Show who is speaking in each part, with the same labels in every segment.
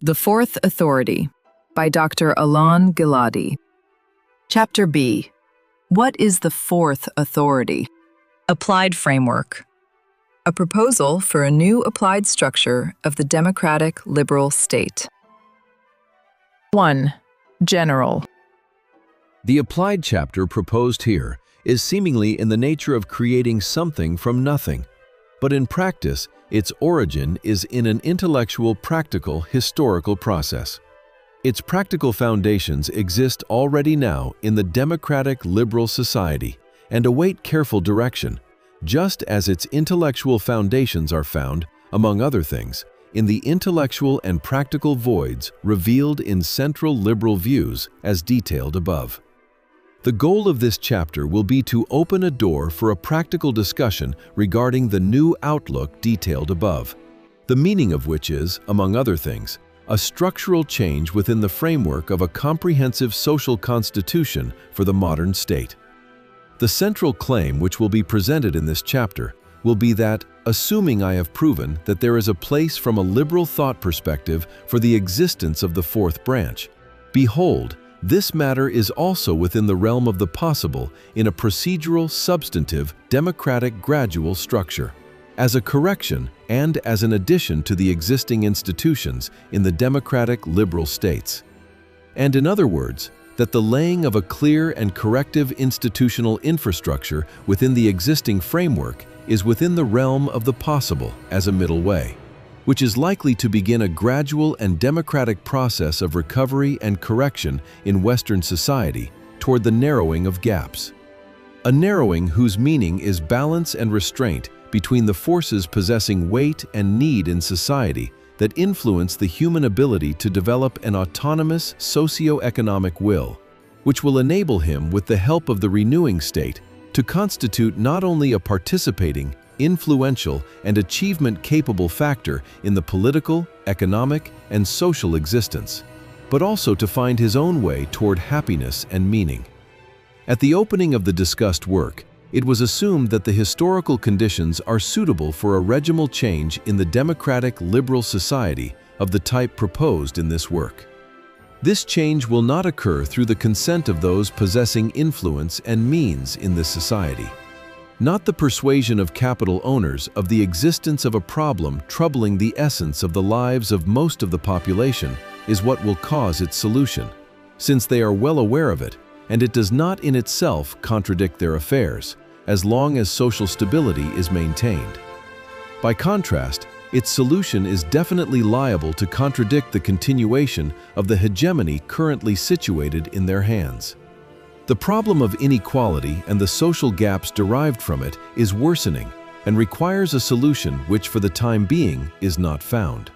Speaker 1: The Fourth Authority by Dr. Alon Giladi. Chapter B. What is the Fourth Authority? Applied Framework. A proposal for a new applied structure of the democratic liberal state. 1. General.
Speaker 2: The applied chapter proposed here is seemingly in the nature of creating something from nothing, but in practice, its origin is in an intellectual, practical, historical process. Its practical foundations exist already now in the democratic liberal society and await careful direction, just as its intellectual foundations are found, among other things, in the intellectual and practical voids revealed in central liberal views as detailed above. The goal of this chapter will be to open a door for a practical discussion regarding the new outlook detailed above, the meaning of which is, among other things, a structural change within the framework of a comprehensive social constitution for the modern state. The central claim which will be presented in this chapter will be that, assuming I have proven that there is a place from a liberal thought perspective for the existence of the fourth branch, behold, this matter is also within the realm of the possible in a procedural, substantive, democratic gradual structure, as a correction and as an addition to the existing institutions in the democratic liberal states. And in other words, that the laying of a clear and corrective institutional infrastructure within the existing framework is within the realm of the possible as a middle way, which is likely to begin a gradual and democratic process of recovery and correction in Western society toward the narrowing of gaps. A narrowing whose meaning is balance and restraint between the forces possessing weight and need in society that influence the human ability to develop an autonomous socio-economic will, which will enable him, with the help of the renewing state, to constitute not only a participating, influential, and achievement-capable factor in the political, economic, and social existence, but also to find his own way toward happiness and meaning. At the opening of the discussed work, it was assumed that the historical conditions are suitable for a regimal change in the democratic liberal society of the type proposed in this work. This change will not occur through the consent of those possessing influence and means in this society. Not the persuasion of capital owners of the existence of a problem troubling the essence of the lives of most of the population is what will cause its solution, since they are well aware of it, and it does not in itself contradict their affairs, as long as social stability is maintained. By contrast, its solution is definitely liable to contradict the continuation of the hegemony currently situated in their hands. The problem of inequality and the social gaps derived from it is worsening and requires a solution which for the time being is not found.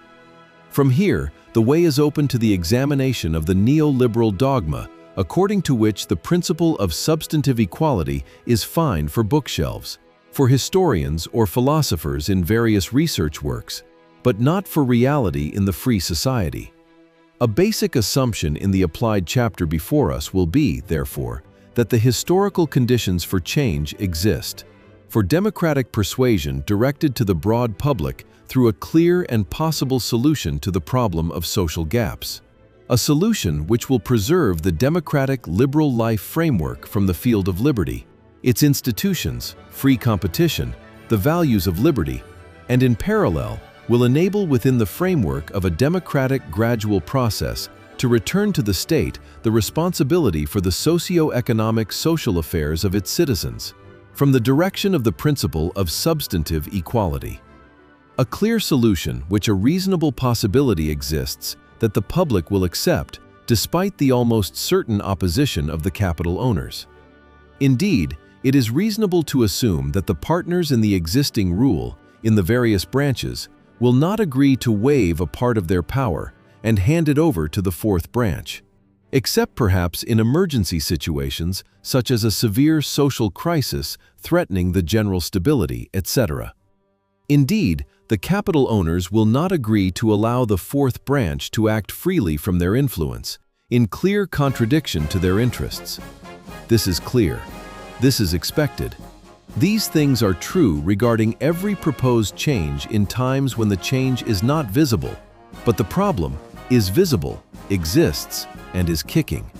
Speaker 2: From here, the way is open to the examination of the neoliberal dogma according to which the principle of substantive equality is fine for bookshelves, for historians or philosophers in various research works, but not for reality in the free society. A basic assumption in the applied chapter before us will be, therefore, that the historical conditions for change exist, for democratic persuasion directed to the broad public through a clear and possible solution to the problem of social gaps. A solution which will preserve the democratic liberal life framework from the field of liberty, its institutions, free competition, the values of liberty, and in parallel, will enable within the framework of a democratic gradual process to return to the state the responsibility for the socio-economic social affairs of its citizens, from the direction of the principle of substantive equality. A clear solution which a reasonable possibility exists that the public will accept despite the almost certain opposition of the capital owners. Indeed, it is reasonable to assume that the partners in the existing rule in the various branches will not agree to waive a part of their power and hand it over to the fourth branch, except perhaps in emergency situations such as a severe social crisis threatening the general stability, etc. Indeed, the capital owners will not agree to allow the fourth branch to act freely from their influence, in clear contradiction to their interests. This is clear. This is expected. These things are true regarding every proposed change in times when the change is not visible, but the problem, is visible, exists, and is kicking.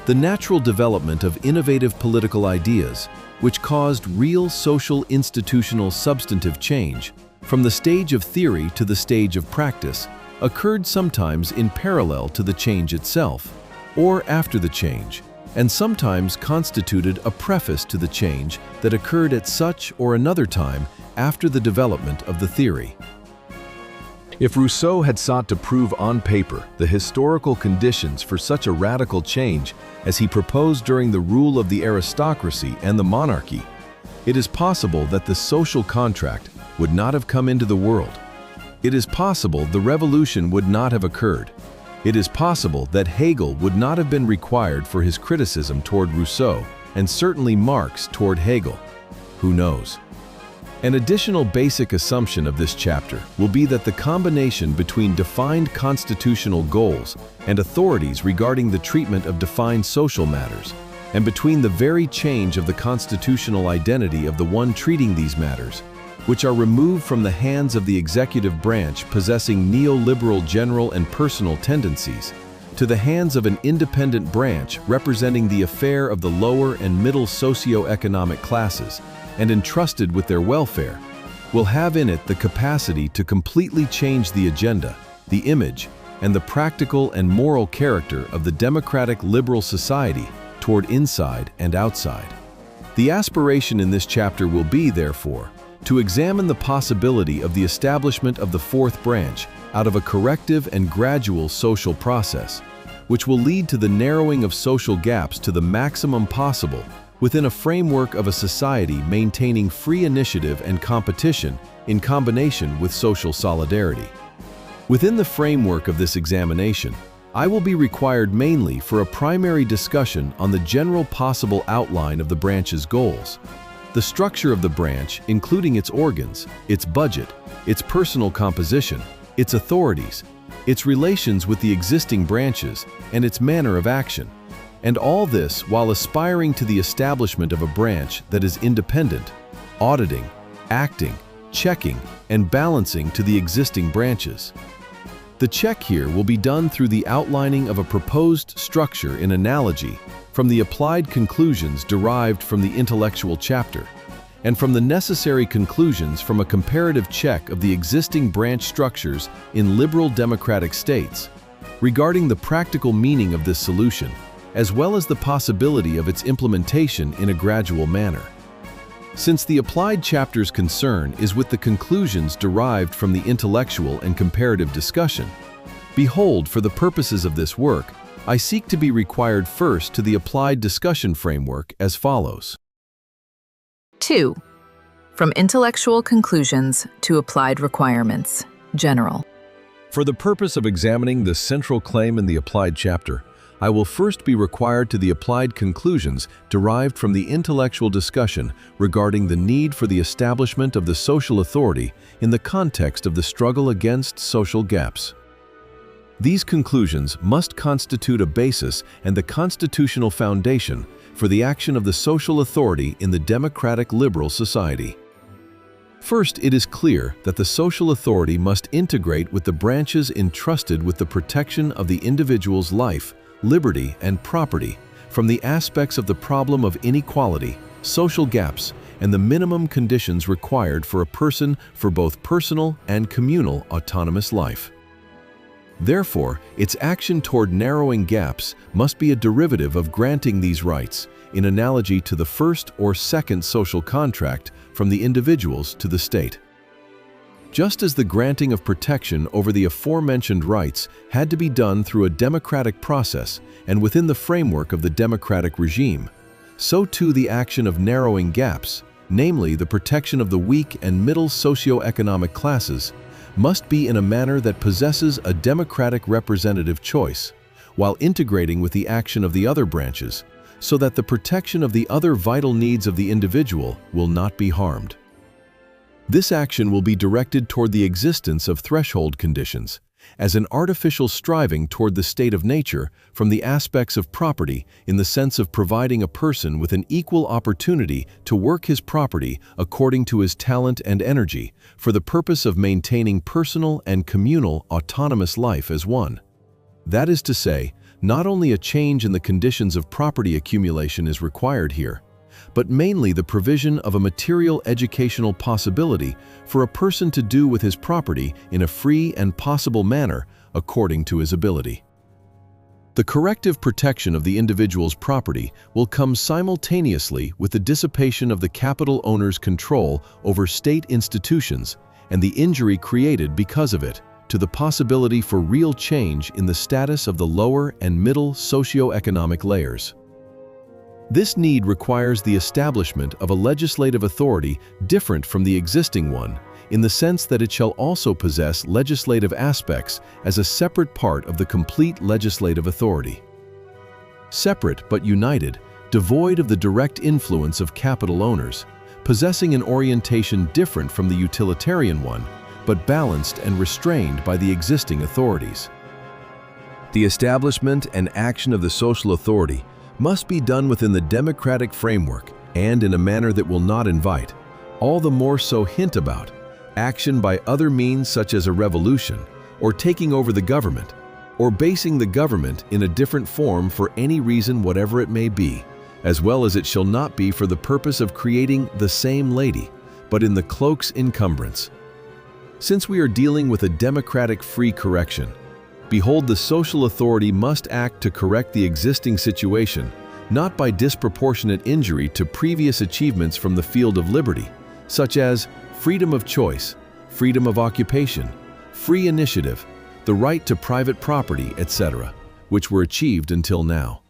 Speaker 2: The natural development of innovative political ideas, which caused real social institutional substantive change, from the stage of theory to the stage of practice, occurred sometimes in parallel to the change itself, or after the change, and sometimes constituted a preface to the change that occurred at such or another time after the development of the theory. If Rousseau had sought to prove on paper the historical conditions for such a radical change as he proposed during the rule of the aristocracy and the monarchy, it is possible that the social contract would not have come into the world. It is possible the revolution would not have occurred. It is possible that Hegel would not have been required for his criticism toward Rousseau, and certainly Marx toward Hegel. Who knows? An additional basic assumption of this chapter will be that the combination between defined constitutional goals and authorities regarding the treatment of defined social matters, and between the very change of the constitutional identity of the one treating these matters, which are removed from the hands of the executive branch possessing neoliberal general and personal tendencies, to the hands of an independent branch representing the affair of the lower and middle socio-economic classes, and entrusted with their welfare, will have in it the capacity to completely change the agenda, the image, and the practical and moral character of the democratic liberal society toward inside and outside. The aspiration in this chapter will be, therefore, to examine the possibility of the establishment of the fourth branch out of a corrective and gradual social process, which will lead to the narrowing of social gaps to the maximum possible within a framework of a society maintaining free initiative and competition in combination with social solidarity. Within the framework of this examination, I will be required mainly for a primary discussion on the general possible outline of the branch's goals, the structure of the branch, including its organs, its budget, its personal composition, its authorities, its relations with the existing branches, and its manner of action. And all this while aspiring to the establishment of a branch that is independent, auditing, acting, checking, and balancing to the existing branches. The check here will be done through the outlining of a proposed structure in analogy from the applied conclusions derived from the intellectual chapter, and from the necessary conclusions from a comparative check of the existing branch structures in liberal democratic states, regarding the practical meaning of this solution, as well as the possibility of its implementation in a gradual manner. Since the applied chapter's concern is with the conclusions derived from the intellectual and comparative discussion, behold, for the purposes of this work, I seek to be required first to the applied discussion framework as follows.
Speaker 1: 2. From intellectual conclusions to applied requirements, general.
Speaker 2: For the purpose of examining the central claim in the applied chapter, I will first be required to the applied conclusions derived from the intellectual discussion regarding the need for the establishment of the social authority in the context of the struggle against social gaps. These conclusions must constitute a basis and the constitutional foundation for the action of the social authority in the democratic liberal society. First, it is clear that the social authority must integrate with the branches entrusted with the protection of the individual's life, liberty, and property from the aspects of the problem of inequality, social gaps, and the minimum conditions required for a person for both personal and communal autonomous life. Therefore, its action toward narrowing gaps must be a derivative of granting these rights, in analogy to the first or second social contract from the individuals to the state. Just as the granting of protection over the aforementioned rights had to be done through a democratic process and within the framework of the democratic regime, so too the action of narrowing gaps, namely the protection of the weak and middle socioeconomic classes, must be in a manner that possesses a democratic representative choice, while integrating with the action of the other branches, so that the protection of the other vital needs of the individual will not be harmed. This action will be directed toward the existence of threshold conditions, as an artificial striving toward the state of nature from the aspects of property in the sense of providing a person with an equal opportunity to work his property according to his talent and energy for the purpose of maintaining personal and communal autonomous life as one. That is to say, not only a change in the conditions of property accumulation is required here, but mainly the provision of a material educational possibility for a person to do with his property in a free and possible manner according to his ability. The corrective protection of the individual's property will come simultaneously with the dissipation of the capital owner's control over state institutions and the injury created because of it to the possibility for real change in the status of the lower and middle socioeconomic layers. This need requires the establishment of a legislative authority different from the existing one, in the sense that it shall also possess legislative aspects as a separate part of the complete legislative authority. Separate but united, devoid of the direct influence of capital owners, possessing an orientation different from the utilitarian one, but balanced and restrained by the existing authorities. The establishment and action of the social authority must be done within the democratic framework and in a manner that will not invite, all the more so hint about, action by other means such as a revolution, or taking over the government, or basing the government in a different form for any reason whatever it may be, as well as it shall not be for the purpose of creating the same lady, but in the cloak's encumbrance. Since we are dealing with a democratic free correction, behold, the social authority must act to correct the existing situation, not by disproportionate injury to previous achievements from the field of liberty, such as freedom of choice, freedom of occupation, free initiative, the right to private property, etc., which were achieved until now.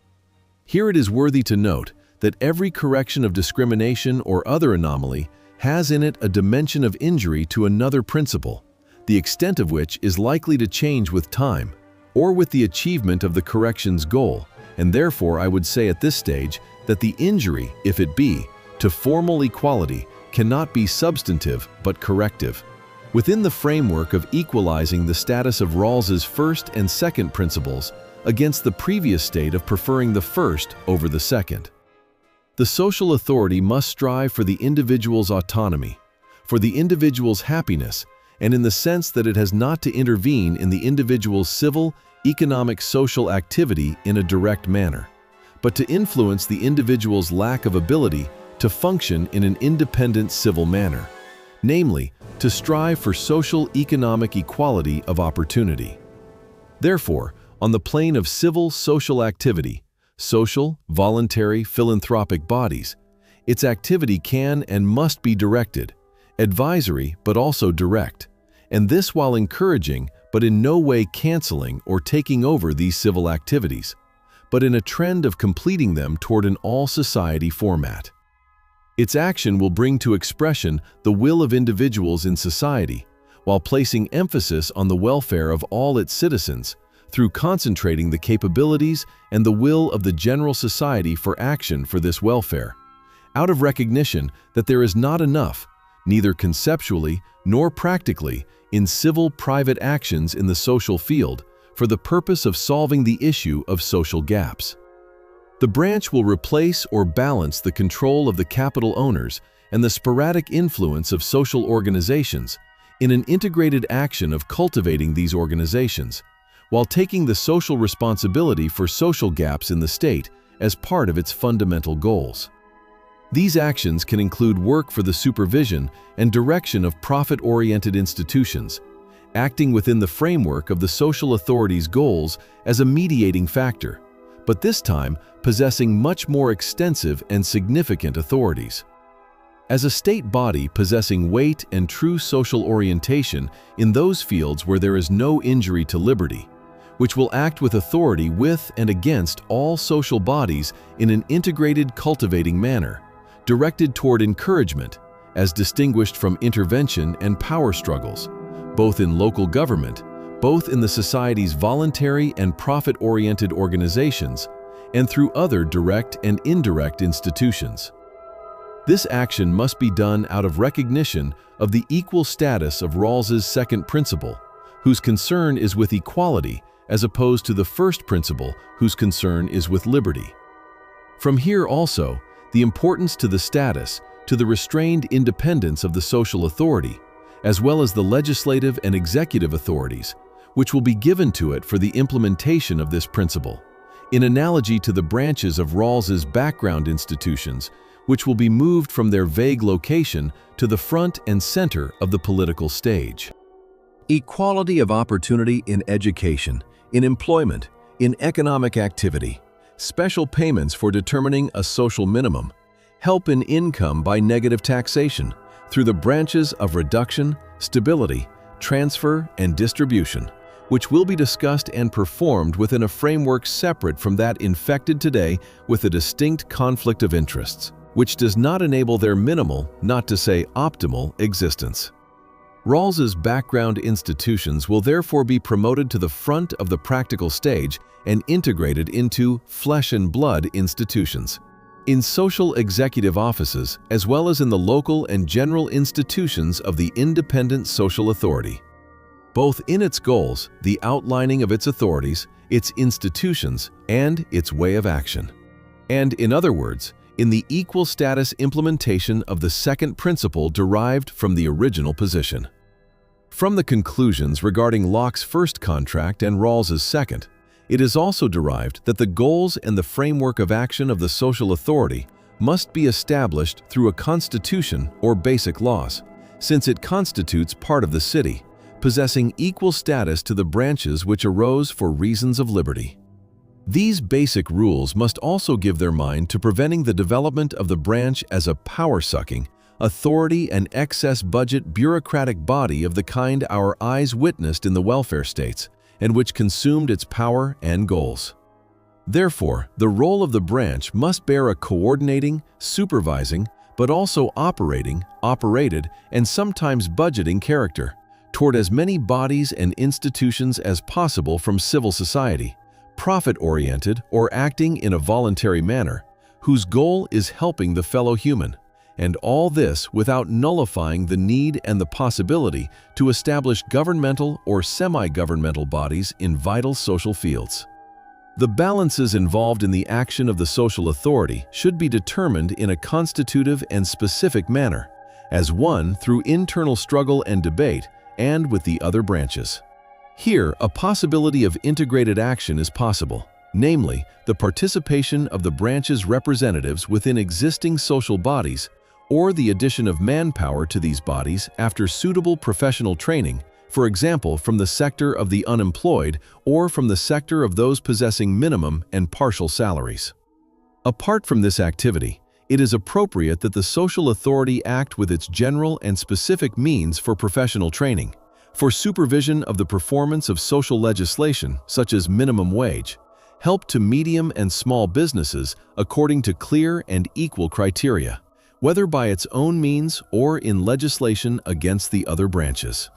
Speaker 2: Here it is worthy to note that every correction of discrimination or other anomaly has in it a dimension of injury to another principle, the extent of which is likely to change with time, or with the achievement of the correction's goal, and therefore I would say at this stage that the injury, if it be, to formal equality, cannot be substantive but corrective. Within the framework of equalizing the status of Rawls's first and second principles against the previous state of preferring the first over the second. The social authority must strive for the individual's autonomy, for the individual's happiness, and in the sense that it has not to intervene in the individual's civil, economic, social activity in a direct manner, but to influence the individual's lack of ability to function in an independent civil manner, namely, to strive for social economic equality of opportunity. Therefore, on the plane of civil social activity, social, voluntary, philanthropic bodies, its activity can and must be directed, advisory but also direct, and this while encouraging but in no way canceling or taking over these civil activities, but in a trend of completing them toward an all-society format. Its action will bring to expression the will of individuals in society, while placing emphasis on the welfare of all its citizens, through concentrating the capabilities and the will of the general society for action for this welfare, out of recognition that there is not enough, neither conceptually nor practically, in civil private actions in the social field for the purpose of solving the issue of social gaps. The branch will replace or balance the control of the capital owners and the sporadic influence of social organizations in an integrated action of cultivating these organizations, while taking the social responsibility for social gaps in the state as part of its fundamental goals. These actions can include work for the supervision and direction of profit-oriented institutions, acting within the framework of the social authority's goals as a mediating factor, but this time possessing much more extensive and significant authorities. As a state body possessing weight and true social orientation in those fields where there is no injury to liberty, which will act with authority with and against all social bodies in an integrated, cultivating manner, directed toward encouragement, as distinguished from intervention and power struggles, both in local government, both in the society's voluntary and profit-oriented organizations, and through other direct and indirect institutions. This action must be done out of recognition of the equal status of Rawls's second principle, whose concern is with equality, as opposed to the first principle, whose concern is with liberty. From here also, the importance to the status, to the restrained independence of the social authority, as well as the legislative and executive authorities, which will be given to it for the implementation of this principle, in analogy to the branches of Rawls's background institutions, which will be moved from their vague location to the front and center of the political stage. Equality of opportunity in education, in employment, in economic activity, special payments for determining a social minimum, help in income by negative taxation, through the branches of reduction, stability, transfer, and distribution, which will be discussed and performed within a framework separate from that infected today with a distinct conflict of interests, which does not enable their minimal, not to say optimal, existence. Rawls's background institutions will therefore be promoted to the front of the practical stage and integrated into flesh and blood institutions, in social executive offices as well as in the local and general institutions of the independent social authority, both in its goals, the outlining of its authorities, its institutions, and its way of action. And in other words, in the equal status implementation of the second principle derived from the original position. From the conclusions regarding Locke's first contract and Rawls's second, it is also derived that the goals and the framework of action of the social authority must be established through a constitution or basic laws, since it constitutes part of the city, possessing equal status to the branches which arose for reasons of liberty. These basic rules must also give their mind to preventing the development of the branch as a power-sucking, authority and excess budget bureaucratic body of the kind our eyes witnessed in the welfare states, and which consumed its power and goals. Therefore, the role of the branch must bear a coordinating, supervising, but also operated, and sometimes budgeting character, toward as many bodies and institutions as possible from civil society, profit-oriented or acting in a voluntary manner, whose goal is helping the fellow human, and all this without nullifying the need and the possibility to establish governmental or semi-governmental bodies in vital social fields. The balances involved in the action of the social authority should be determined in a constitutive and specific manner, as one through internal struggle and debate, and with the other branches. Here, a possibility of integrated action is possible, namely, the participation of the branch's representatives within existing social bodies, or the addition of manpower to these bodies after suitable professional training, for example, from the sector of the unemployed or from the sector of those possessing minimum and partial salaries. Apart from this activity, it is appropriate that the social authority act with its general and specific means for professional training, for supervision of the performance of social legislation such as minimum wage, help to medium and small businesses according to clear and equal criteria, whether by its own means or in legislation against the other branches.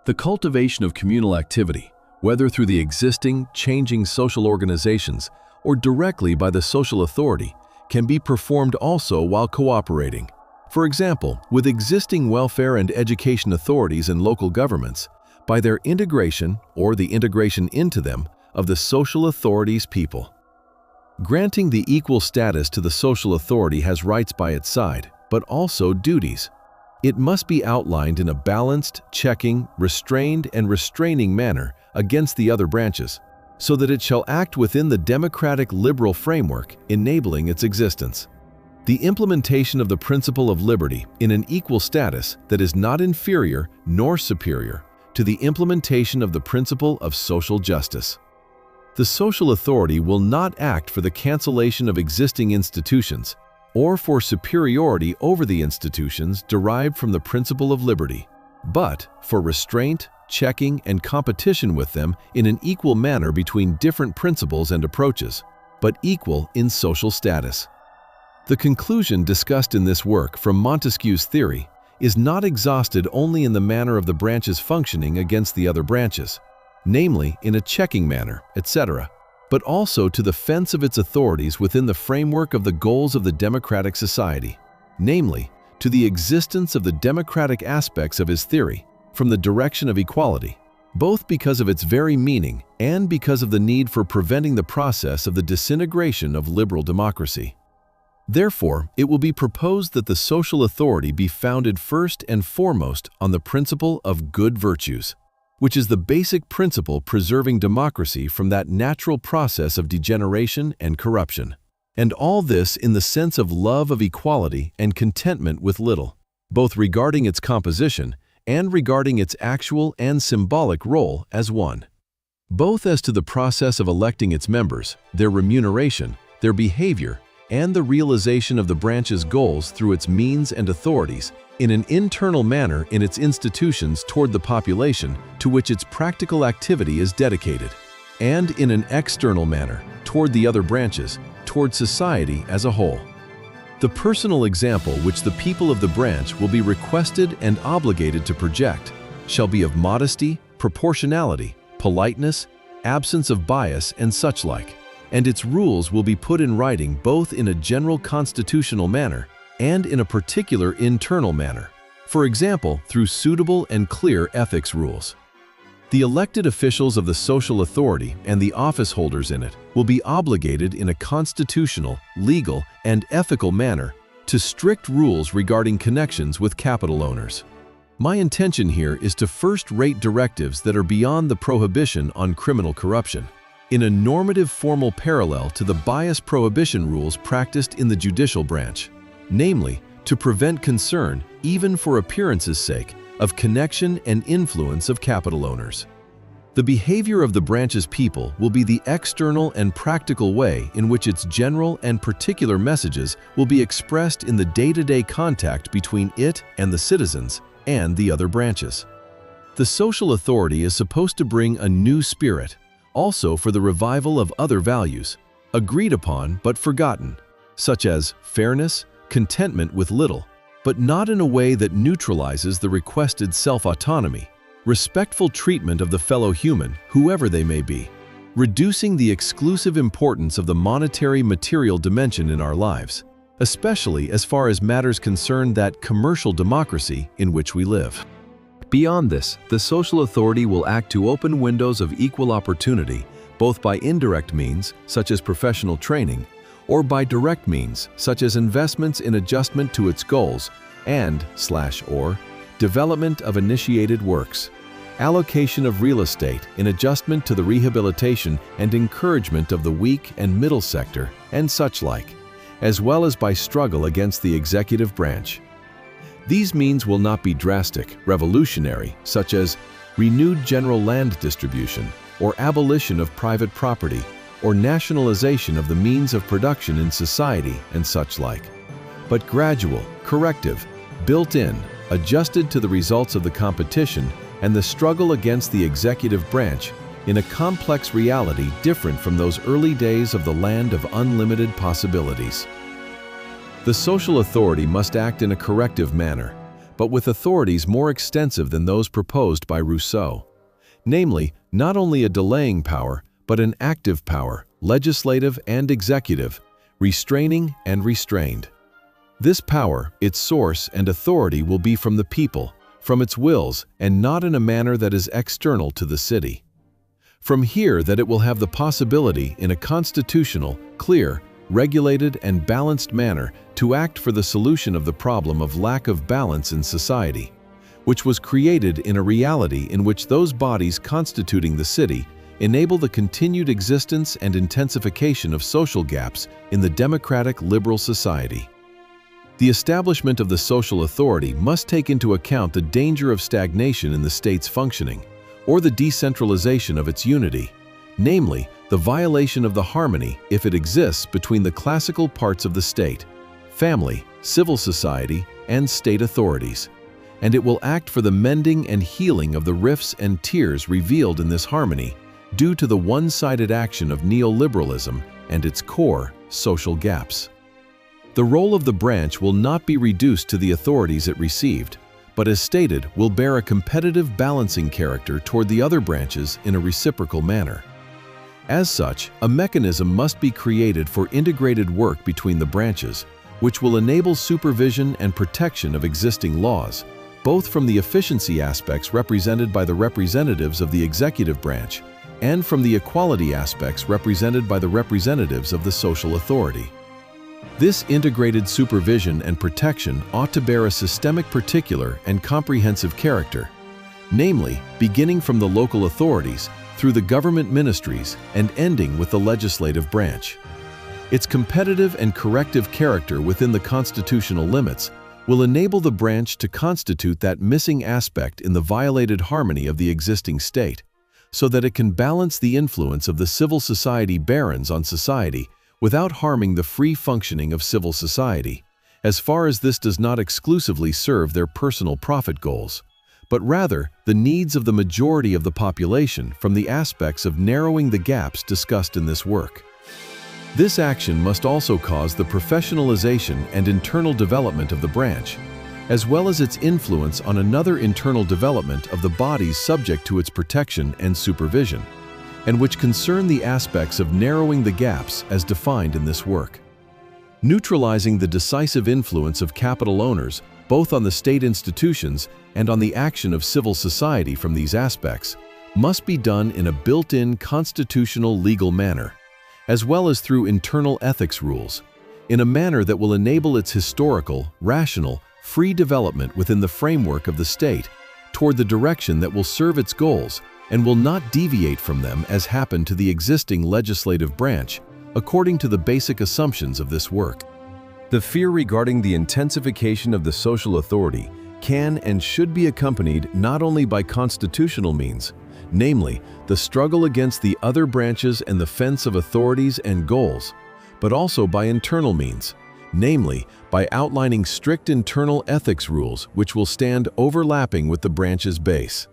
Speaker 2: The cultivation of communal activity, whether through the existing, changing social organizations or directly by the social authority, can be performed also while cooperating. For example, with existing welfare and education authorities and local governments, by their integration or the integration into them of the social authority's people. Granting the equal status to the social authority has rights by its side, but also duties. It must be outlined in a balanced, checking, restrained, and restraining manner against the other branches, so that it shall act within the democratic liberal framework enabling its existence. The implementation of the principle of liberty in an equal status that is not inferior nor superior to the implementation of the principle of social justice. The social authority will not act for the cancellation of existing institutions or for superiority over the institutions derived from the principle of liberty, but for restraint, checking, and competition with them in an equal manner between different principles and approaches, but equal in social status. The conclusion discussed in this work from Montesquieu's theory is not exhausted only in the manner of the branches functioning against the other branches, namely in a checking manner, etc., but also to the fence of its authorities within the framework of the goals of the democratic society, namely to the existence of the democratic aspects of his theory from the direction of equality, both because of its very meaning and because of the need for preventing the process of the disintegration of liberal democracy. Therefore, it will be proposed that the social authority be founded first and foremost on the principle of good virtues, which is the basic principle preserving democracy from that natural process of degeneration and corruption. And all this in the sense of love of equality and contentment with little, both regarding its composition and regarding its actual and symbolic role as one. Both as to the process of electing its members, their remuneration, their behavior, and the realization of the branch's goals through its means and authorities, in an internal manner in its institutions toward the population to which its practical activity is dedicated, and in an external manner toward the other branches, toward society as a whole. The personal example which the people of the branch will be requested and obligated to project shall be of modesty, proportionality, politeness, absence of bias, and such like, and its rules will be put in writing both in a general constitutional manner and in a particular internal manner, for example, through suitable and clear ethics rules. The elected officials of the social authority and the office holders in it will be obligated in a constitutional, legal, and ethical manner to strict rules regarding connections with capital owners. My intention here is to first rate directives that are beyond the prohibition on criminal corruption, in a normative formal parallel to the bias prohibition rules practiced in the judicial branch, namely, to prevent concern, even for appearance's sake, of connection and influence of capital owners. The behavior of the branch's people will be the external and practical way in which its general and particular messages will be expressed in the day-to-day contact between it and the citizens and the other branches. The social authority is supposed to bring a new spirit, also for the revival of other values, agreed upon but forgotten, such as fairness, contentment with little, but not in a way that neutralizes the requested self-autonomy, respectful treatment of the fellow human, whoever they may be, reducing the exclusive importance of the monetary material dimension in our lives, especially as far as matters concern that commercial democracy in which we live. Beyond this, the social authority will act to open windows of equal opportunity, both by indirect means, such as professional training, or by direct means, such as investments in adjustment to its goals and/or development of initiated works, allocation of real estate in adjustment to the rehabilitation and encouragement of the weak and middle sector, and such like, as well as by struggle against the executive branch. These means will not be drastic, revolutionary, such as renewed general land distribution, or abolition of private property, or nationalization of the means of production in society and such like, but gradual, corrective, built-in, adjusted to the results of the competition and the struggle against the executive branch in a complex reality different from those early days of the land of unlimited possibilities. The social authority must act in a corrective manner, but with authorities more extensive than those proposed by Rousseau, namely, not only a delaying power, but an active power, legislative and executive, restraining and restrained. This power, its source and authority will be from the people, from its wills, and not in a manner that is external to the city. From here that it will have the possibility in a constitutional, clear, regulated and balanced manner to act for the solution of the problem of lack of balance in society, which was created in a reality in which those bodies constituting the city enable the continued existence and intensification of social gaps in the democratic liberal society. The establishment of the social authority must take into account the danger of stagnation in the state's functioning, or the decentralization of its unity, namely, the violation of the harmony, if it exists, between the classical parts of the state, family, civil society, and state authorities, and it will act for the mending and healing of the rifts and tears revealed in this harmony due to the one-sided action of neoliberalism and its core social gaps. The role of the branch will not be reduced to the authorities it received, but as stated, will bear a competitive balancing character toward the other branches in a reciprocal manner. As such, a mechanism must be created for integrated work between the branches, which will enable supervision and protection of existing laws, both from the efficiency aspects represented by the representatives of the executive branch and from the equality aspects represented by the representatives of the social authority. This integrated supervision and protection ought to bear a systemic particular and comprehensive character, namely, beginning from the local authorities through the government ministries and ending with the legislative branch. Its competitive and corrective character within the constitutional limits will enable the branch to constitute that missing aspect in the violated harmony of the existing state, so that it can balance the influence of the civil society barons on society without harming the free functioning of civil society, as far as this does not exclusively serve their personal profit goals, but rather the needs of the majority of the population from the aspects of narrowing the gaps discussed in this work. This action must also cause the professionalization and internal development of the branch, as well as its influence on another internal development of the bodies subject to its protection and supervision, and which concern the aspects of narrowing the gaps as defined in this work. Neutralizing the decisive influence of capital owners both on the state institutions and on the action of civil society from these aspects must be done in a built-in constitutional legal manner, as well as through internal ethics rules, in a manner that will enable its historical, rational, free development within the framework of the state toward the direction that will serve its goals and will not deviate from them as happened to the existing legislative branch, according to the basic assumptions of this work. The fear regarding the intensification of the social authority can and should be accompanied not only by constitutional means, namely, the struggle against the other branches and the fence of authorities and goals, but also by internal means, namely, by outlining strict internal ethics rules which will stand overlapping with the branch's base.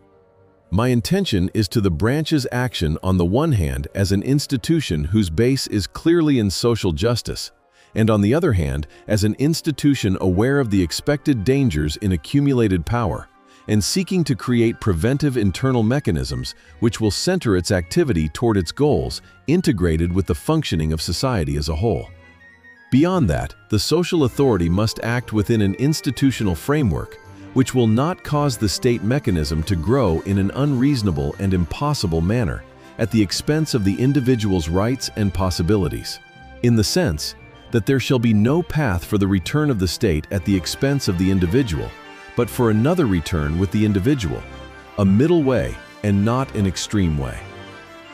Speaker 2: My intention is to the branch's action on the one hand as an institution whose base is clearly in social justice, and on the other hand as an institution aware of the expected dangers in accumulated power, and seeking to create preventive internal mechanisms which will center its activity toward its goals, integrated with the functioning of society as a whole. Beyond that, the social authority must act within an institutional framework which will not cause the state mechanism to grow in an unreasonable and impossible manner at the expense of the individual's rights and possibilities, in the sense that there shall be no path for the return of the state at the expense of the individual, but for another return with the individual, a middle way and not an extreme way.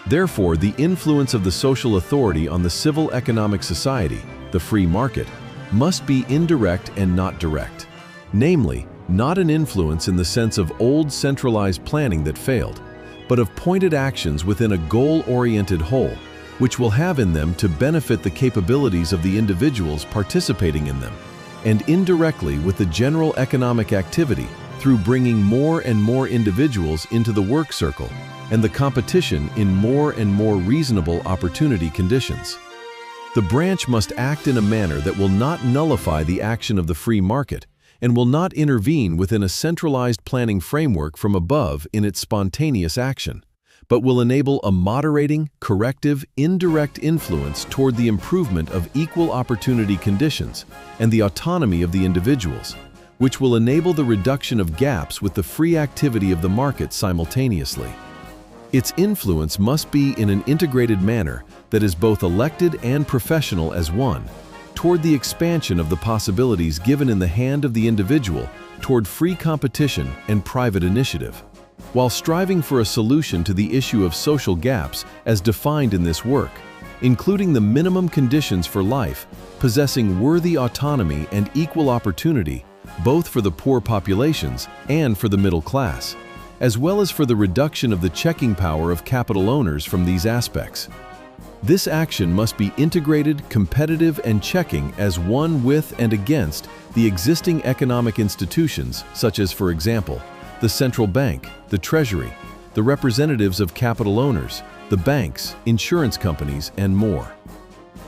Speaker 2: Therefore, the influence of the social authority on the civil economic society, the free market, must be indirect and not direct, namely, not an influence in the sense of old centralized planning that failed, but of pointed actions within a goal-oriented whole, which will have in them to benefit the capabilities of the individuals participating in them, and indirectly with the general economic activity through bringing more and more individuals into the work circle and the competition in more and more reasonable opportunity conditions. The branch must act in a manner that will not nullify the action of the free market and will not intervene within a centralized planning framework from above in its spontaneous action, but will enable a moderating, corrective, indirect influence toward the improvement of equal opportunity conditions and the autonomy of the individuals, which will enable the reduction of gaps with the free activity of the market simultaneously. Its influence must be in an integrated manner that is both elected and professional as one, toward the expansion of the possibilities given in the hand of the individual toward free competition and private initiative, while striving for a solution to the issue of social gaps as defined in this work, including the minimum conditions for life, possessing worthy autonomy and equal opportunity, both for the poor populations and for the middle class, as well as for the reduction of the checking power of capital owners from these aspects. This action must be integrated, competitive, and checking as one with and against the existing economic institutions, such as, for example, the central bank, the treasury, the representatives of capital owners, the banks, insurance companies, and more.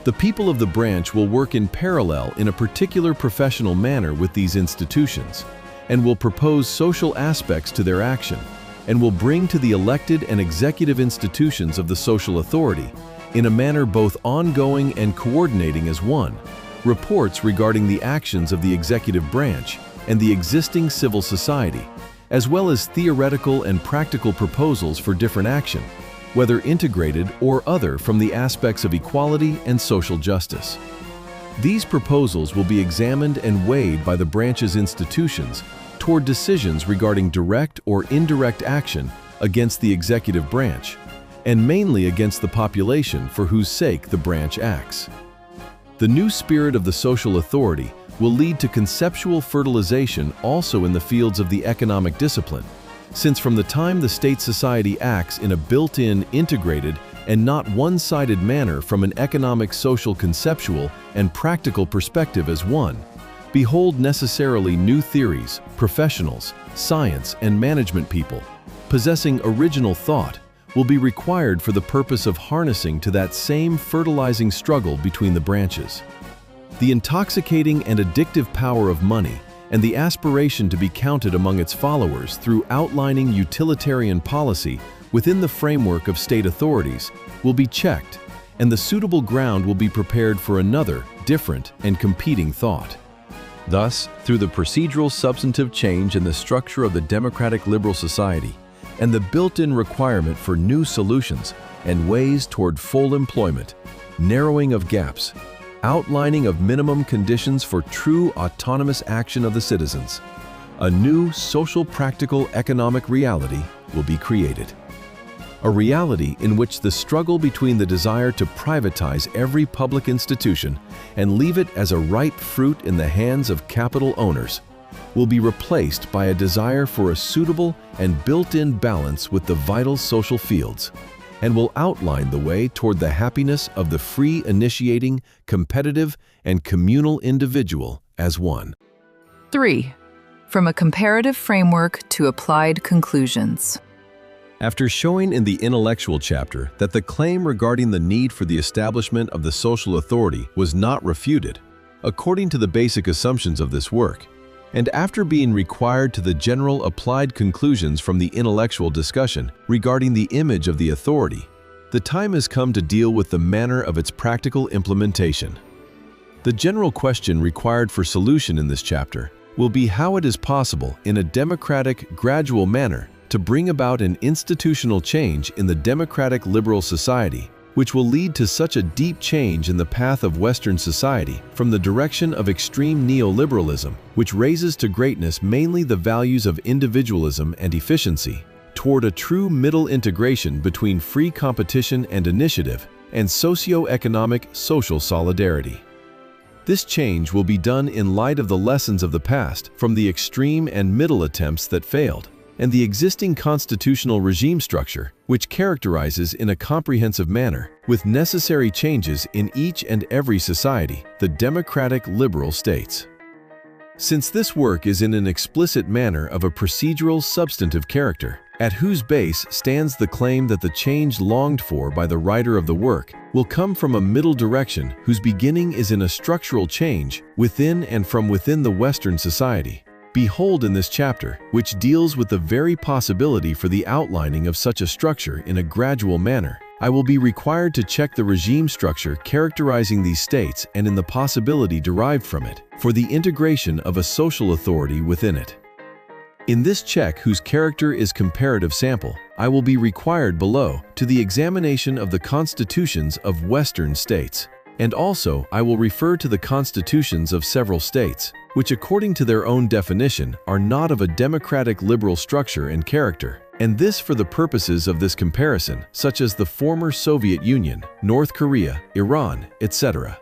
Speaker 2: The people of the branch will work in parallel in a particular professional manner with these institutions, and will propose social aspects to their action, and will bring to the elected and executive institutions of the social authority, in a manner both ongoing and coordinating as one, reports regarding the actions of the executive branch and the existing civil society, as well as theoretical and practical proposals for different action, whether integrated or other from the aspects of equality and social justice. These proposals will be examined and weighed by the branch's institutions toward decisions regarding direct or indirect action against the executive branch, and mainly against the population for whose sake the branch acts. The new spirit of the social authority will lead to conceptual fertilization also in the fields of the economic discipline, since from the time the state society acts in a built-in, integrated, and not one-sided manner from an economic, social, conceptual, and practical perspective as one, behold necessarily new theories, professionals, science, and management people, possessing original thought, will be required for the purpose of harnessing to that same fertilizing struggle between the branches. The intoxicating and addictive power of money and the aspiration to be counted among its followers through outlining utilitarian policy within the framework of state authorities will be checked, and the suitable ground will be prepared for another, different, and competing thought. Thus, through the procedural substantive change in the structure of the democratic liberal society and the built-in requirement for new solutions and ways toward full employment, narrowing of gaps, outlining of minimum conditions for true autonomous action of the citizens, a new social practical economic reality will be created. A reality in which the struggle between the desire to privatize every public institution and leave it as a ripe fruit in the hands of capital owners will be replaced by a desire for a suitable and built-in balance with the vital social fields, and will outline the way toward the happiness of the free initiating, competitive, and communal individual as one.
Speaker 1: 3. From a comparative framework to applied conclusions.
Speaker 2: After showing in the intellectual chapter that the claim regarding the need for the establishment of the social authority was not refuted, according to the basic assumptions of this work, and after being required to the general applied conclusions from the intellectual discussion regarding the image of the authority, the time has come to deal with the manner of its practical implementation. The general question required for solution in this chapter will be how it is possible in a democratic, gradual manner to bring about an institutional change in the democratic liberal society, which will lead to such a deep change in the path of Western society from the direction of extreme neoliberalism, which raises to greatness mainly the values of individualism and efficiency, toward a true middle integration between free competition and initiative and socio-economic social solidarity. This change will be done in light of the lessons of the past from the extreme and middle attempts that failed, and the existing constitutional regime structure, which characterizes in a comprehensive manner, with necessary changes in each and every society, the democratic liberal states. Since this work is in an explicit manner of a procedural substantive character, at whose base stands the claim that the change longed for by the writer of the work will come from a middle direction whose beginning is in a structural change within and from within the Western society. Behold in this chapter, which deals with the very possibility for the outlining of such a structure in a gradual manner, I will be required to check the regime structure characterizing these states and in the possibility derived from it for the integration of a social authority within it. In this check, whose character is comparative sample, I will be required below to the examination of the constitutions of Western states, and also I will refer to the constitutions of several states, which according to their own definition are not of a democratic liberal structure and character, and this for the purposes of this comparison, such as the former Soviet Union, North Korea, Iran, etc.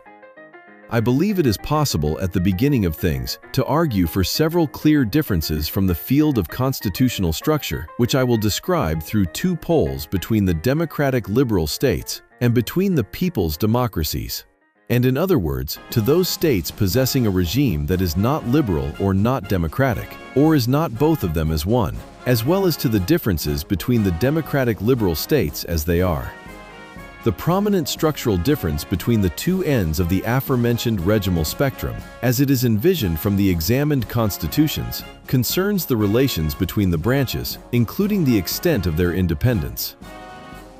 Speaker 2: I believe it is possible at the beginning of things to argue for several clear differences from the field of constitutional structure, which I will describe through two poles between the democratic liberal states and between the people's democracies. And in other words, to those states possessing a regime that is not liberal or not democratic, or is not both of them as one, as well as to the differences between the democratic liberal states as they are. The prominent structural difference between the two ends of the aforementioned regimal spectrum, as it is envisioned from the examined constitutions, concerns the relations between the branches, including the extent of their independence.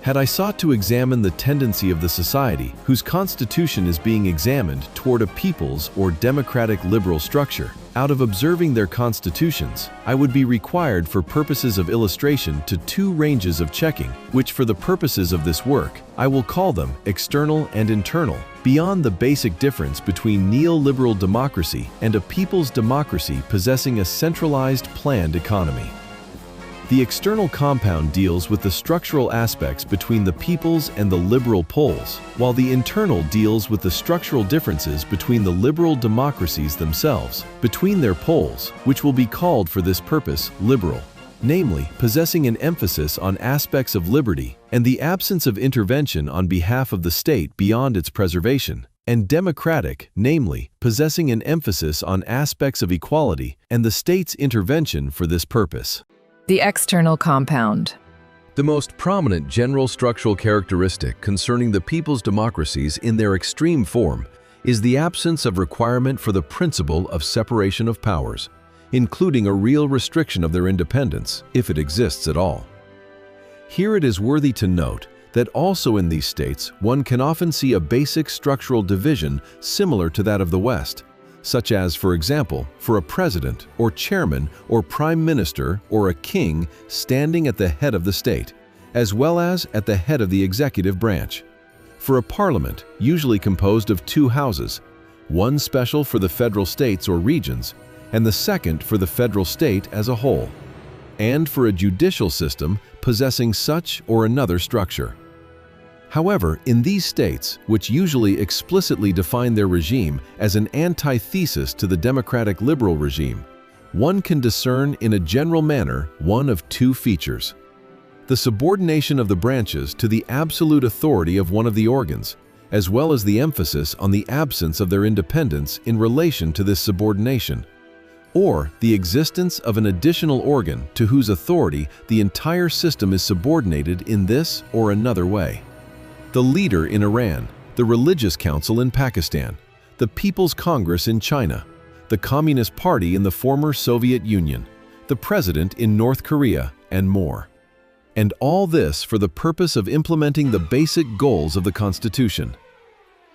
Speaker 2: Had I sought to examine the tendency of the society whose constitution is being examined toward a people's or democratic liberal structure, out of observing their constitutions, I would be required for purposes of illustration to two ranges of checking, which for the purposes of this work, I will call them external and internal, beyond the basic difference between neoliberal democracy and a people's democracy possessing a centralized planned economy. The external compound deals with the structural aspects between the peoples and the liberal poles, while the internal deals with the structural differences between the liberal democracies themselves, between their poles, which will be called for this purpose liberal, namely possessing an emphasis on aspects of liberty and the absence of intervention on behalf of the state beyond its preservation, and democratic, namely possessing an emphasis on aspects of equality and the state's intervention for this purpose.
Speaker 1: The external compound.
Speaker 2: The most prominent general structural characteristic concerning the people's democracies in their extreme form is the absence of requirement for the principle of separation of powers, including a real restriction of their independence, if it exists at all. Here it is worthy to note that also in these states one can often see a basic structural division similar to that of the West, such as, for example, for a president or chairman or prime minister or a king standing at the head of the state, as well as at the head of the executive branch. For a parliament, usually composed of two houses, one special for the federal states or regions, and the second for the federal state as a whole, and for a judicial system possessing such or another structure. However, in these states, which usually explicitly define their regime as an antithesis to the democratic liberal regime, one can discern in a general manner one of two features: the subordination of the branches to the absolute authority of one of the organs, as well as the emphasis on the absence of their independence in relation to this subordination, or the existence of an additional organ to whose authority the entire system is subordinated in this or another way. The leader in Iran, the Religious Council in Pakistan, the People's Congress in China, the Communist Party in the former Soviet Union, the President in North Korea, and more. And all this for the purpose of implementing the basic goals of the Constitution.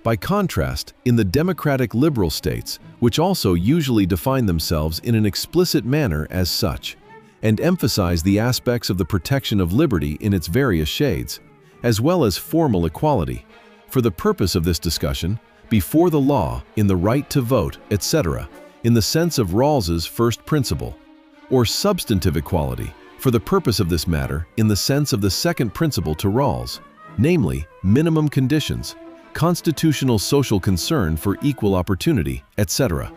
Speaker 2: By contrast, in the democratic liberal states, which also usually define themselves in an explicit manner as such, and emphasize the aspects of the protection of liberty in its various shades, as well as formal equality, for the purpose of this discussion, before the law, in the right to vote, etc., in the sense of Rawls's first principle, or substantive equality, for the purpose of this matter, in the sense of the second principle to Rawls, namely, minimum conditions, constitutional social concern for equal opportunity, etc.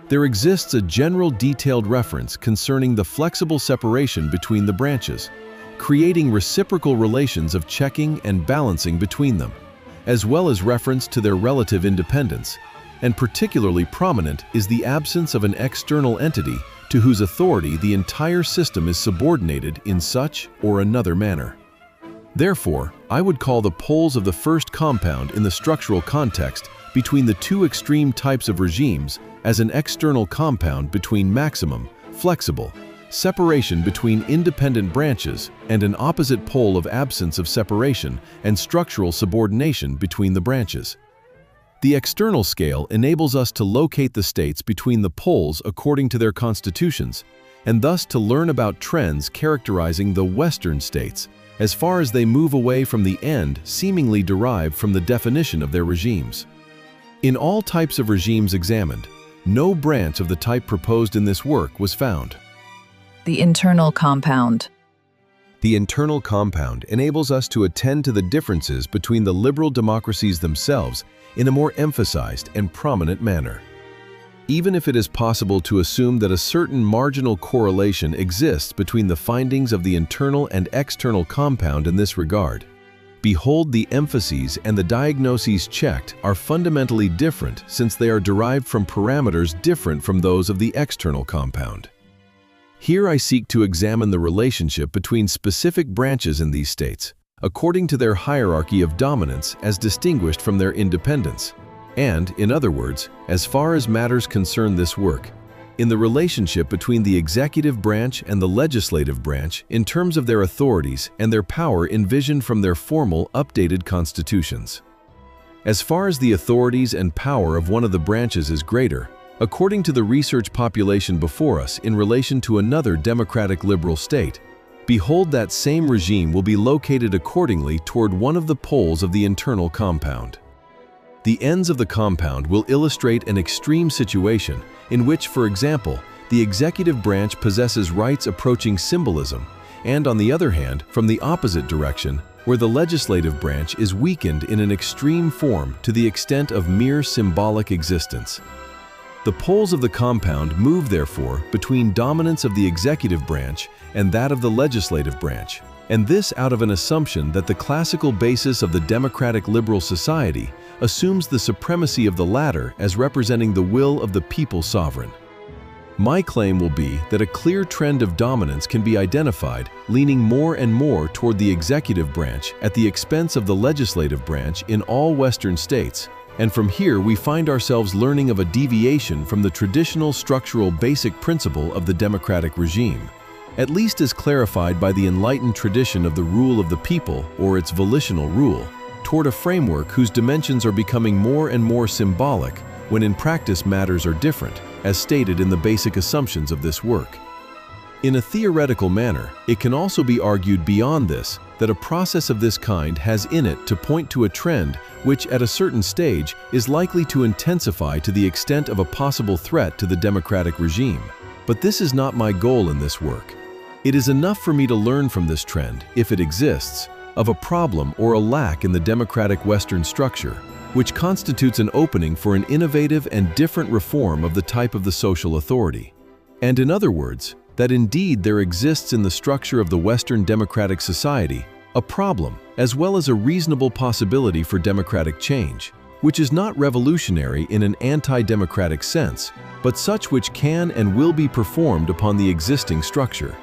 Speaker 2: There exists a general detailed reference concerning the flexible separation between the branches, creating reciprocal relations of checking and balancing between them, as well as reference to their relative independence, and particularly prominent is the absence of an external entity to whose authority the entire system is subordinated in such or another manner. Therefore, I would call the poles of the first compound in the structural context between the two extreme types of regimes as an external compound between maximum, flexible, separation between independent branches and an opposite pole of absence of separation and structural subordination between the branches. The external scale enables us to locate the states between the poles according to their constitutions, and thus to learn about trends characterizing the Western states as far as they move away from the end seemingly derived from the definition of their regimes. In all types of regimes examined, no branch of the type proposed in this work was found.
Speaker 1: The internal compound.
Speaker 2: The internal compound enables us to attend to the differences between the liberal democracies themselves in a more emphasized and prominent manner. Even if it is possible to assume that a certain marginal correlation exists between the findings of the internal and external compound in this regard, behold, the emphases and the diagnoses checked are fundamentally different since they are derived from parameters different from those of the external compound. Here I seek to examine the relationship between specific branches in these states, according to their hierarchy of dominance as distinguished from their independence, and, in other words, as far as matters concern this work, in the relationship between the executive branch and the legislative branch in terms of their authorities and their power envisioned from their formal, updated constitutions. As far as the authorities and power of one of the branches is greater, according to the research population before us in relation to another democratic liberal state, behold, that same regime will be located accordingly toward one of the poles of the internal compound. The ends of the compound will illustrate an extreme situation in which, for example, the executive branch possesses rights approaching symbolism, and on the other hand, from the opposite direction, where the legislative branch is weakened in an extreme form to the extent of mere symbolic existence. The poles of the compound move, therefore, between dominance of the executive branch and that of the legislative branch, and this out of an assumption that the classical basis of the democratic liberal society assumes the supremacy of the latter as representing the will of the people sovereign. My claim will be that a clear trend of dominance can be identified, leaning more and more toward the executive branch at the expense of the legislative branch in all Western states, and from here we find ourselves learning of a deviation from the traditional structural basic principle of the democratic regime, at least as clarified by the enlightened tradition of the rule of the people or its volitional rule, toward a framework whose dimensions are becoming more and more symbolic when in practice matters are different, as stated in the basic assumptions of this work. In a theoretical manner, it can also be argued beyond this that a process of this kind has in it to point to a trend which at a certain stage is likely to intensify to the extent of a possible threat to the democratic regime. But this is not my goal in this work. It is enough for me to learn from this trend, if it exists, of a problem or a lack in the democratic Western structure, which constitutes an opening for an innovative and different reform of the type of the social authority. And in other words, that indeed there exists in the structure of the Western democratic society a problem as well as a reasonable possibility for democratic change, which is not revolutionary in an anti-democratic sense, but such which can and will be performed upon the existing structure.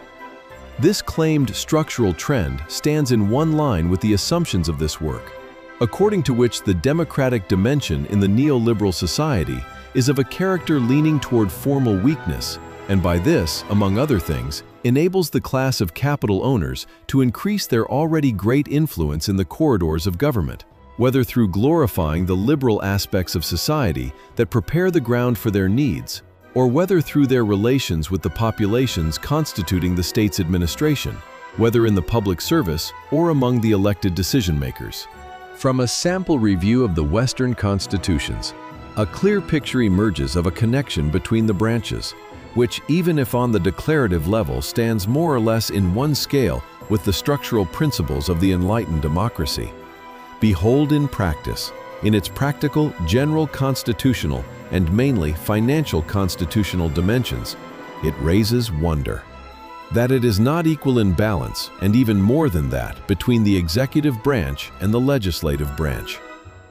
Speaker 2: This claimed structural trend stands in one line with the assumptions of this work, according to which the democratic dimension in the neoliberal society is of a character leaning toward formal weakness, and by this, among other things, enables the class of capital owners to increase their already great influence in the corridors of government, whether through glorifying the liberal aspects of society that prepare the ground for their needs, or whether through their relations with the populations constituting the state's administration, whether in the public service or among the elected decision-makers. From a sample review of the Western constitutions, a clear picture emerges of a connection between the branches, which, even if on the declarative level, stands more or less in one scale with the structural principles of the enlightened democracy. Behold in practice, in its practical, general constitutional, and mainly financial constitutional dimensions, it raises wonder. That it is not equal in balance, and even more than that, between the executive branch and the legislative branch.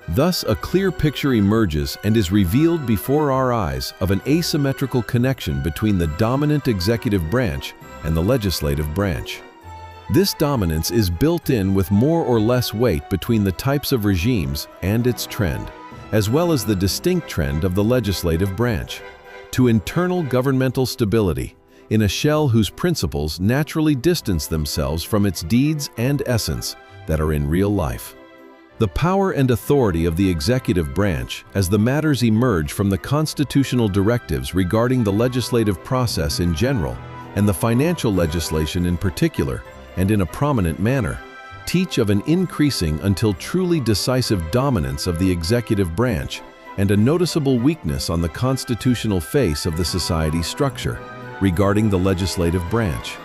Speaker 2: Thus, a clear picture emerges and is revealed before our eyes of an asymmetrical connection between the dominant executive branch and the legislative branch. This dominance is built in with more or less weight between the types of regimes and its trend, as well as the distinct trend of the legislative branch, to internal governmental stability, in a shell whose principles naturally distance themselves from its deeds and essence that are in real life. The power and authority of the executive branch, as the matters emerge from the constitutional directives regarding the legislative process in general, and the financial legislation in particular, and in a prominent manner, teach of an increasing until truly decisive dominance of the executive branch and a noticeable weakness on the constitutional face of the society's structure regarding the legislative branch.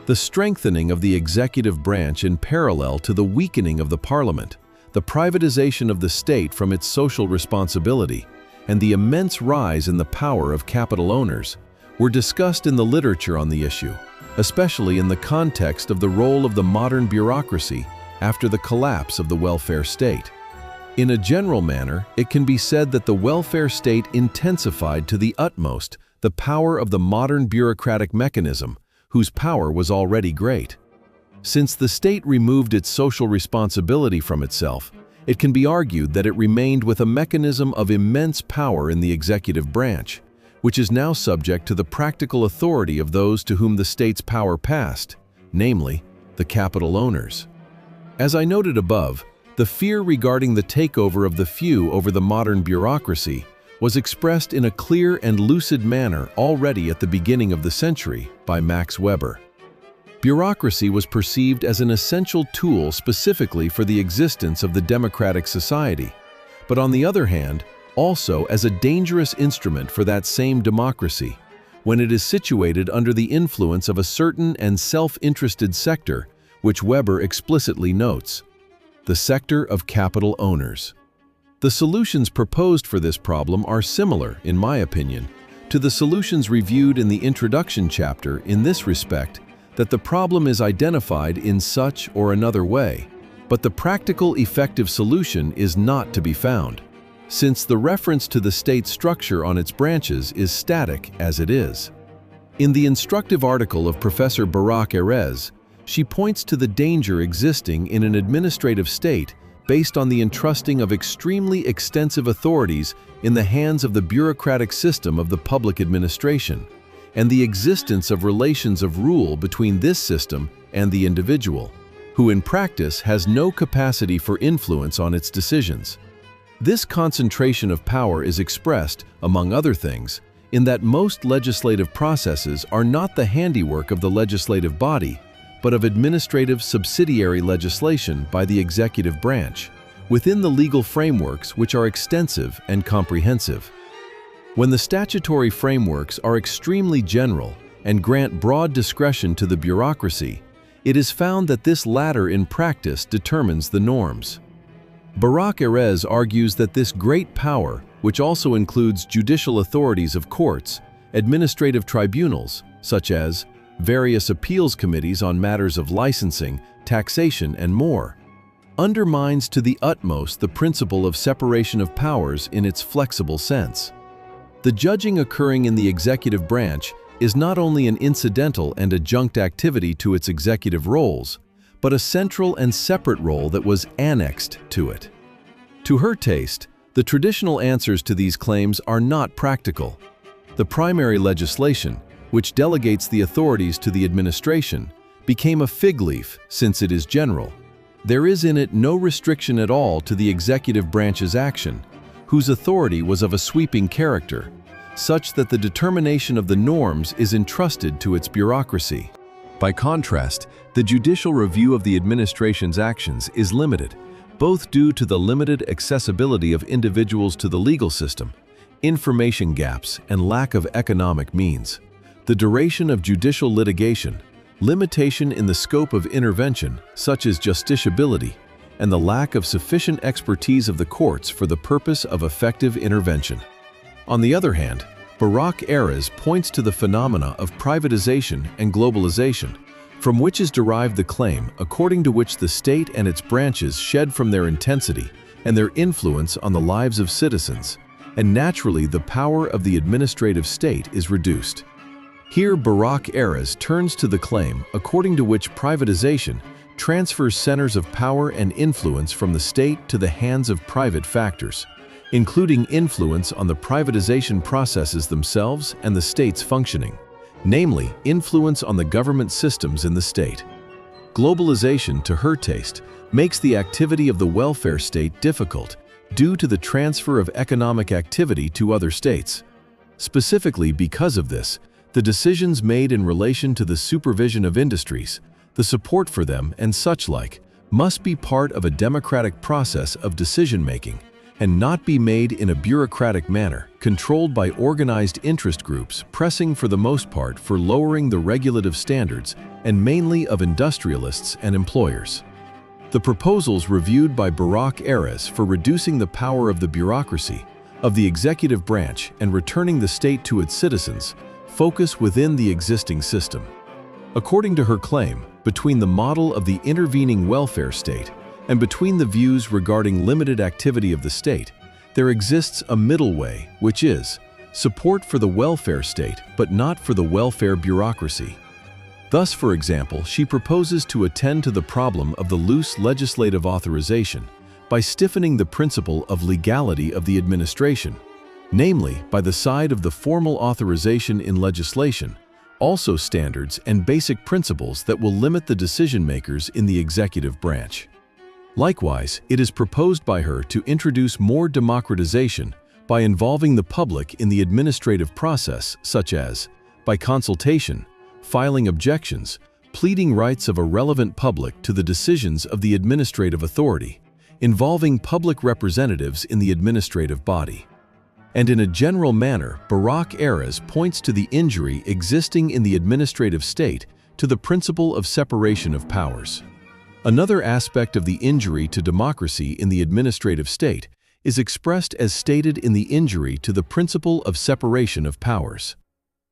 Speaker 2: The strengthening of the executive branch in parallel to the weakening of the parliament, the privatization of the state from its social responsibility, and the immense rise in the power of capital owners were discussed in the literature on the issue, especially in the context of the role of the modern bureaucracy after the collapse of the welfare state. In a general manner, it can be said that the welfare state intensified to the utmost the power of the modern bureaucratic mechanism, whose power was already great. Since the state removed its social responsibility from itself, it can be argued that it remained with a mechanism of immense power in the executive branch, which is now subject to the practical authority of those to whom the state's power passed, namely, the capital owners. As I noted above, the fear regarding the takeover of the few over the modern bureaucracy was expressed in a clear and lucid manner already at the beginning of the century by Max Weber. Bureaucracy was perceived as an essential tool specifically for the existence of the democratic society, but on the other hand, also as a dangerous instrument for that same democracy, when it is situated under the influence of a certain and self-interested sector, which Weber explicitly notes: the sector of capital owners. The solutions proposed for this problem are similar, in my opinion, to the solutions reviewed in the introduction chapter in this respect, that the problem is identified in such or another way, but the practical effective solution is not to be found, since the reference to the state structure on its branches is static as it is. In the instructive article of Professor Barak Erez, she points to the danger existing in an administrative state based on the entrusting of extremely extensive authorities in the hands of the bureaucratic system of the public administration, and the existence of relations of rule between this system and the individual, who in practice has no capacity for influence on its decisions. This concentration of power is expressed, among other things, in that most legislative processes are not the handiwork of the legislative body, but of administrative subsidiary legislation by the executive branch, within the legal frameworks which are extensive and comprehensive. When the statutory frameworks are extremely general and grant broad discretion to the bureaucracy, it is found that this latter in practice determines the norms. Barak Erez argues that this great power, which also includes judicial authorities of courts, administrative tribunals, such as various appeals committees on matters of licensing, taxation, and more, undermines to the utmost the principle of separation of powers in its flexible sense. The judging occurring in the executive branch is not only an incidental and adjunct activity to its executive roles, but a central and separate role that was annexed to it. To her taste, the traditional answers to these claims are not practical. The primary legislation, which delegates the authorities to the administration, became a fig leaf since it is general. There is in it no restriction at all to the executive branch's action, whose authority was of a sweeping character, such that the determination of the norms is entrusted to its bureaucracy. By contrast, the judicial review of the administration's actions is limited, both due to the limited accessibility of individuals to the legal system, information gaps, and lack of economic means. The duration of judicial litigation, limitation in the scope of intervention, such as justiciability, and the lack of sufficient expertise of the courts for the purpose of effective intervention. On the other hand, Barak Erez points to the phenomena of privatization and globalization, from which is derived the claim according to which the state and its branches shed from their intensity and their influence on the lives of citizens, and naturally the power of the administrative state is reduced. Here Barak Erez turns to the claim according to which privatization transfers centers of power and influence from the state to the hands of private factors, including influence on the privatization processes themselves and the state's functioning, namely, influence on the government systems in the state. Globalization, to her taste, makes the activity of the welfare state difficult due to the transfer of economic activity to other states. Specifically because of this, the decisions made in relation to the supervision of industries, the support for them, and such like, must be part of a democratic process of decision-making, and not be made in a bureaucratic manner, controlled by organized interest groups pressing for the most part for lowering the regulative standards, and mainly of industrialists and employers. The proposals reviewed by Barak Erez for reducing the power of the bureaucracy, of the executive branch, and returning the state to its citizens, focus within the existing system. According to her claim, between the model of the intervening welfare state and between the views regarding limited activity of the state, there exists a middle way, which is support for the welfare state but not for the welfare bureaucracy. Thus, for example, she proposes to attend to the problem of the loose legislative authorization by stiffening the principle of legality of the administration, namely, by the side of the formal authorization in legislation, also standards and basic principles that will limit the decision-makers in the executive branch. Likewise, it is proposed by her to introduce more democratization by involving the public in the administrative process, such as by consultation, filing objections, pleading rights of a relevant public to the decisions of the administrative authority, involving public representatives in the administrative body. And in a general manner, Barak Erez points to the injury existing in the administrative state to the principle of separation of powers. Another aspect of the injury to democracy in the administrative state is expressed as stated in the injury to the principle of separation of powers.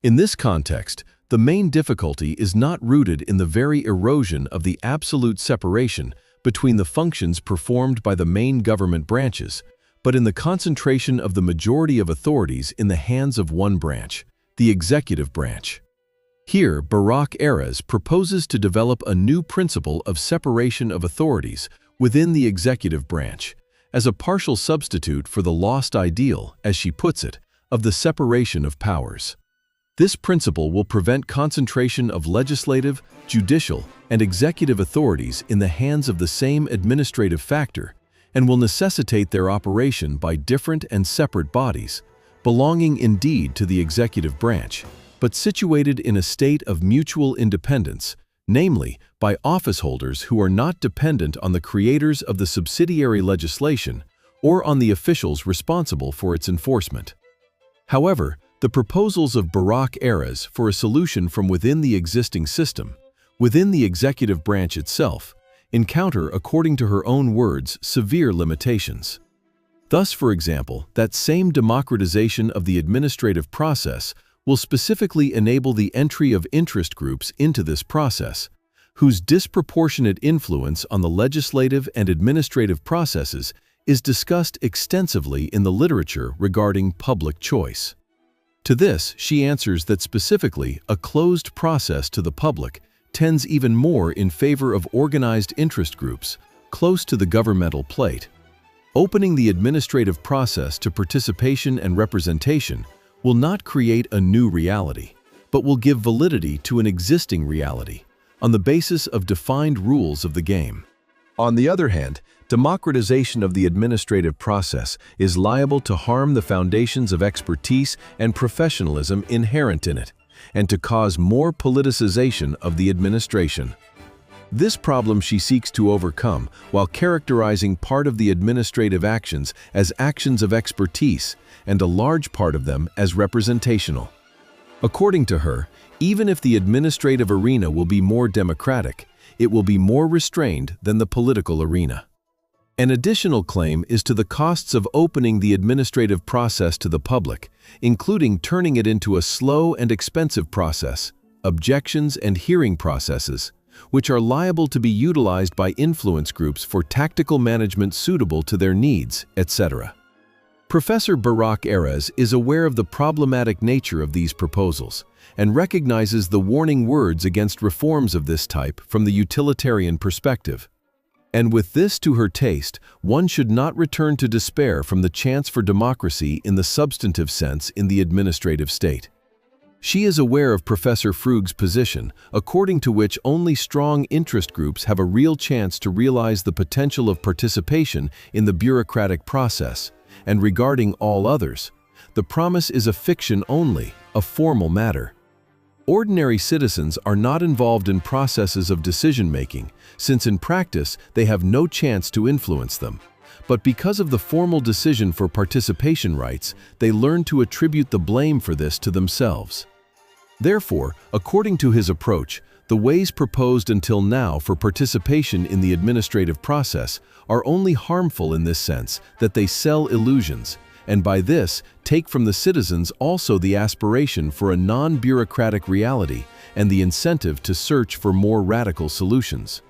Speaker 2: In this context, the main difficulty is not rooted in the very erosion of the absolute separation between the functions performed by the main government branches, but in the concentration of the majority of authorities in the hands of one branch, the executive branch. Here, Barak Erez proposes to develop a new principle of separation of authorities within the executive branch, as a partial substitute for the lost ideal, as she puts it, of the separation of powers. This principle will prevent concentration of legislative, judicial, and executive authorities in the hands of the same administrative factor, and will necessitate their operation by different and separate bodies, belonging indeed to the executive branch, but situated in a state of mutual independence, namely, by office holders who are not dependent on the creators of the subsidiary legislation or on the officials responsible for its enforcement. However, the proposals of Barak Erez for a solution from within the existing system, within the executive branch itself, encounter, according to her own words, severe limitations. Thus, for example, that same democratization of the administrative process will specifically enable the entry of interest groups into this process, whose disproportionate influence on the legislative and administrative processes is discussed extensively in the literature regarding public choice. To this, she answers that specifically a closed process to the public tends even more in favor of organized interest groups close to the governmental plate. Opening the administrative process to participation and representation will not create a new reality, but will give validity to an existing reality on the basis of defined rules of the game. On the other hand, democratization of the administrative process is liable to harm the foundations of expertise and professionalism inherent in it, and to cause more politicization of the administration. This problem she seeks to overcome while characterizing part of the administrative actions as actions of expertise and a large part of them as representational. According to her, even if the administrative arena will be more democratic, it will be more restrained than the political arena. An additional claim is to the costs of opening the administrative process to the public, including turning it into a slow and expensive process, objections and hearing processes, which are liable to be utilized by influence groups for tactical management suitable to their needs, etc. Professor Barak Erez is aware of the problematic nature of these proposals and recognizes the warning words against reforms of this type from the utilitarian perspective. And with this to her taste, one should not return to despair from the chance for democracy in the substantive sense in the administrative state. She is aware of Professor Frug's position, according to which only strong interest groups have a real chance to realize the potential of participation in the bureaucratic process, and regarding all others, the promise is a fiction only, a formal matter. Ordinary citizens are not involved in processes of decision-making, since in practice they have no chance to influence them. But because of the formal decision for participation rights, they learn to attribute the blame for this to themselves. Therefore, according to his approach, the ways proposed until now for participation in the administrative process are only harmful in this sense that they sell illusions, and by this take from the citizens also the aspiration for a non-bureaucratic reality and the incentive to search for more radical solutions.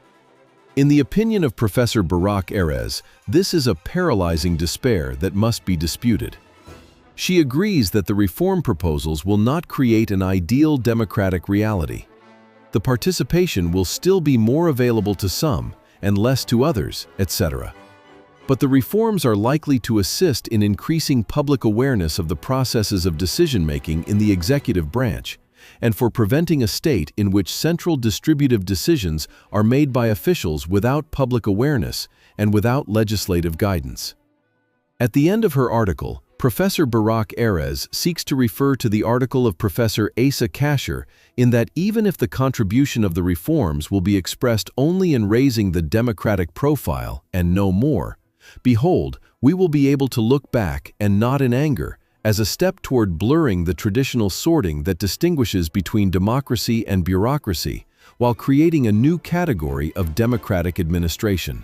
Speaker 2: In the opinion of Professor Barak Erez, this is a paralyzing despair that must be disputed. She agrees that the reform proposals will not create an ideal democratic reality. The participation will still be more available to some and less to others, etc. But the reforms are likely to assist in increasing public awareness of the processes of decision-making in the executive branch, and for preventing a state in which central distributive decisions are made by officials without public awareness and without legislative guidance. At the end of her article, Professor Barak Erez seeks to refer to the article of Professor Asa Kasher in that even if the contribution of the reforms will be expressed only in raising the democratic profile and no more, behold, we will be able to look back and not in anger, as a step toward blurring the traditional sorting that distinguishes between democracy and bureaucracy, while creating a new category of democratic administration.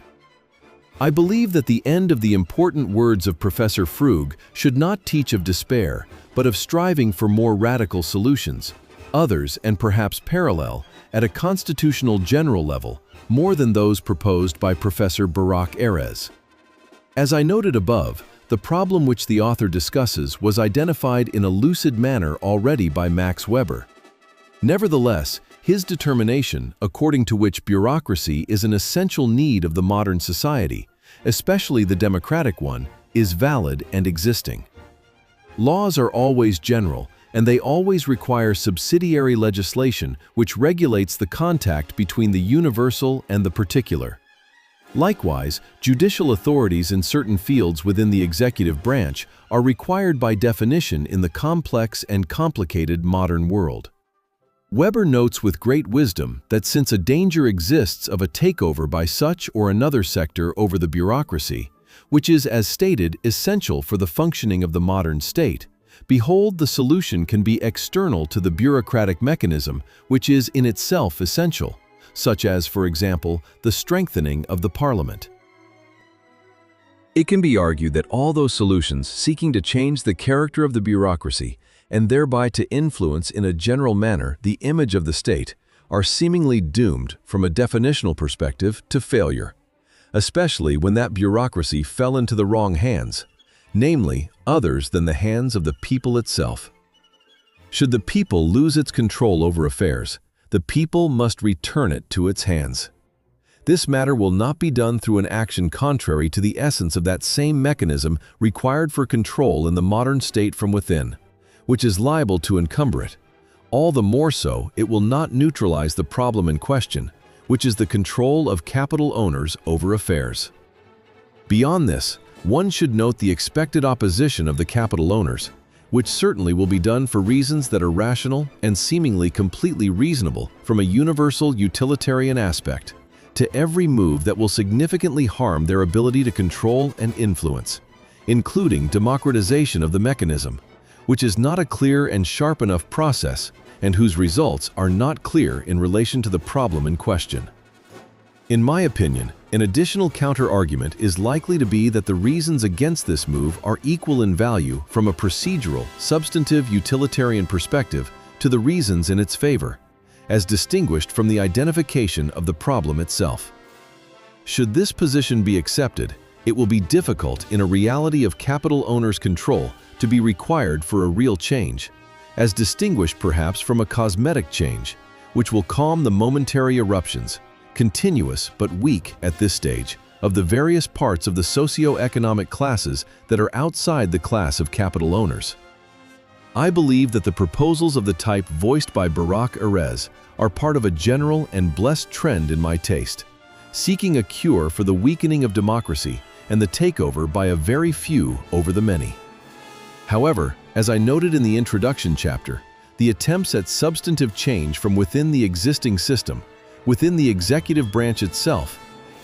Speaker 2: I believe that the end of the important words of Professor Frug should not teach of despair, but of striving for more radical solutions, others and perhaps parallel, at a constitutional general level, more than those proposed by Professor Barak Erez. As I noted above, the problem which the author discusses was identified in a lucid manner already by Max Weber. Nevertheless, his determination, according to which bureaucracy is an essential need of the modern society, especially the democratic one, is valid and existing. Laws are always general, and they always require subsidiary legislation which regulates the contact between the universal and the particular. Likewise, judicial authorities in certain fields within the executive branch are required by definition in the complex and complicated modern world. Weber notes with great wisdom that since a danger exists of a takeover by such or another sector over the bureaucracy, which is, as stated, essential for the functioning of the modern state, behold, the solution can be external to the bureaucratic mechanism, which is in itself essential, such as, for example, the strengthening of the parliament. It can be argued that all those solutions seeking to change the character of the bureaucracy and thereby to influence in a general manner the image of the state are seemingly doomed from a definitional perspective to failure, especially when that bureaucracy fell into the wrong hands, namely others than the hands of the people itself. Should the people lose its control over affairs, the people must return it to its hands. This matter will not be done through an action contrary to the essence of that same mechanism required for control in the modern state from within, which is liable to encumber it. All the more so, it will not neutralize the problem in question, which is the control of capital owners over affairs. Beyond this, one should note the expected opposition of the capital owners, which certainly will be done for reasons that are rational and seemingly completely reasonable from a universal utilitarian aspect, to every move that will significantly harm their ability to control and influence, including democratization of the mechanism, which is not a clear and sharp enough process and whose results are not clear in relation to the problem in question. In my opinion, an additional counter-argument is likely to be that the reasons against this move are equal in value from a procedural, substantive utilitarian perspective to the reasons in its favor, as distinguished from the identification of the problem itself. Should this position be accepted, it will be difficult in a reality of capital owners' control to be required for a real change, as distinguished perhaps from a cosmetic change, which will calm the momentary eruptions, continuous but weak at this stage, of the various parts of the socio-economic classes that are outside the class of capital owners. I believe that the proposals of the type voiced by Barak Erez are part of a general and blessed trend in my taste, seeking a cure for the weakening of democracy and the takeover by a very few over the many. However, as I noted in the introduction chapter, the attempts at substantive change from within the existing system, within the executive branch itself,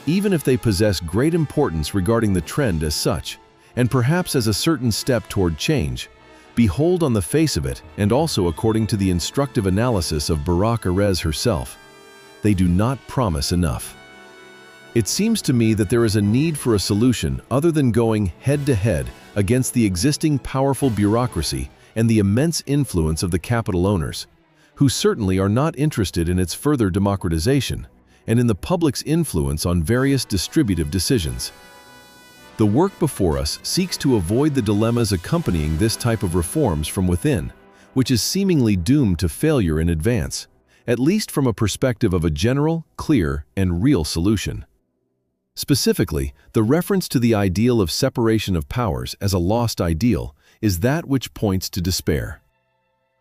Speaker 2: even if they possess great importance regarding the trend as such, and perhaps as a certain step toward change, behold on the face of it, and also according to the instructive analysis of Barak Erez herself, they do not promise enough. It seems to me that there is a need for a solution other than going head-to-head against the existing powerful bureaucracy and the immense influence of the capital owners, who certainly are not interested in its further democratization and in the public's influence on various distributive decisions. The work before us seeks to avoid the dilemmas accompanying this type of reforms from within, which is seemingly doomed to failure in advance, at least from a perspective of a general, clear, and real solution. Specifically, the reference to the ideal of separation of powers as a lost ideal is that which points to despair.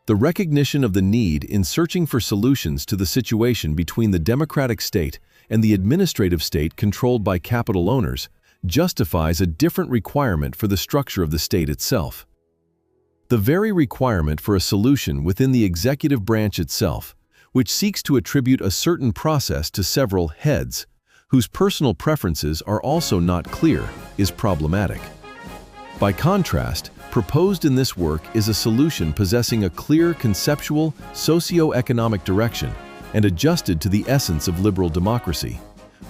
Speaker 2: The recognition of the need in searching for solutions to the situation between the democratic state and the administrative state controlled by capital owners justifies a different requirement for the structure of the state itself. The very requirement for a solution within the executive branch itself, which seeks to attribute a certain process to several heads, whose personal preferences are also not clear, is problematic. By contrast, proposed in this work is a solution possessing a clear conceptual, socio-economic direction and adjusted to the essence of liberal democracy,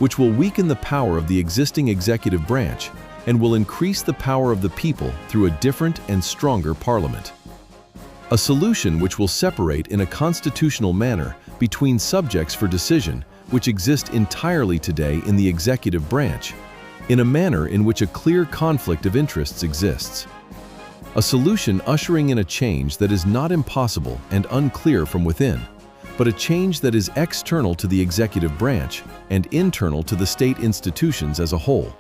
Speaker 2: which will weaken the power of the existing executive branch and will increase the power of the people through a different and stronger parliament. A solution which will separate in a constitutional manner between subjects for decision which exist entirely today in the executive branch, in a manner in which a clear conflict of interests exists. A solution ushering in a change that is not impossible and unclear from within, but a change that is external to the executive branch and internal to the state institutions as a whole,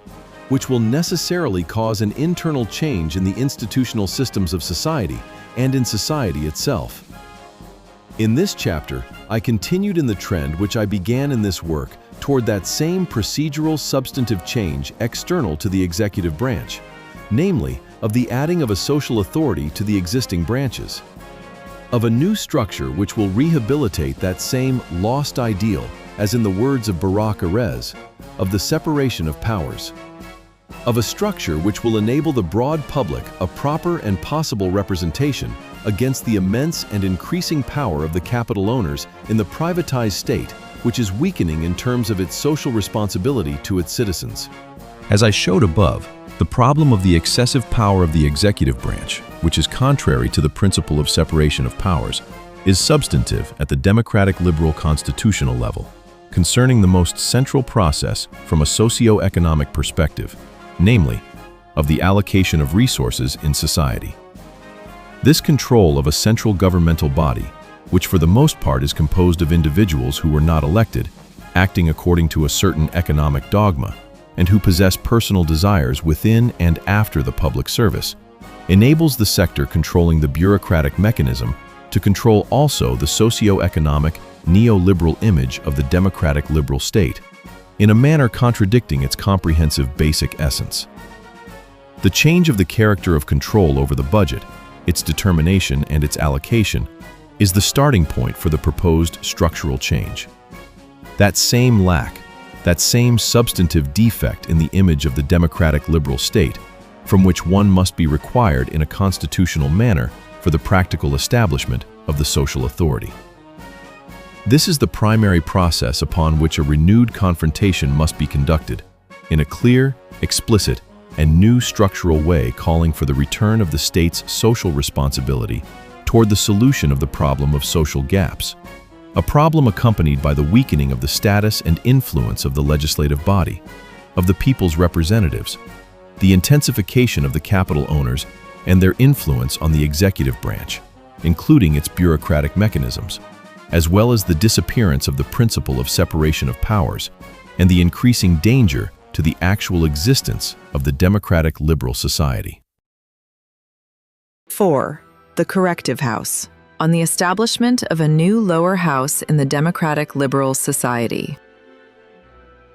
Speaker 2: which will necessarily cause an internal change in the institutional systems of society and in society itself. In this chapter, I continued in the trend which I began in this work toward that same procedural substantive change external to the executive branch, namely, of the adding of a social authority to the existing branches, of a new structure which will rehabilitate that same lost ideal, as in the words of Barak Erez, of the separation of powers, of a structure which will enable the broad public a proper and possible representation against the immense and increasing power of the capital owners in the privatized state, which is weakening in terms of its social responsibility to its citizens.
Speaker 3: As I showed above, the problem of the excessive power of the executive branch, which is contrary to the principle of separation of powers, is substantive at the democratic liberal constitutional level, concerning the most central process from a socio-economic perspective, namely, of the allocation of resources in society. This control of a central governmental body, which for the most part is composed of individuals who were not elected, acting according to a certain economic dogma, and who possess personal desires within and after the public service, enables the sector controlling the bureaucratic mechanism to control also the socio-economic, neoliberal image of the democratic liberal state, in a manner contradicting its comprehensive basic essence. The change of the character of control over the budget, its determination and its allocation, is the starting point for the proposed structural change. That same lack, that same substantive defect in the image of the democratic liberal state, from which one must be required in a constitutional manner for the practical establishment of the social authority. This is the primary process upon which a renewed confrontation must be conducted, in a clear, explicit, and new structural way calling for the return of the state's social responsibility toward the solution of the problem of social gaps, a problem accompanied by the weakening of the status and influence of the legislative body, of the people's representatives, the intensification of the capital owners and their influence on the executive branch, including its bureaucratic mechanisms, as well as the disappearance of the principle of separation of powers and the increasing danger to the actual existence of the democratic liberal society.
Speaker 1: 4. The Corrective House, on the establishment of a new lower house in the democratic liberal society.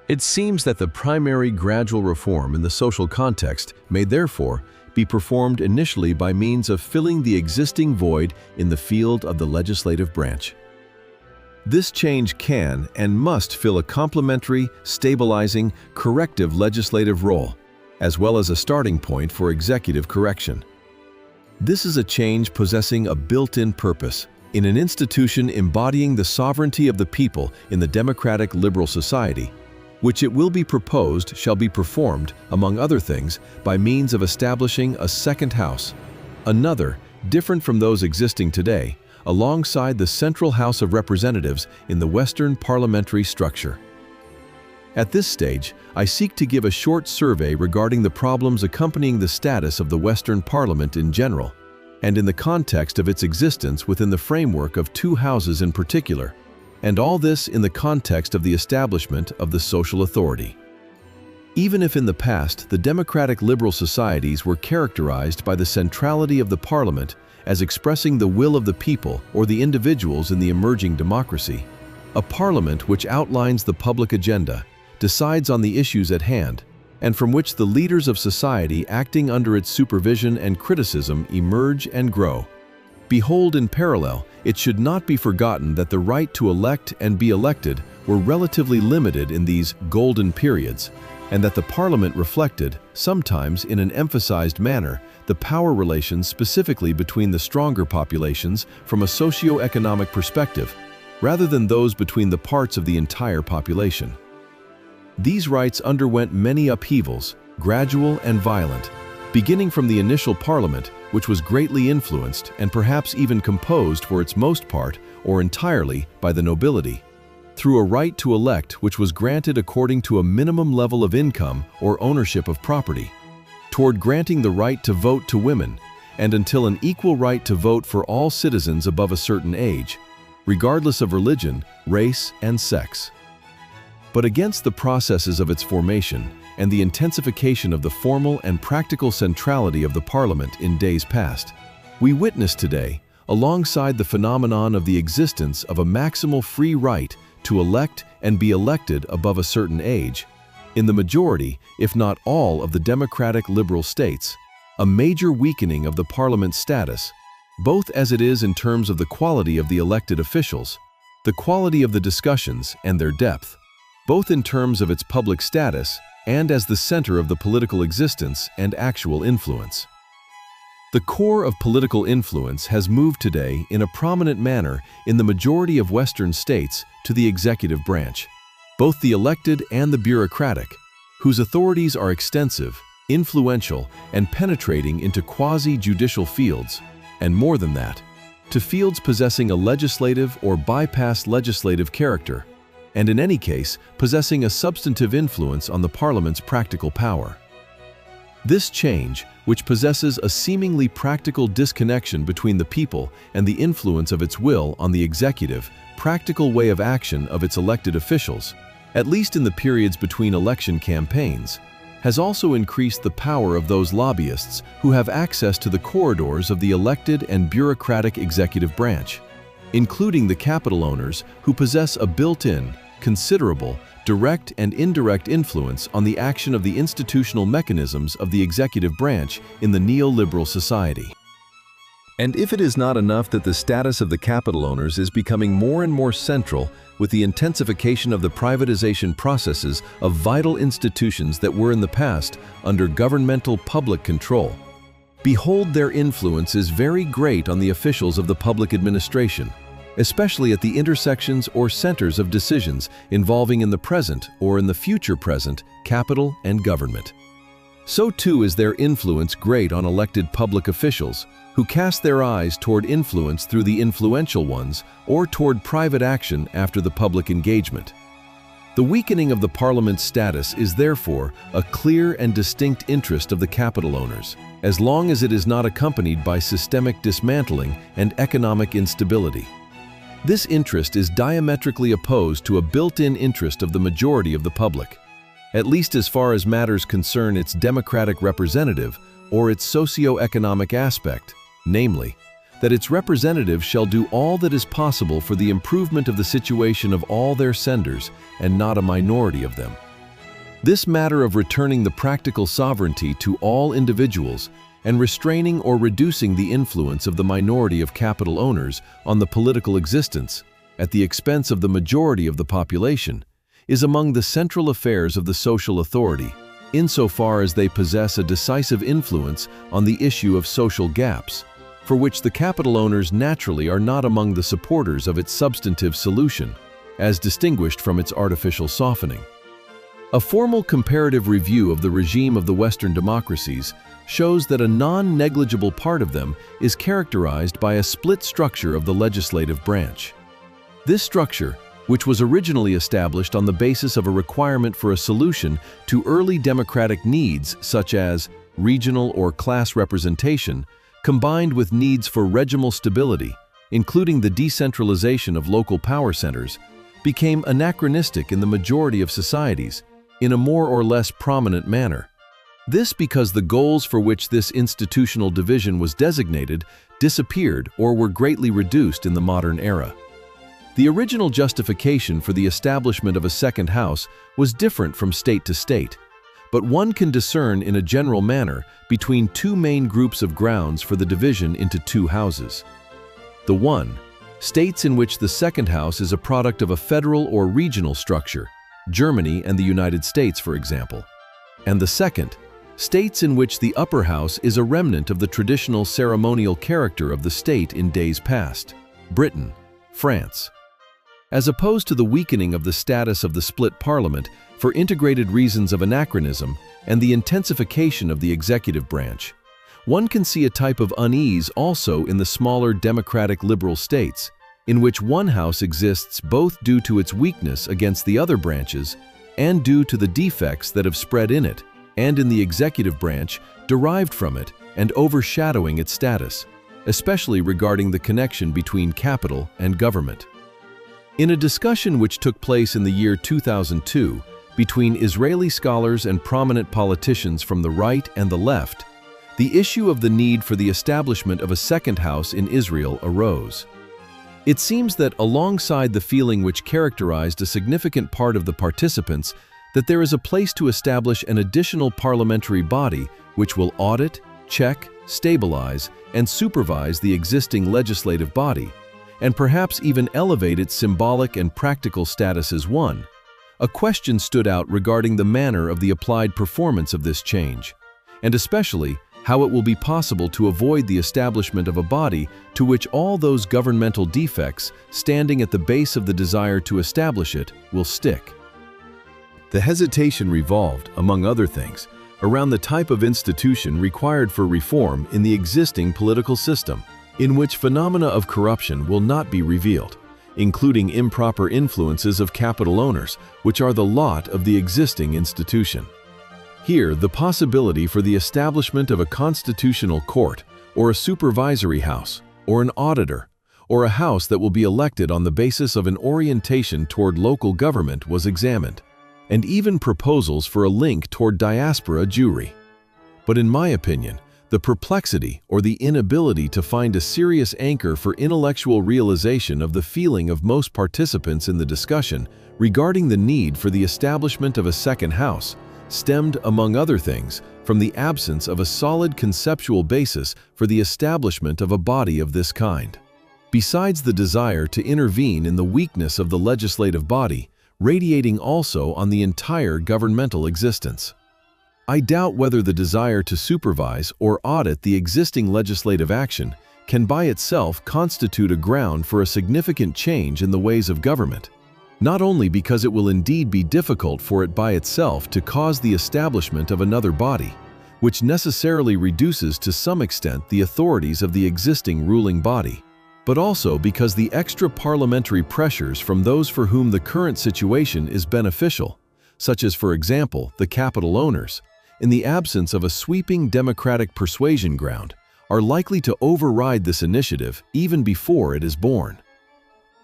Speaker 2: It seems that the primary gradual reform in the social context may therefore be performed initially by means of filling the existing void in the field of the legislative branch. This change can and must fill a complementary, stabilizing, corrective legislative role, as well as a starting point for executive correction. This is a change possessing a built-in purpose in an institution embodying the sovereignty of the people in the democratic liberal society, which it will be proposed shall be performed, among other things, by means of establishing a second house, another, different from those existing today, alongside the Central House of Representatives in the Western parliamentary structure. At this stage, I seek to give a short survey regarding the problems accompanying the status of the Western Parliament in general, and in the context of its existence within the framework of two houses in particular, and all this in the context of the establishment of the social authority. Even if in the past the democratic liberal societies were characterized by the centrality of the parliament as expressing the will of the people or the individuals in the emerging democracy, a parliament which outlines the public agenda, decides on the issues at hand, and from which the leaders of society acting under its supervision and criticism emerge and grow. Behold, in parallel, it should not be forgotten that the right to elect and be elected were relatively limited in these golden periods, and that the parliament reflected, sometimes in an emphasized manner, the power relations specifically between the stronger populations from a socio-economic perspective, rather than those between the parts of the entire population. These rights underwent many upheavals, gradual and violent, beginning from the initial parliament, which was greatly influenced and perhaps even composed for its most part or entirely by the nobility, through a right to elect which was granted according to a minimum level of income or ownership of property, toward granting the right to vote to women, and until an equal right to vote for all citizens above a certain age, regardless of religion, race, and sex. But against the processes of its formation and the intensification of the formal and practical centrality of the parliament in days past, we witness today, alongside the phenomenon of the existence of a maximal free right to elect and be elected above a certain age, in the majority, if not all, of the democratic liberal states, a major weakening of the parliament's status, both as it is in terms of the quality of the elected officials, the quality of the discussions and their depth, both in terms of its public status and as the center of the political existence and actual influence. The core of political influence has moved today in a prominent manner in the majority of Western states to the executive branch, both the elected and the bureaucratic, whose authorities are extensive, influential, and penetrating into quasi-judicial fields, and more than that, to fields possessing a legislative or bypass legislative character, and in any case possessing a substantive influence on the parliament's practical power. This change, which possesses a seemingly practical disconnection between the people and the influence of its will on the executive, practical way of action of its elected officials, at least in the periods between election campaigns, has also increased the power of those lobbyists who have access to the corridors of the elected and bureaucratic executive branch, including the capital owners who possess a built-in, considerable, direct and indirect influence on the action of the institutional mechanisms of the executive branch in the neoliberal society. And if it is not enough that the status of the capital owners is becoming more and more central with the intensification of the privatization processes of vital institutions that were in the past under governmental public control, behold, their influence is very great on the officials of the public administration, especially at the intersections or centers of decisions involving in the present or in the future present capital and government. So too is their influence great on elected public officials who cast their eyes toward influence through the influential ones or toward private action after the public engagement. The weakening of the parliament's status is therefore a clear and distinct interest of the capital owners, as long as it is not accompanied by systemic dismantling and economic instability. This interest is diametrically opposed to a built-in interest of the majority of the public, at least as far as matters concern its democratic representative or its socio-economic aspect, namely, that its representative shall do all that is possible for the improvement of the situation of all their senders and not a minority of them. This matter of returning the practical sovereignty to all individuals and restraining or reducing the influence of the minority of capital owners on the political existence at the expense of the majority of the population is among the central affairs of the social authority, insofar as they possess a decisive influence on the issue of social gaps, for which the capital owners naturally are not among the supporters of its substantive solution, as distinguished from its artificial softening. A formal comparative review of the regime of the Western democracies shows that a non-negligible part of them is characterized by a split structure of the legislative branch. This structure, which was originally established on the basis of a requirement for a solution to early democratic needs such as regional or class representation, combined with needs for regimal stability, including the decentralization of local power centers, became anachronistic in the majority of societies in a more or less prominent manner. This because the goals for which this institutional division was designated disappeared or were greatly reduced in the modern era. The original justification for the establishment of a second house was different from state to state, but one can discern in a general manner between two main groups of grounds for the division into two houses. The one, states in which the second house is a product of a federal or regional structure, Germany and the United States, for example. And the second, states in which the upper house is a remnant of the traditional ceremonial character of the state in days past, Britain, France. As opposed to the weakening of the status of the split parliament for integrated reasons of anachronism and the intensification of the executive branch, one can see a type of unease also in the smaller democratic liberal states, in which one house exists both due to its weakness against the other branches and due to the defects that have spread in it and in the executive branch derived from it and overshadowing its status, especially regarding the connection between capital and government. In a discussion which took place in the year 2002 between Israeli scholars and prominent politicians from the right and the left, the issue of the need for the establishment of a second house in Israel arose. It seems that alongside the feeling which characterized a significant part of the participants that there is a place to establish an additional parliamentary body which will audit, check, stabilize, and supervise the existing legislative body, and perhaps even elevate its symbolic and practical status as one, a question stood out regarding the manner of the applied performance of this change, and especially how it will be possible to avoid the establishment of a body to which all those governmental defects standing at the base of the desire to establish it will stick. The hesitation revolved, among other things, around the type of institution required for reform in the existing political system, in which phenomena of corruption will not be revealed, including improper influences of capital owners, which are the lot of the existing institution. Here, the possibility for the establishment of a constitutional court, or a supervisory house, or an auditor, or a house that will be elected on the basis of an orientation toward local government was examined, and even proposals for a link toward diaspora Jewry. But in my opinion, the perplexity or the inability to find a serious anchor for intellectual realization of the feeling of most participants in the discussion regarding the need for the establishment of a second house stemmed, among other things, from the absence of a solid conceptual basis for the establishment of a body of this kind. Besides the desire to intervene in the weakness of the legislative body, radiating also on the entire governmental existence. I doubt whether the desire to supervise or audit the existing legislative action can by itself constitute a ground for a significant change in the ways of government, not only because it will indeed be difficult for it by itself to cause the establishment of another body, which necessarily reduces to some extent the authorities of the existing ruling body, but also because the extra parliamentary pressures from those for whom the current situation is beneficial, such as, for example, the capital owners, in the absence of a sweeping democratic persuasion ground, are likely to override this initiative even before it is born.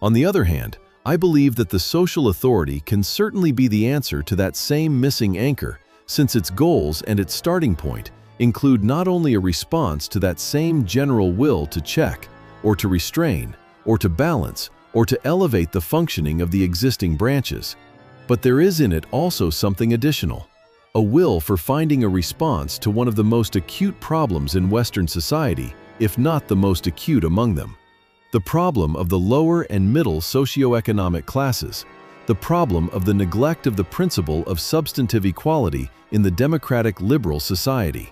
Speaker 2: On the other hand, I believe that the social authority can certainly be the answer to that same missing anchor, since its goals and its starting point include not only a response to that same general will to check, or to restrain, or to balance, or to elevate the functioning of the existing branches, but there is in it also something additional, a will for finding a response to one of the most acute problems in Western society, if not the most acute among them. The problem of the lower and middle socioeconomic classes, the problem of the neglect of the principle of substantive equality in the democratic liberal society.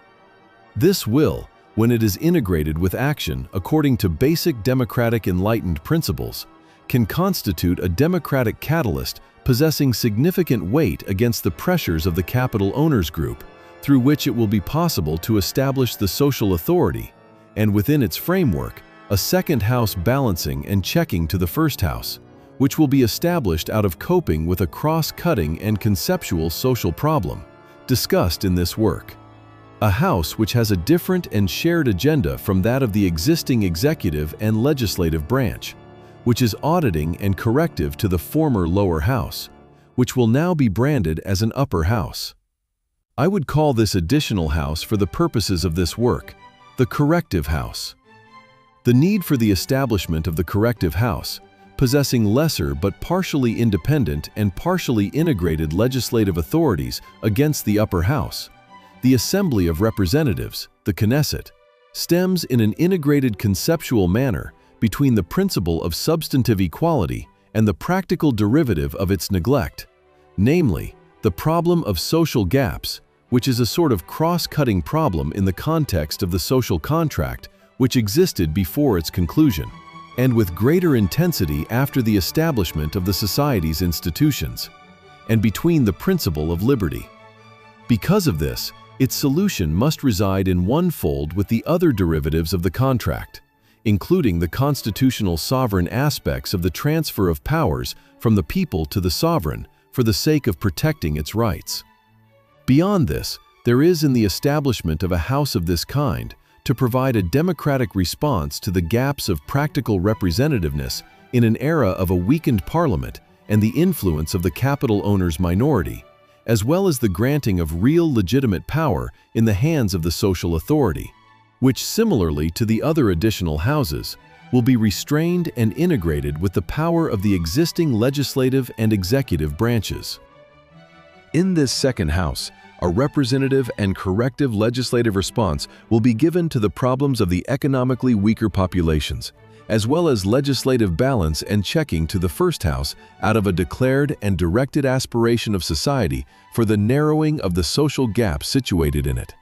Speaker 2: This will, when it is integrated with action according to basic democratic enlightened principles, can constitute a democratic catalyst possessing significant weight against the pressures of the capital owners group, through which it will be possible to establish the social authority, and within its framework, a second house balancing and checking to the first house, which will be established out of coping with a cross-cutting and conceptual social problem, discussed in this work. A house which has a different and shared agenda from that of the existing executive and legislative branch, which is auditing and corrective to the former lower house, which will now be branded as an upper house. I would call this additional house for the purposes of this work, the corrective house. The need for the establishment of the corrective house, possessing lesser but partially independent and partially integrated legislative authorities against the upper house, the Assembly of Representatives, the Knesset, stems in an integrated conceptual manner between the principle of substantive equality and the practical derivative of its neglect, namely, the problem of social gaps, which is a sort of cross-cutting problem in the context of the social contract which existed before its conclusion, and with greater intensity after the establishment of the society's institutions, and between the principle of liberty. Because of this, its solution must reside in one fold with the other derivatives of the contract, including the constitutional sovereign aspects of the transfer of powers from the people to the sovereign for the sake of protecting its rights. Beyond this, there is in the establishment of a house of this kind to provide a democratic response to the gaps of practical representativeness in an era of a weakened parliament and the influence of the capital owner's minority, as well as the granting of real legitimate power in the hands of the social authority, which similarly to the other additional houses, will be restrained and integrated with the power of the existing legislative and executive branches. In this second house, a representative and corrective legislative response will be given to the problems of the economically weaker populations, as well as legislative balance and checking to the first house out of a declared and directed aspiration of society for the narrowing of the social gap situated in it,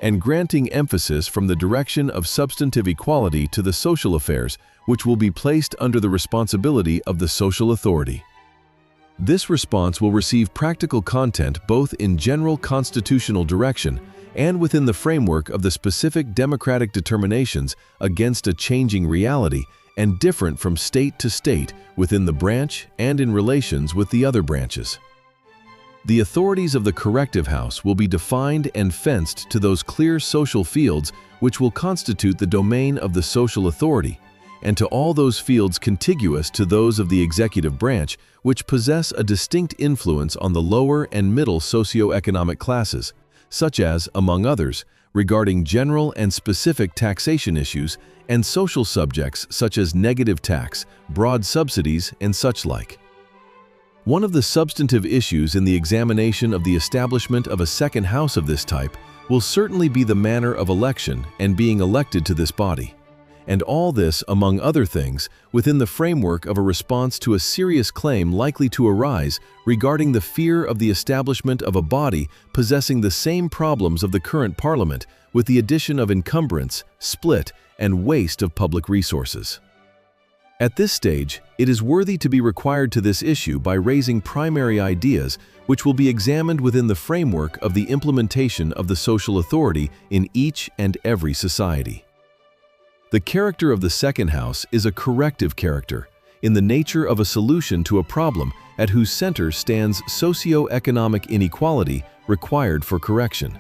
Speaker 2: and granting emphasis from the direction of substantive equality to the social affairs which will be placed under the responsibility of the social authority. This response will receive practical content both in general constitutional direction and within the framework of the specific democratic determinations against a changing reality and different from state to state within the branch and in relations with the other branches. The authorities of the corrective house will be defined and fenced to those clear social fields which will constitute the domain of the social authority, and to all those fields contiguous to those of the executive branch which possess a distinct influence on the lower and middle socio-economic classes, such as, among others, regarding general and specific taxation issues and social subjects such as negative tax, broad subsidies, and such like. One of the substantive issues in the examination of the establishment of a second house of this type will certainly be the manner of election and being elected to this body. And all this, among other things, within the framework of a response to a serious claim likely to arise regarding the fear of the establishment of a body possessing the same problems of the current parliament with the addition of encumbrance, split, and waste of public resources. At this stage, it is worthy to be required to this issue by raising primary ideas which will be examined within the framework of the implementation of the social authority in each and every society. The character of the second house is a corrective character, in the nature of a solution to a problem at whose center stands socio-economic inequality required for correction.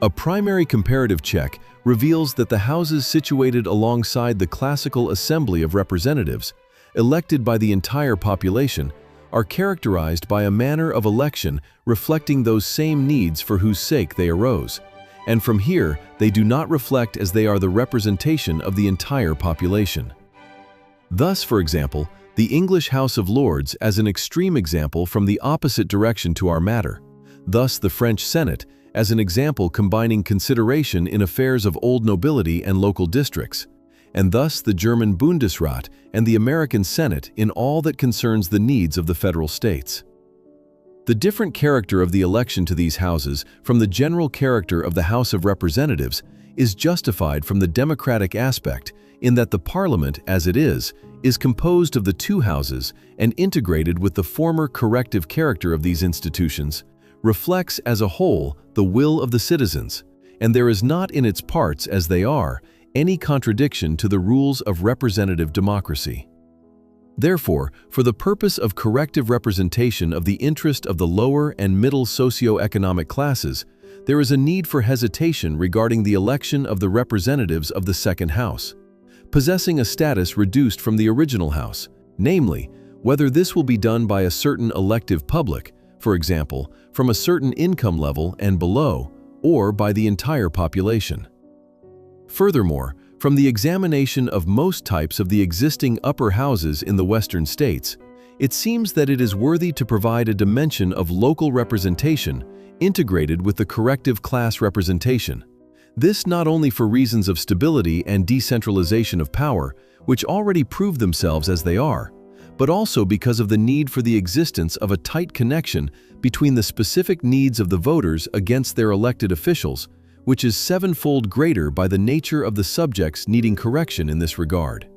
Speaker 2: A primary comparative check reveals that the houses situated alongside the classical Assembly of Representatives, elected by the entire population, are characterized by a manner of election reflecting those same needs for whose sake they arose. And from here, they do not reflect as they are the representation of the entire population. Thus, for example, the English House of Lords as an extreme example from the opposite direction to our matter, thus the French Senate as an example combining consideration in affairs of old nobility and local districts, and thus the German Bundesrat and the American Senate in all that concerns the needs of the federal states. The different character of the election to these houses from the general character of the House of Representatives is justified from the democratic aspect in that the Parliament, as it is composed of the two houses and integrated with the former corrective character of these institutions, reflects as a whole the will of the citizens, and there is not in its parts as they are any contradiction to the rules of representative democracy. Therefore, for the purpose of corrective representation of the interest of the lower and middle socio-economic classes, there is a need for hesitation regarding the election of the representatives of the second house, possessing a status reduced from the original house, namely, whether this will be done by a certain elective public, for example, from a certain income level and below, or by the entire population. Furthermore, from the examination of most types of the existing upper houses in the Western states, it seems that it is worthy to provide a dimension of local representation integrated with the corrective class representation. This not only for reasons of stability and decentralization of power, which already prove themselves as they are, but also because of the need for the existence of a tight connection between the specific needs of the voters against their elected officials, which is sevenfold greater by the nature of the subjects needing correction in this regard.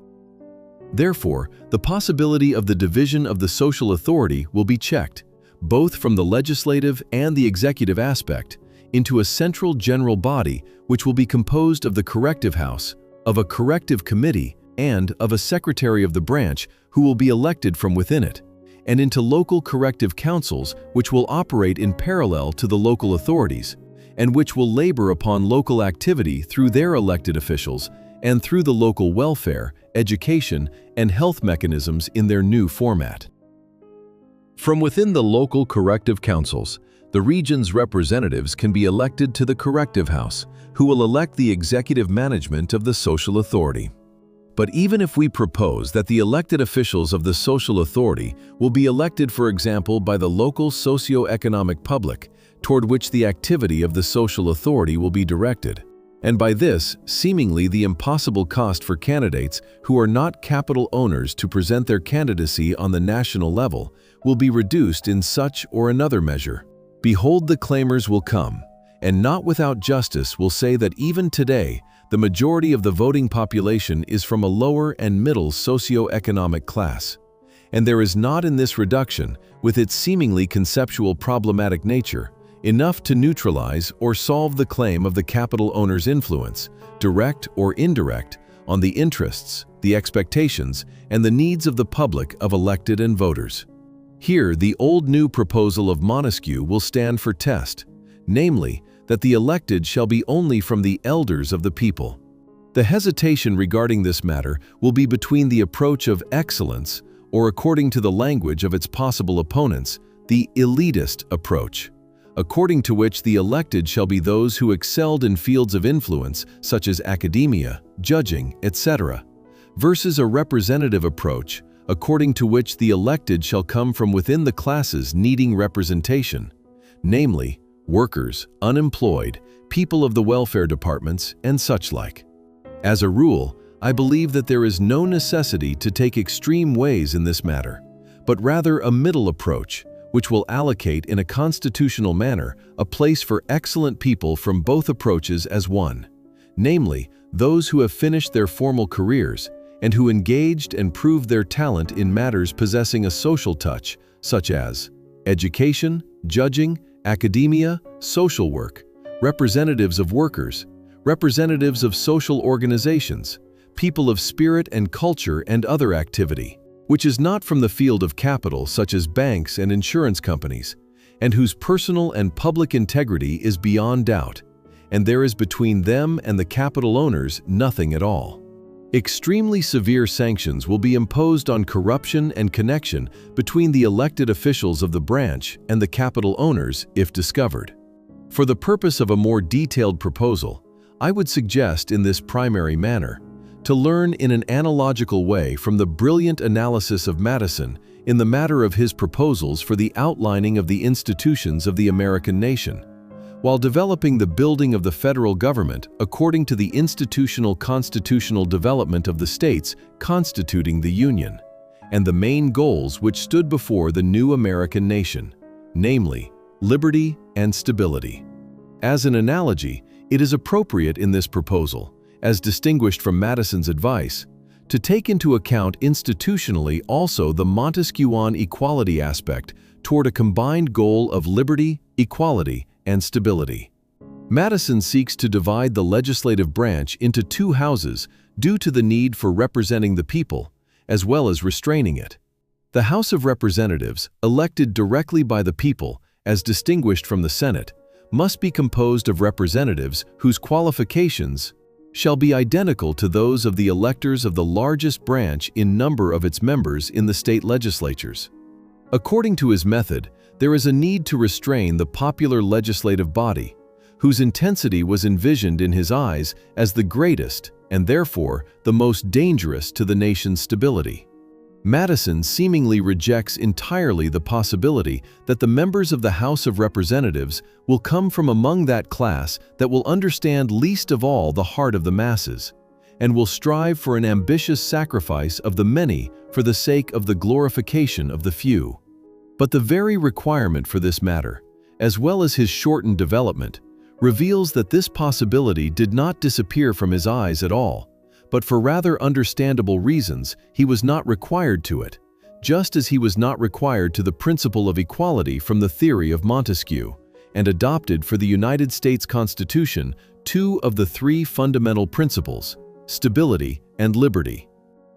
Speaker 2: Therefore, the possibility of the division of the social authority will be checked, both from the legislative and the executive aspect, into a central general body which will be composed of the corrective house, of a corrective committee, and of a secretary of the branch who will be elected from within it, and into local corrective councils which will operate in parallel to the local authorities, and which will labor upon local activity through their elected officials and through the local welfare, education, and health mechanisms in their new format. From within the local corrective councils, the region's representatives can be elected to the corrective house, who will elect the executive management of the social authority. But even if we propose that the elected officials of the social authority will be elected, for example, by the local socio-economic public, toward which the activity of the social authority will be directed, and by this, seemingly the impossible cost for candidates who are not capital owners to present their candidacy on the national level, will be reduced in such or another measure. Behold, the claimers will come, and not without justice will say that even today, the majority of the voting population is from a lower and middle socio-economic class. And there is not in this reduction, with its seemingly conceptual problematic nature, enough to neutralize or solve the claim of the capital owner's influence, direct or indirect, on the interests, the expectations, and the needs of the public of elected and voters. Here, the old-new proposal of Montesquieu will stand for test, namely, that the elected shall be only from the elders of the people. The hesitation regarding this matter will be between the approach of excellence, or according to the language of its possible opponents, the elitist approach, according to which the elected shall be those who excelled in fields of influence such as academia, judging, etc., versus a representative approach, according to which the elected shall come from within the classes needing representation, namely, workers, unemployed, people of the welfare departments, and such like. As a rule, I believe that there is no necessity to take extreme ways in this matter, but rather a middle approach, which will allocate in a constitutional manner a place for excellent people from both approaches as one, namely, those who have finished their formal careers and who engaged and proved their talent in matters possessing a social touch, such as education, judging, academia, social work, representatives of workers, representatives of social organizations, people of spirit and culture and other activity, which is not from the field of capital such as banks and insurance companies, and whose personal and public integrity is beyond doubt, and there is between them and the capital owners nothing at all. Extremely severe sanctions will be imposed on corruption and connection between the elected officials of the branch and the capital owners if discovered. For the purpose of a more detailed proposal, I would suggest in this primary manner to learn in an analogical way from the brilliant analysis of Madison in the matter of his proposals for the outlining of the institutions of the American nation, while developing the building of the federal government according to the institutional constitutional development of the states constituting the Union, and the main goals which stood before the new American nation, namely, liberty and stability. As an analogy, it is appropriate in this proposal, as distinguished from Madison's advice, to take into account institutionally also the Montesquieuan equality aspect toward a combined goal of liberty, equality, and stability. Madison seeks to divide the legislative branch into two houses due to the need for representing the people, as well as restraining it. The House of Representatives, elected directly by the people, as distinguished from the Senate, must be composed of representatives whose qualifications shall be identical to those of the electors of the largest branch in number of its members in the state legislatures. According to his method, there is a need to restrain the popular legislative body, whose intensity was envisioned in his eyes as the greatest and therefore the most dangerous to the nation's stability. Madison seemingly rejects entirely the possibility that the members of the House of Representatives will come from among that class that will understand least of all the heart of the masses, and will strive for an ambitious sacrifice of the many for the sake of the glorification of the few. But the very requirement for this matter, as well as his shortened development, reveals that this possibility did not disappear from his eyes at all, but for rather understandable reasons he was not required to it, just as he was not required to the principle of equality from the theory of Montesquieu, and adopted for the United States Constitution two of the three fundamental principles, stability and liberty.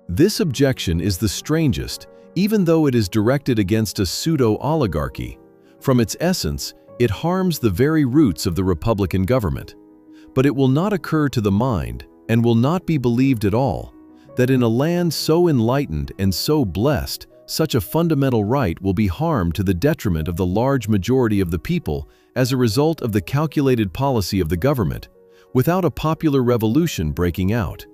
Speaker 2: This objection is the strangest, even though it is directed against a pseudo-oligarchy. From its essence, it harms the very roots of the Republican government. But it will not occur to the mind, and will not be believed at all, that in a land so enlightened and so blessed, such a fundamental right will be harmed to the detriment of the large majority of the people as a result of the calculated policy of the government, without a popular revolution breaking out.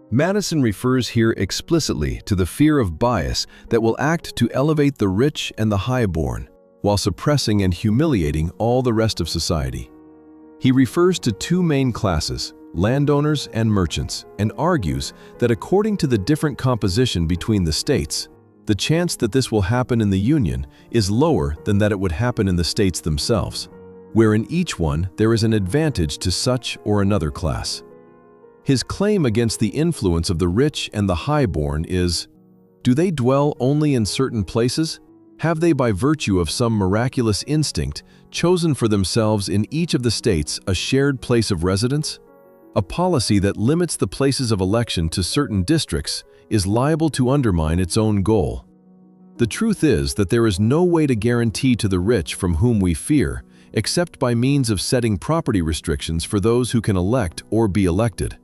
Speaker 3: Madison refers here explicitly to the fear of bias that will act to elevate the rich and the highborn, while suppressing and humiliating all the rest of society. He refers to two main classes, landowners and merchants, and argues that according to the different composition between the states, the chance that this will happen in the Union is lower than that it would happen in the states themselves, where in each one there is an advantage to such or another class. His claim against the influence of the rich and the highborn is, do they dwell only in certain places? Have they by virtue of some miraculous instinct chosen for themselves in each of the states a shared place of residence? A policy that limits the places of election to certain districts is liable to undermine its own goal. The truth is that there is no way to guarantee to the rich from whom we fear, except by means of setting property restrictions for those who can elect or be elected.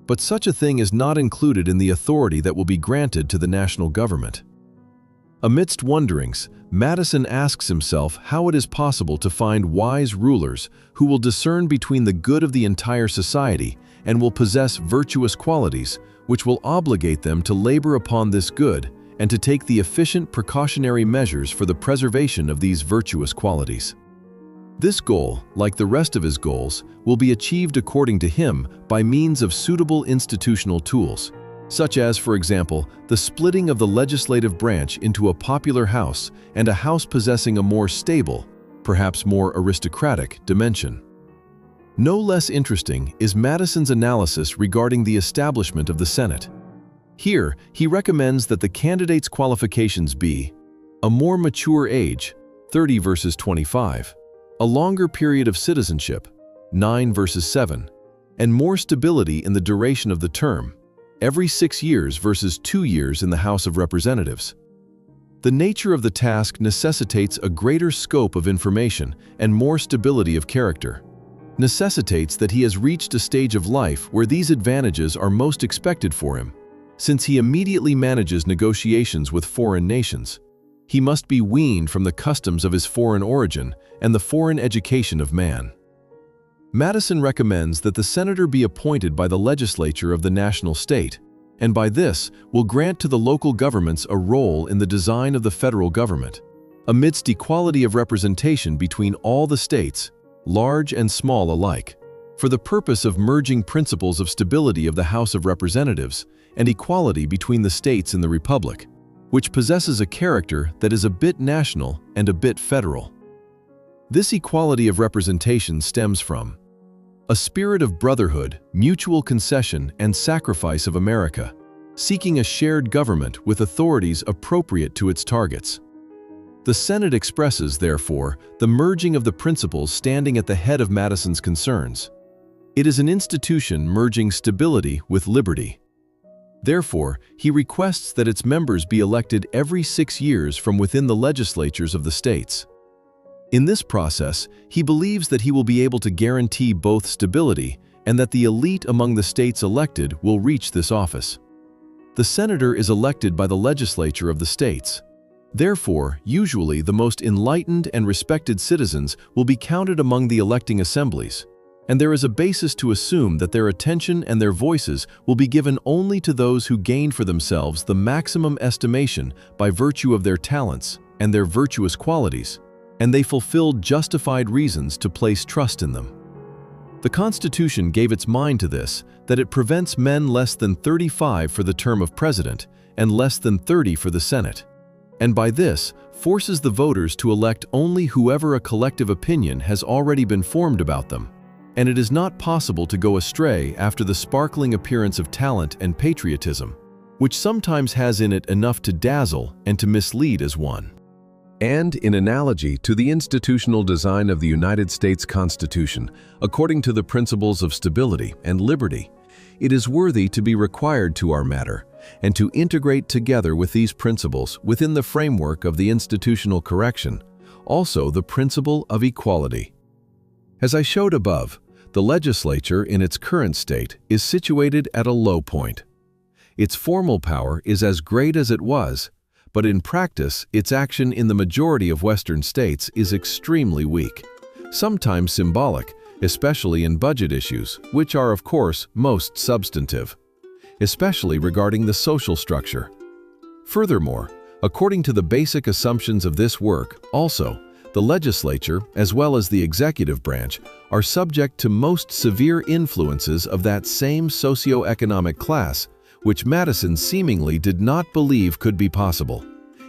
Speaker 3: But such a thing is not included in the authority that will be granted to the national government. Amidst wonderings, Madison asks himself how it is possible to find wise rulers who will discern between the good of the entire society and will possess virtuous qualities which will obligate them to labor upon this good and to take the efficient precautionary measures for the preservation of these virtuous qualities. This goal, like the rest of his goals, will be achieved according to him by means of suitable institutional tools, such as, for example, the splitting of the legislative branch into a popular house and a house possessing a more stable, perhaps more aristocratic, dimension. No less interesting is Madison's analysis regarding the establishment of the Senate. Here, he recommends that the candidate's qualifications be a more mature age, 30 versus 25, a longer period of citizenship, 9 versus 7, and more stability in the duration of the term, every 6 years versus 2 years in the House of Representatives. The nature of the task necessitates a greater scope of information and more stability of character, necessitates that he has reached a stage of life where these advantages are most expected for him, since he immediately manages negotiations with foreign nations. He must be weaned from the customs of his foreign origin and the foreign education of man. Madison recommends that the senator be appointed by the legislature of the national state, and by this will grant to the local governments a role in the design of the federal government, amidst equality of representation between all the states, large and small alike, for the purpose of merging principles of stability of the House of Representatives and equality between the states in the Republic, which possesses a character that is a bit national and a bit federal. This equality of representation stems from a spirit of brotherhood, mutual concession, and sacrifice of America, seeking a shared government with authorities appropriate to its targets. The Senate expresses, therefore, the merging of the principles standing at the head of Madison's concerns. It is an institution merging stability with liberty. Therefore, he requests that its members be elected every 6 years from within the legislatures of the states. In this process, he believes that he will be able to guarantee both stability
Speaker 2: and that the elite among the states elected will reach this office. The senator is elected by the legislature of the states. Therefore, usually the most enlightened and respected citizens will be counted among the electing assemblies, and there is a basis to assume that their attention and their voices will be given only to those who gain for themselves the maximum estimation by virtue of their talents and their virtuous qualities, and they fulfilled justified reasons to place trust in them. The Constitution gave its mind to this, that it prevents men less than 35 for the term of president and less than 30 for the Senate, and by this forces the voters to elect only whoever a collective opinion has already been formed about them, and it is not possible to go astray after the sparkling appearance of talent and patriotism, which sometimes has in it enough to dazzle and to mislead as one.
Speaker 3: And in analogy to the institutional design of the United States Constitution, according to the principles of stability and liberty, it is worthy to be required to our matter, and to integrate together with these principles within the framework of the institutional correction, also the principle of equality. As I showed above, the legislature in its current state is situated at a low point. Its formal power is as great as it was, but in practice, its action in the majority of Western states is extremely weak, sometimes symbolic, especially in budget issues, which are, of course, most substantive, especially regarding the social structure. Furthermore, according to the basic assumptions of this work, also, the legislature, as well as the executive branch, are subject to most severe influences of that same socio-economic class, which Madison seemingly did not believe could be possible,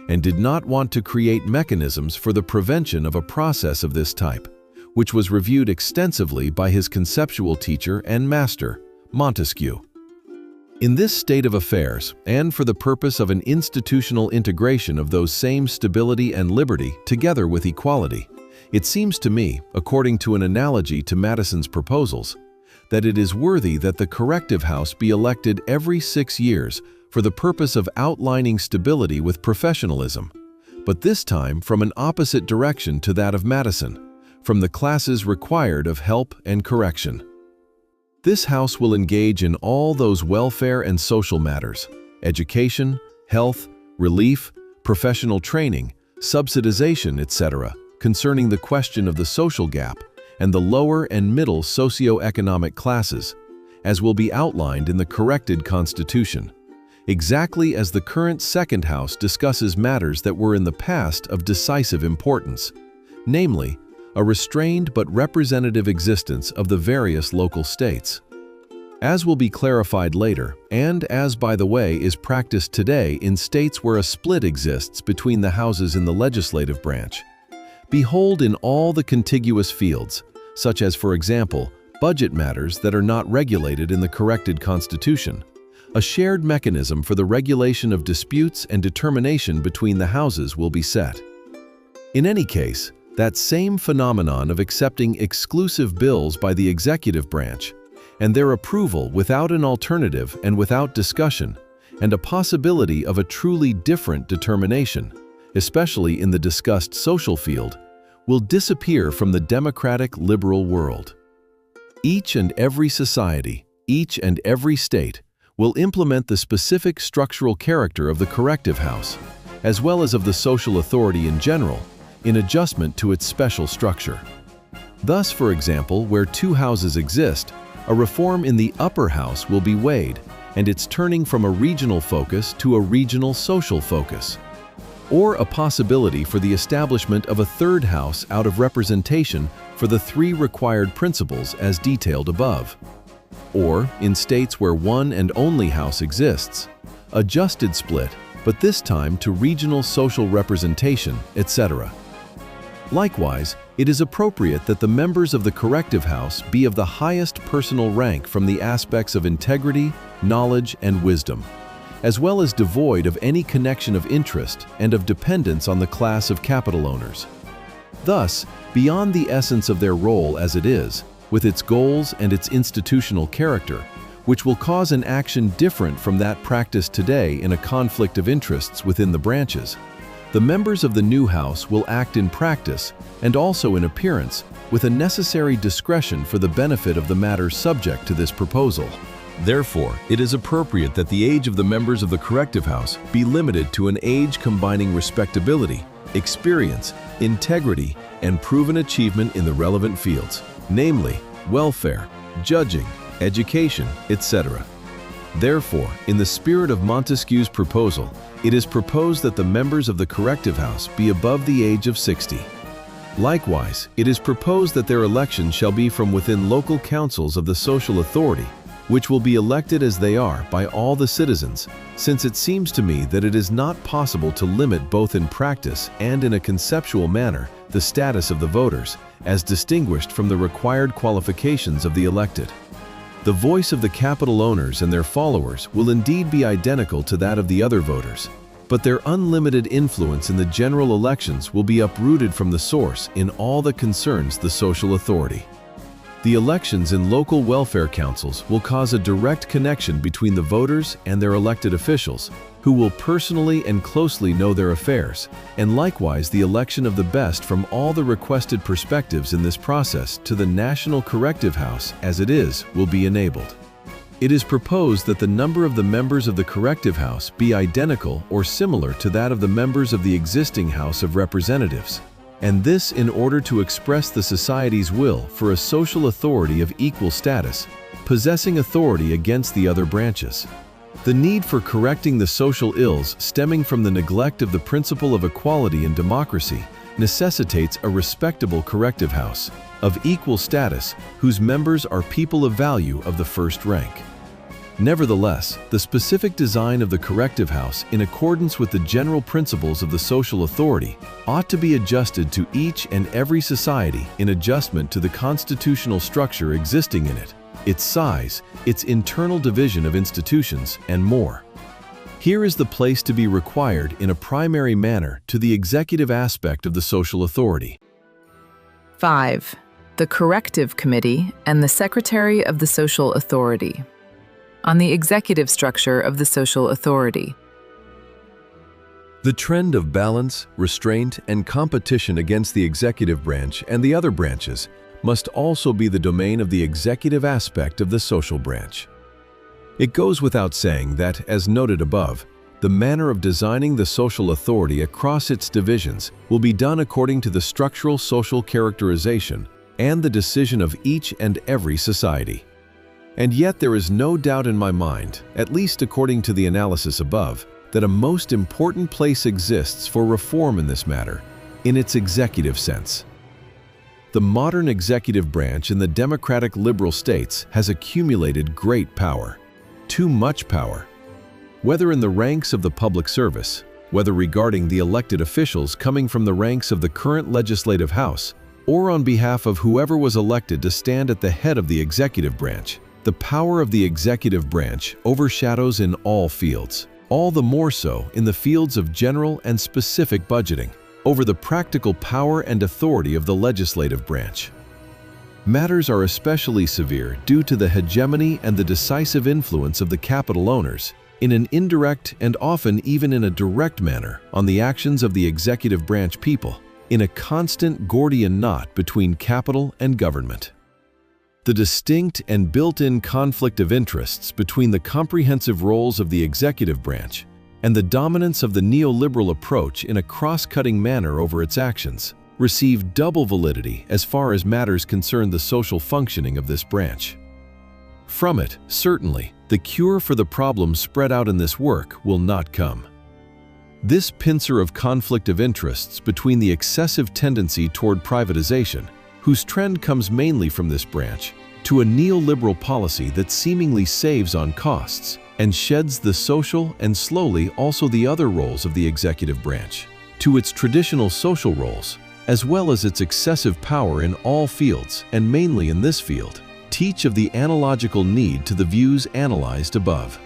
Speaker 3: and did not want to create mechanisms for the prevention of a process of this type, which was reviewed extensively by his conceptual teacher and master, Montesquieu. In this state of affairs, and for the purpose of an institutional integration of those same stability and liberty together with equality, it seems to me, according to an analogy to Madison's proposals, that it is worthy that the corrective house be elected every 6 years for the purpose of outlining stability with professionalism, but this time from an opposite direction to that of Madison, from the classes required of help and correction. This house will engage in all those welfare and social matters, education, health, relief, professional training, subsidization, etc., concerning the question of the social gap, and the lower and middle socio-economic classes, as will be outlined in the corrected Constitution, exactly as the current Second House discusses matters that were in the past of decisive importance, namely, a restrained but representative existence of the various local states. As will be clarified later, and as, by the way, is practiced today in states where a split exists between the houses in the legislative branch, behold in all the contiguous fields, such as, for example, budget matters that are not regulated in the corrected Constitution, a shared mechanism for the regulation of disputes and determination between the houses will be set. In any case, that same phenomenon of accepting exclusive bills by the executive branch, and their approval without an alternative and without discussion, and a possibility of a truly different determination, especially in the discussed social field, will disappear from the democratic liberal world. Each and every society, each and every state, will implement the specific structural character of the corrective house, as well as of the social authority in general, in adjustment to its special structure. Thus, for example, where 2 houses exist, a reform in the upper house will be weighed, and its turning from a regional focus to a regional social focus, or a possibility for the establishment of a 3rd house out of representation for the 3 required principles as detailed above. Or, in states where one and only house exists, a adjusted split, but this time to regional social representation, etc. Likewise, it is appropriate that the members of the corrective house be of the highest personal rank from the aspects of integrity, knowledge, and wisdom, as well as devoid of any connection of interest and of dependence on the class of capital owners. Thus, beyond the essence of their role as it is, with its goals and its institutional character, which will cause an action different from that practiced today in a conflict of interests within the branches, the members of the new house will act in practice and also in appearance
Speaker 2: with a necessary discretion for the benefit of the matters subject to this proposal. Therefore, it is appropriate that the age of the members of the corrective house be limited to an age combining respectability, experience, integrity, and proven achievement in the relevant fields, namely welfare, judging, education, etc. Therefore, in the spirit of Montesquieu's proposal, it is proposed that the members of the corrective house be above the age of 60. Likewise, it is proposed that their election shall be from within local councils of the social authority, which will be elected as they are by all the citizens, since it seems to me that it is not possible to limit both in practice and in a conceptual manner the status of the voters, as distinguished from the required qualifications of the elected. The voice of the capital owners and their followers will indeed be identical to that of the other voters, but their unlimited influence in the general elections will be uprooted from the source in all that concerns the social authority. The elections in local welfare councils will cause a direct connection between the voters and their elected officials, who will personally and closely know their affairs, and likewise the election of the best from all the requested perspectives in this process to the National Corrective House as it is will be enabled. It is proposed that the number of the members of the Corrective House be identical or similar to that of the members of the existing House of Representatives, and this in order to express the society's will for a social authority of equal status, possessing authority against the other branches. The need for correcting the social ills stemming from the neglect of the principle of equality in democracy necessitates a respectable corrective house, of equal status, whose members are people of value of the first rank. Nevertheless, the specific design of the corrective house, in accordance with the general principles of the social authority, ought to be adjusted to each and every society in adjustment to the constitutional structure existing in it, its size, its internal division of institutions, and more. Here is the place to be required in a primary manner to the executive aspect of the social authority.
Speaker 1: 5. The Corrective Committee and the Secretary of the Social Authority. On the executive structure of the social authority.
Speaker 2: The trend of balance, restraint, and competition against the executive branch and the other branches must also be the domain of the executive aspect of the social branch. It goes without saying that, as noted above, the manner of designing the social authority across its divisions will be done according to the structural social characterization and the decision of each and every society. And yet there is no doubt in my mind, at least according to the analysis above, that a most important place exists for reform in this matter, in its executive sense. The modern executive branch in the democratic liberal states has accumulated great power, too much power. Whether in the ranks of the public service, whether regarding the elected officials coming from the ranks of the current legislative house, or on behalf of whoever was elected to stand at the head of the executive branch, the power of the executive branch overshadows in all fields, all the more so in the fields of general and specific budgeting, over the practical power and authority of the legislative branch. Matters are especially severe due to the hegemony and the decisive influence of the capital owners, in an indirect and often even in a direct manner, on the actions of the executive branch people, in a constant Gordian knot between capital and government. The distinct and built-in conflict of interests between the comprehensive roles of the executive branch and the dominance of the neoliberal approach in a cross-cutting manner over its actions receive double validity as far as matters concern the social functioning of this branch. From it, certainly, the cure for the problems spread out in this work will not come. This pincer of conflict of interests between the excessive tendency toward privatization, whose trend comes mainly from this branch, to a neoliberal policy that seemingly saves on costs and sheds the social and slowly also the other roles of the executive branch, to its traditional social roles, as well as its excessive power in all fields and mainly in this field, teach of the analogical need to the views analyzed above.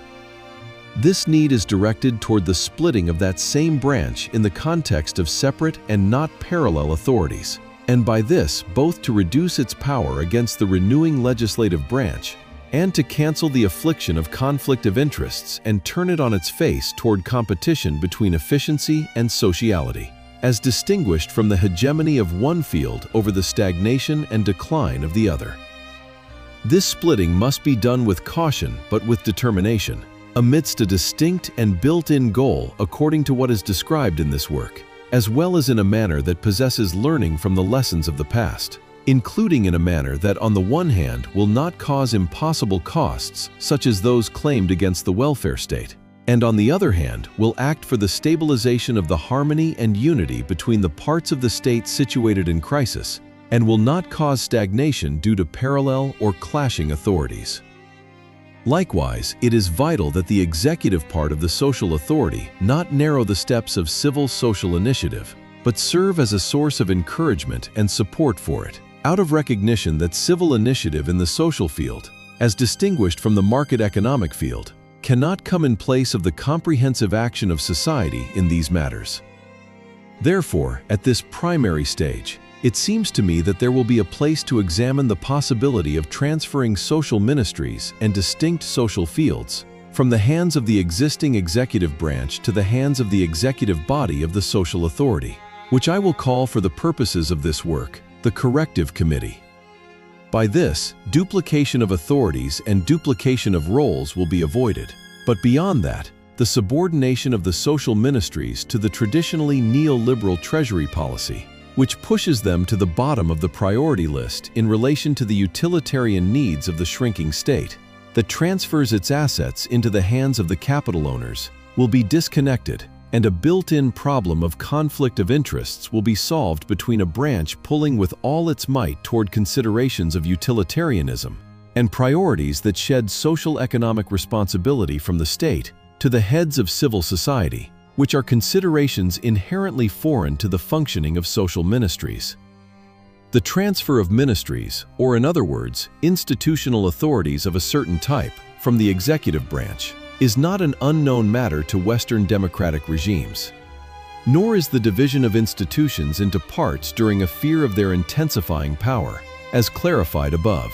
Speaker 2: This need is directed toward the splitting of that same branch in the context of separate and not parallel authorities, and by this both to reduce its power against the renewing legislative branch and to cancel the affliction of conflict of interests and turn it on its face toward competition between efficiency and sociality. as distinguished from the hegemony of one field over the stagnation and decline of the other. This splitting must be done with caution but with determination, amidst a distinct and built-in goal according to what is described in this work, as well as in a manner that possesses learning from the lessons of the past, including in a manner that on the one hand will not cause impossible costs such as those claimed against the welfare state, and on the other hand will act for the stabilization of the harmony and unity between the parts of the state situated in crisis, and will not cause stagnation due to parallel or clashing authorities. Likewise, it is vital that the executive part of the social authority not narrow the steps of civil social initiative, but serve as a source of encouragement and support for it, out of recognition that civil initiative in the social field, as distinguished from the market economic field, cannot come in place of the comprehensive action of society in these matters. Therefore, at this primary stage, it seems to me that there will be a place to examine the possibility of transferring social ministries and distinct social fields from the hands of the existing executive branch to the hands of the executive body of the social authority, which I will call for the purposes of this work, the corrective committee. By this, duplication of authorities and duplication of roles will be avoided, but beyond that, the subordination of the social ministries to the traditionally neoliberal treasury policy, which pushes them to the bottom of the priority list in relation to the utilitarian needs of the shrinking state, that transfers its assets into the hands of the capital owners, will be disconnected, and a built-in problem of conflict of interests will be solved between a branch pulling with all its might toward considerations of utilitarianism, and priorities that shed social economic responsibility from the state to the heads of civil society, which are considerations inherently foreign to the functioning of social ministries. The transfer of ministries, or in other words, institutional authorities of a certain type, from the executive branch, is not an unknown matter to Western democratic regimes. Nor is the division of institutions into parts during a fear of their intensifying power, as clarified above.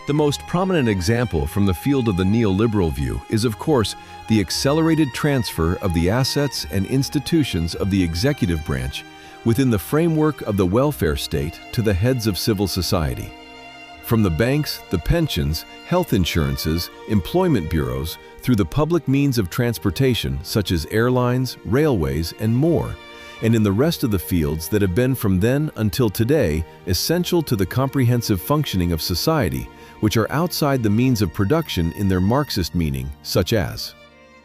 Speaker 2: The most prominent example from the field of the neoliberal view is, of course, the accelerated transfer of the assets and institutions of the executive branch within the framework of the welfare state to the heads of civil society. From the banks, the pensions, health insurances, employment bureaus, through the public means of transportation such as airlines, railways, and more, and in the rest of the fields that have been from then until today essential to the comprehensive functioning of society, which are outside the means of production in their Marxist meaning, such as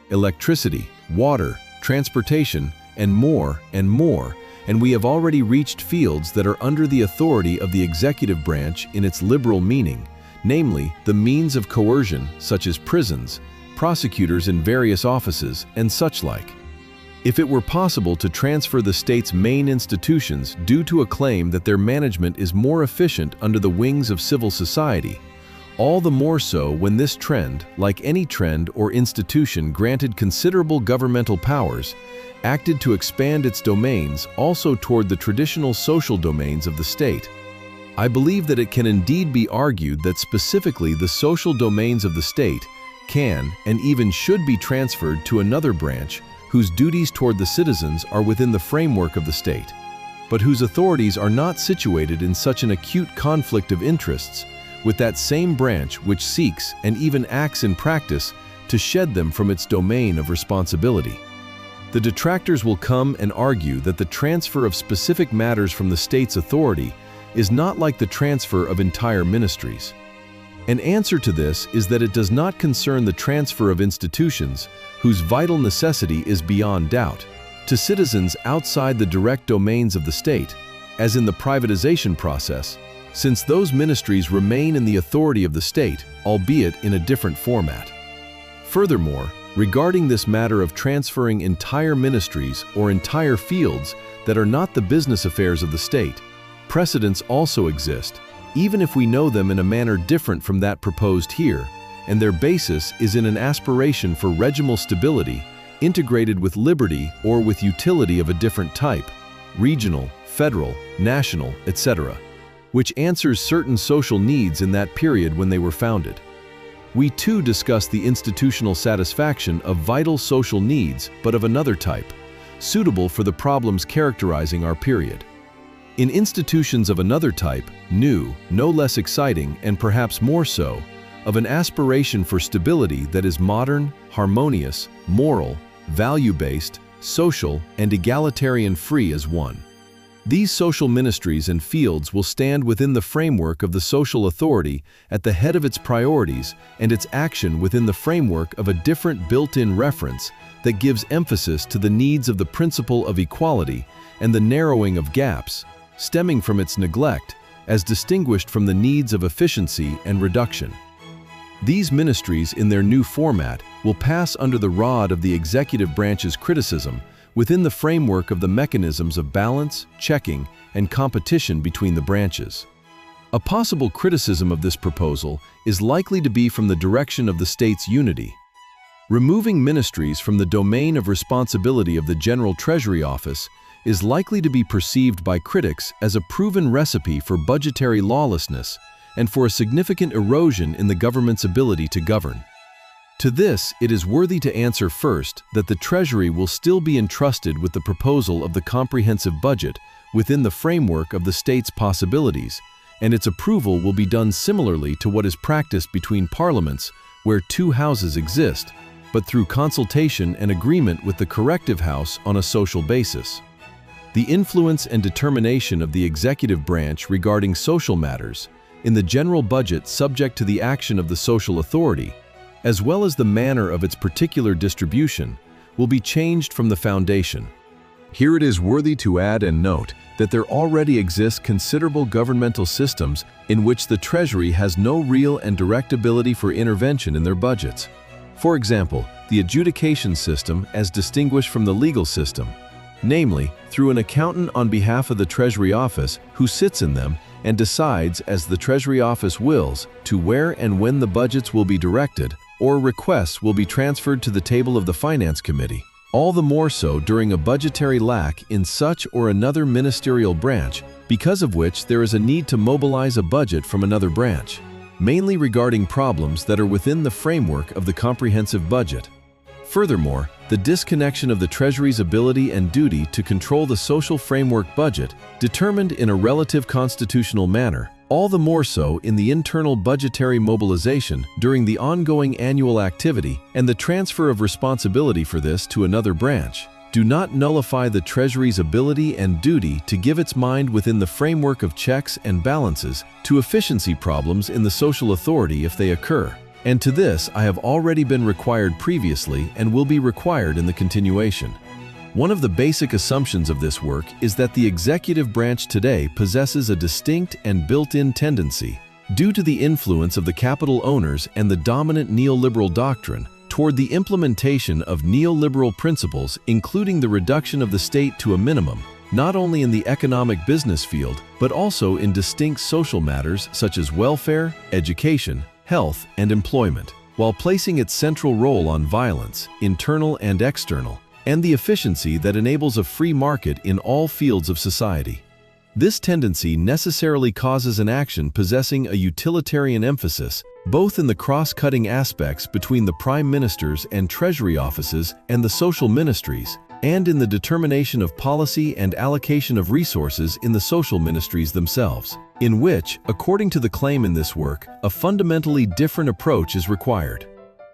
Speaker 2: electricity, water, transportation, and more, and we have already reached fields that are under the authority of the executive branch in its liberal meaning, namely the means of coercion such as prisons, prosecutors in various offices, and such like. If it were possible to transfer the state's main institutions due to a claim that their management is more efficient under the wings of civil society, all the more so when this trend, like any trend or institution granted considerable governmental powers, acted to expand its domains also toward the traditional social domains of the state. I believe that it can indeed be argued that specifically the social domains of the state can and even should be transferred to another branch whose duties toward the citizens are within the framework of the state, but whose authorities are not situated in such an acute conflict of interests with that same branch which seeks and even acts in practice to shed them from its domain of responsibility. The detractors will come and argue that the transfer of specific matters from the state's authority is not like the transfer of entire ministries. An answer to this is that it does not concern the transfer of institutions, whose vital necessity is beyond doubt, to citizens outside the direct domains of the state, as in the privatization process, since those ministries remain in the authority of the state, albeit in a different format. Furthermore, regarding this matter of transferring entire ministries or entire fields that are not the business affairs of the state, precedents also exist, even if we know them in a manner different from that proposed here, and their basis is in an aspiration for regimal stability integrated with liberty or with utility of a different type, regional, federal, national, etc., which answers certain social needs in that period when they were founded. We too discuss the institutional satisfaction of vital social needs, but of another type, suitable for the problems characterizing our period. In institutions of another type, new, no less exciting, and perhaps more so, of an aspiration for stability that is modern, harmonious, moral, value-based, social, and egalitarian-free as one. These social ministries and fields will stand within the framework of the social authority at the head of its priorities and its action within the framework of a different built-in reference that gives emphasis to the needs of the principle of equality and the narrowing of gaps, stemming from its neglect, as distinguished from the needs of efficiency and reduction. These ministries, in their new format, will pass under the rod of the executive branch's criticism within the framework of the mechanisms of balance, checking, and competition between the branches. A possible criticism of this proposal is likely to be from the direction of the state's unity. Removing ministries from the domain of responsibility of the General Treasury Office is likely to be perceived by critics as a proven recipe for budgetary lawlessness and for a significant erosion in the government's ability to govern. To this, it is worthy to answer first that the Treasury will still be entrusted with the proposal of the comprehensive budget within the framework of the state's possibilities, and its approval will be done similarly to what is practiced between parliaments where two houses exist, but through consultation and agreement with the corrective house on a social basis. The influence and determination of the executive branch regarding social matters in the general budget subject to the action of the social authority, as well as the manner of its particular distribution, will be changed from the foundation. Here it is worthy to add and note that there already exist considerable governmental systems in which the Treasury has no real and direct ability for intervention in their budgets. For example, the adjudication system as distinguished from the legal system, namely, through an accountant on behalf of the Treasury Office who sits in them and decides as the Treasury Office wills to where and when the budgets will be directed or requests will be transferred to the table of the Finance Committee, all the more so during a budgetary lack in such or another ministerial branch, because of which there is a need to mobilize a budget from another branch, mainly regarding problems that are within the framework of the comprehensive budget. Furthermore, the disconnection of the Treasury's ability and duty to control the social framework budget, determined in a relative constitutional manner, all the more so in the internal budgetary mobilization during the ongoing annual activity and the transfer of responsibility for this to another branch, do not nullify the Treasury's ability and duty to give its mind within the framework of checks and balances to efficiency problems in the social authority if they occur. And to this I have already been required previously and will be required in the continuation. One of the basic assumptions of this work is that the executive branch today possesses a distinct and built-in tendency, due to the influence of the capital owners and the dominant neoliberal doctrine, toward the implementation of neoliberal principles including the reduction of the state to a minimum, not only in the economic business field, but also in distinct social matters such as welfare, education, health, and employment, while placing its central role on violence, internal and external, and the efficiency that enables a free market in all fields of society. This tendency necessarily causes an action possessing a utilitarian emphasis, both in the cross-cutting aspects between the prime ministers and treasury offices and the social ministries, and in the determination of policy and allocation of resources in the social ministries themselves, in which, according to the claim in this work, a fundamentally different approach is required.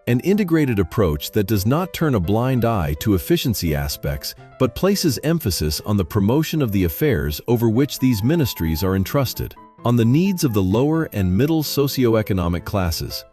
Speaker 2: An integrated approach that does not turn a blind eye to efficiency aspects, but places emphasis on the promotion of the affairs over which these ministries are entrusted, on the needs of the lower and middle socioeconomic classes.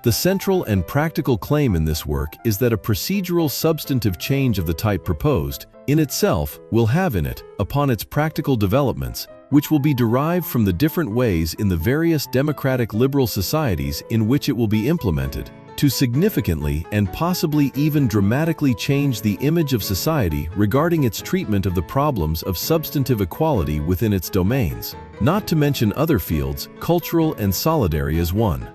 Speaker 2: The central and practical claim in this work is that a procedural substantive change of the type proposed, in itself, will have in it, upon its practical developments, which will be derived from the different ways in the various democratic liberal societies in which it will be implemented, to significantly and possibly even dramatically change the image of society regarding its treatment of the problems of substantive equality within its domains, not to mention other fields, cultural and solidary as one.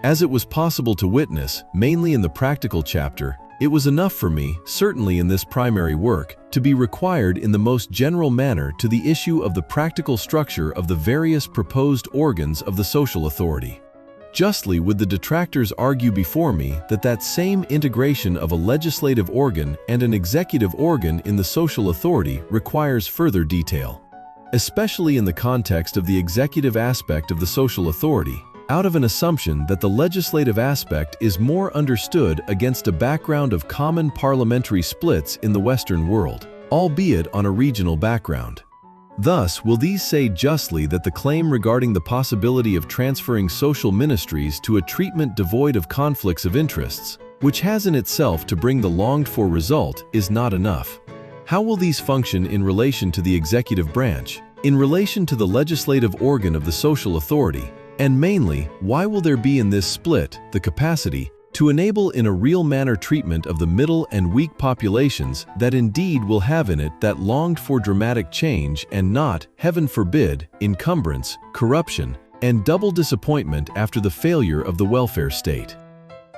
Speaker 2: As it was possible to witness, mainly in the practical chapter, it was enough for me, certainly in this primary work, to be required in the most general manner to the issue of the practical structure of the various proposed organs of the social authority. Justly would the detractors argue before me that that same integration of a legislative organ and an executive organ in the social authority requires further detail, especially in the context of the executive aspect of the social authority, out of an assumption that the legislative aspect is more understood against a background of common parliamentary splits in the Western world, albeit on a regional background. Thus, will these say justly that the claim regarding the possibility of transferring social ministries to a treatment devoid of conflicts of interests, which has in itself to bring the longed-for result, is not enough? How will these function in relation to the executive branch, in relation to the legislative organ of the social authority, and mainly, why will there be in this split the capacity to enable in a real manner treatment of the middle and weak populations that indeed will have in it that longed-for dramatic change and not, heaven forbid, encumbrance, corruption, and double disappointment after the failure of the welfare state?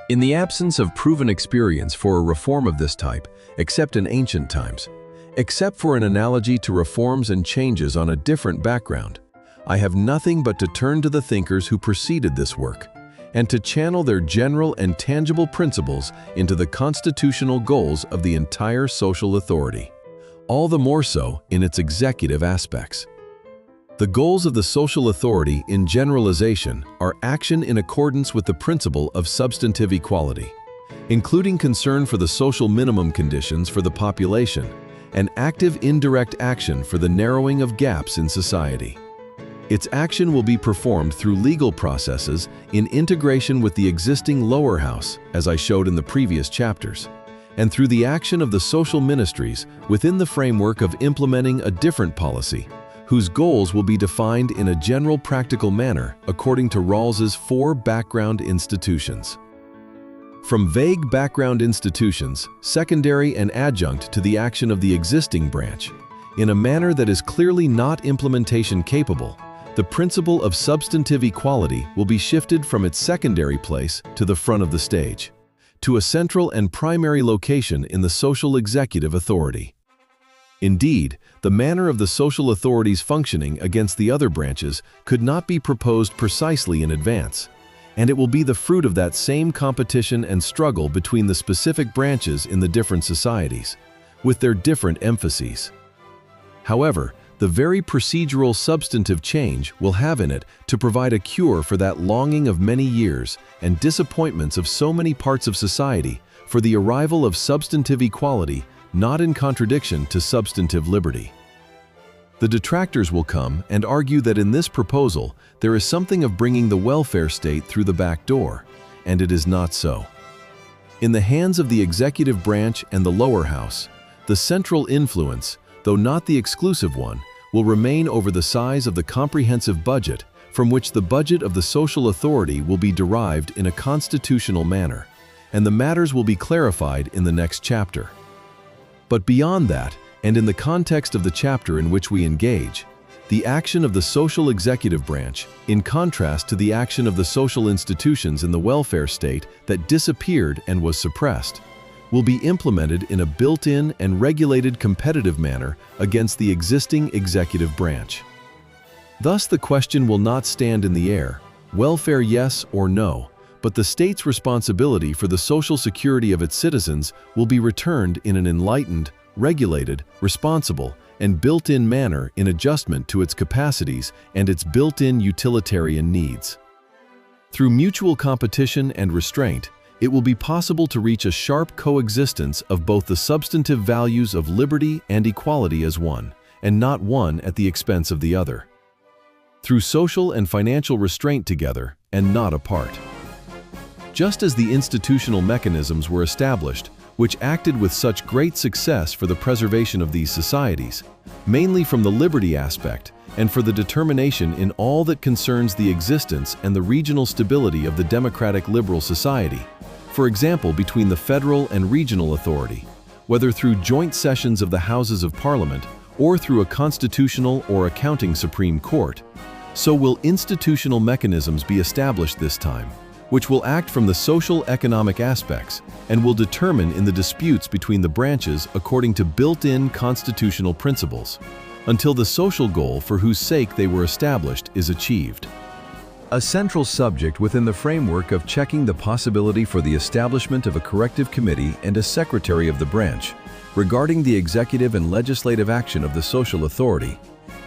Speaker 3: In the absence of proven experience for a reform of this type, except in ancient times, except for an analogy to reforms and changes on a different background, I have nothing but to turn to the thinkers who preceded this work, and to channel their general and tangible principles into the constitutional goals of the entire social authority, all the more so in its executive aspects. The goals of the social authority in generalization are action in accordance with the principle of substantive equality, including concern for the social minimum conditions for the population and active indirect action for the narrowing of gaps in society. Its action will be performed through legal processes in integration with the existing lower house, as I showed in the previous chapters, and through the action of the social ministries within the framework of implementing a different policy, whose goals will be defined in a general practical manner according to Rawls's 4 background institutions. From vague background institutions, secondary and adjunct to the action of the existing branch, in a manner that is clearly not implementation capable, the principle of substantive equality will be shifted from its secondary place to the front of the stage, to a central and primary location in the social executive authority. Indeed, the manner of the social authority's functioning against the other branches could not be proposed precisely in advance, and it will be the fruit of that same competition and struggle between the specific branches in the different societies, with their different emphases. However, the very procedural substantive change will have in it to provide a cure for that longing of many years and disappointments of so many parts of society for the arrival of substantive equality, not in contradiction to substantive liberty. The detractors will come and argue that in this proposal there is something of bringing the welfare state through the back door, and it is not so. In the hands of the executive branch and the lower house, the central influence, though not the exclusive one, will remain over the size of the comprehensive budget from which the budget of the social authority will be derived in a constitutional manner, and the matters will be clarified in the next chapter. But beyond that, and in the context of the chapter in which we engage, the action of the social executive branch, in contrast to the action of the social institutions in the welfare state that disappeared and was suppressed, will be implemented in a built-in and regulated competitive manner against the existing executive branch. Thus, the question will not stand in the air, welfare yes or no, but the state's responsibility for the social security of its citizens will be returned in an enlightened, regulated, responsible, and built-in manner in adjustment to its capacities and its built-in utilitarian needs. Through mutual competition and restraint, it will be possible to reach a sharp coexistence of both the substantive values of liberty and equality as one, and not one at the expense of the other. Through social and financial restraint together, and not apart. Just as the institutional mechanisms were established, which acted with such great success for the preservation of these societies, mainly from the liberty aspect, and for the determination in all that concerns the existence and the regional stability of the democratic liberal society, for example between the federal and regional authority, whether through joint sessions of the Houses of Parliament or through a constitutional or accounting Supreme Court, so will institutional mechanisms be established this time, which will act from the social economic aspects and will determine in the disputes between the branches according to built-in constitutional principles, until the social goal for whose sake they were established is achieved.
Speaker 2: A central subject within the framework of checking the possibility for the establishment of a corrective committee and a secretary of the branch regarding the executive and legislative action of the social authority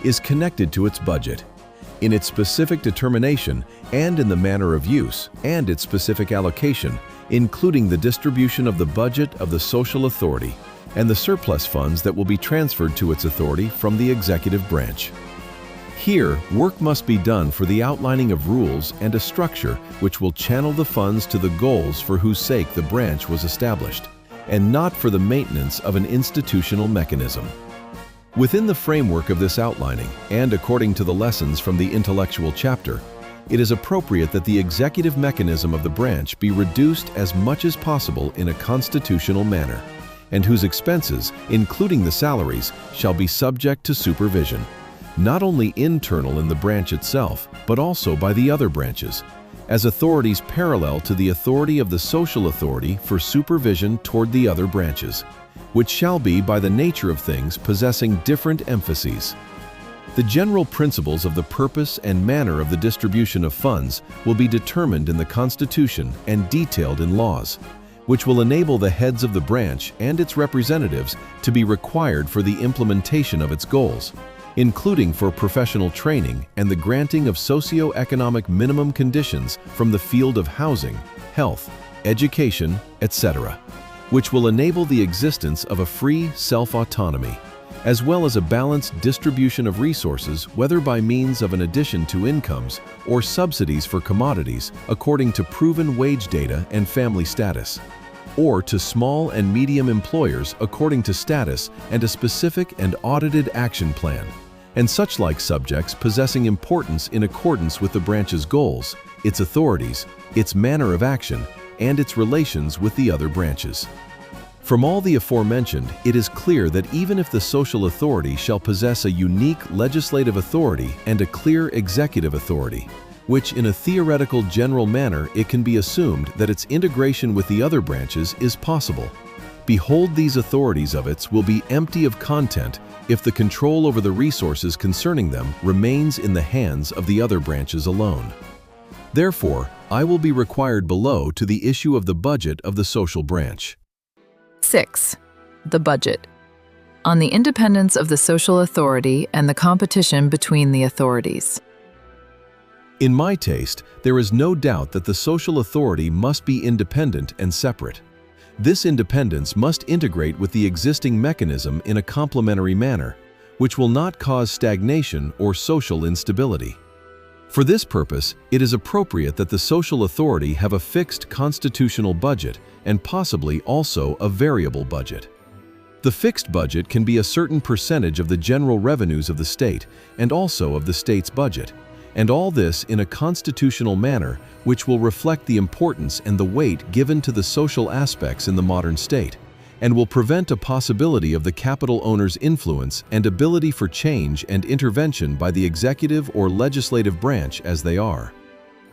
Speaker 2: is connected to its budget, in its specific determination and in the manner of use and its specific allocation, including the distribution of the budget of the social authority and the surplus funds that will be transferred to its authority from the executive branch. Here, work must be done for the outlining of rules and a structure which will channel the funds to the goals for whose sake the branch was established, and not for the maintenance of an institutional mechanism. Within the framework of this outlining, and according to the lessons from the intellectual chapter, it is appropriate that the executive mechanism of the branch be reduced as much as possible in a constitutional manner, and whose expenses, including the salaries, shall be subject to supervision, not only internal in the branch itself, but also by the other branches, as authorities parallel to the authority of the social authority for supervision toward the other branches, which shall be by the nature of things possessing different emphases. The general principles of the purpose and manner of the distribution of funds will be determined in the Constitution and detailed in laws, which will enable the heads of the branch and its representatives to be required for the implementation of its goals, including for professional training and the granting of socio-economic minimum conditions from the field of housing, health, education, etc., which will enable the existence of a free self-autonomy, as well as a balanced distribution of resources, whether by means of an addition to incomes or subsidies for commodities according to proven wage data and family status, or to small and medium employers according to status and a specific and audited action plan, and such like subjects possessing importance in accordance with the branch's goals, its authorities, its manner of action, and its relations with the other branches. From all the aforementioned, it is clear that even if the social authority shall possess a unique legislative authority and a clear executive authority, which in a theoretical general manner it can be assumed that its integration with the other branches is possible, behold, these authorities of its will be empty of content if the control over the resources concerning them remains in the hands of the other branches alone. Therefore, I will be required below to the issue of the budget of the social branch.
Speaker 1: 6. The budget. On the independence of the social authority and the competition between the authorities.
Speaker 2: In my taste, there is no doubt that the social authority must be independent and separate. This independence must integrate with the existing mechanism in a complementary manner, which will not cause stagnation or social instability. For this purpose, it is appropriate that the social authority have a fixed constitutional budget and possibly also a variable budget. The fixed budget can be a certain percentage of the general revenues of the state and also of the state's budget, and all this in a constitutional manner which will reflect the importance and the weight given to the social aspects in the modern state, and will prevent a possibility of the capital owner's influence and ability for change and intervention by the executive or legislative branch as they are.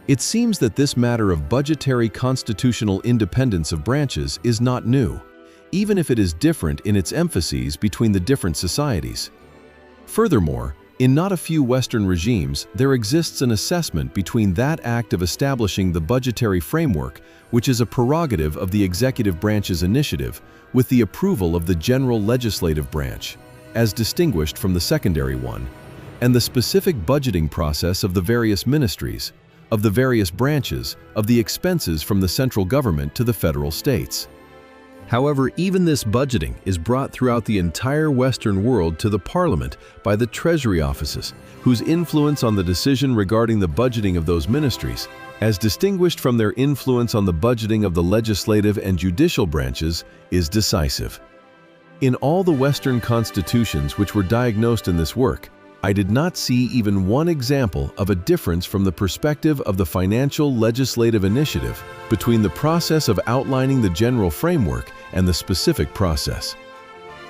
Speaker 2: It seems that this matter of budgetary constitutional independence of branches is not new, even if it is different in its emphases between the different societies. Furthermore, in not a few Western regimes, there exists an assessment between that act of establishing the budgetary framework, which is a prerogative of the executive branch's initiative, with the approval of the general legislative branch, as distinguished from the secondary one, and the specific budgeting process of the various ministries, of the various branches, of the expenses from the central government to the federal states. However, even this budgeting is brought throughout the entire Western world to the Parliament by the Treasury offices, whose influence on the decision regarding the budgeting of those ministries, as distinguished from their influence on the budgeting of the legislative and judicial branches, is decisive. In all the Western constitutions which were diagnosed in this work, I did not see even one example of a difference from the perspective of the financial legislative initiative between the process of outlining the general framework and the specific process.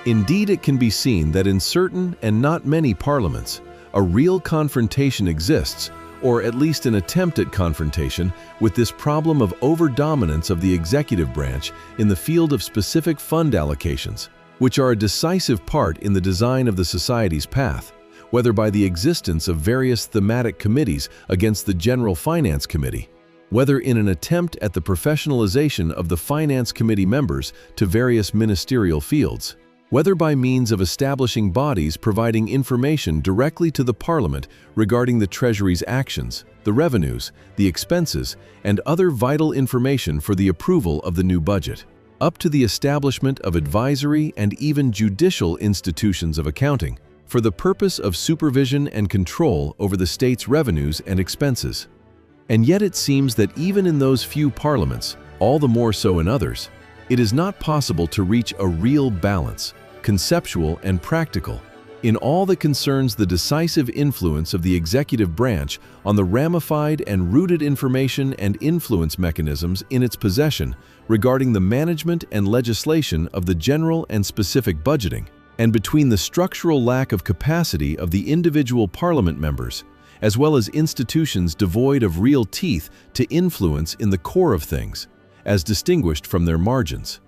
Speaker 2: Indeed, it can be seen that in certain and not many parliaments, a real confrontation exists, or at least an attempt at confrontation, with this problem of over-dominance of the executive branch in the field of specific fund allocations, which are a decisive part in the design of the society's path, whether by the existence of various thematic committees against the General Finance Committee, whether in an attempt at the professionalization of the Finance Committee members to various ministerial fields, whether by means of establishing bodies providing information directly to the Parliament regarding the Treasury's actions, the revenues, the expenses, and other vital information for the approval of the new budget, up to the establishment of advisory and even judicial institutions of accounting, for the purpose of supervision and control over the state's revenues and expenses. And yet it seems that even in those few parliaments, all the more so in others, it is not possible to reach a real balance, conceptual and practical, in all that concerns the decisive influence of the executive branch on the ramified and rooted information and influence mechanisms in its possession regarding the management and legislation of the general and specific budgeting, and between the structural lack of capacity of the individual parliament members, as well as institutions devoid of real teeth to influence in the core of things, as distinguished from their margins.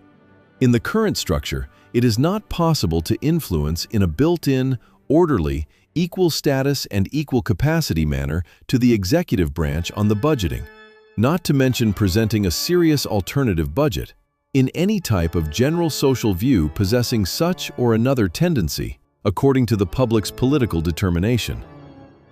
Speaker 2: In the current structure, it is not possible to influence in a built-in, orderly, equal status and equal capacity manner to the executive branch on the budgeting, not to mention presenting a serious alternative budget, in any type of general social view possessing such or another tendency, according to the public's political determination.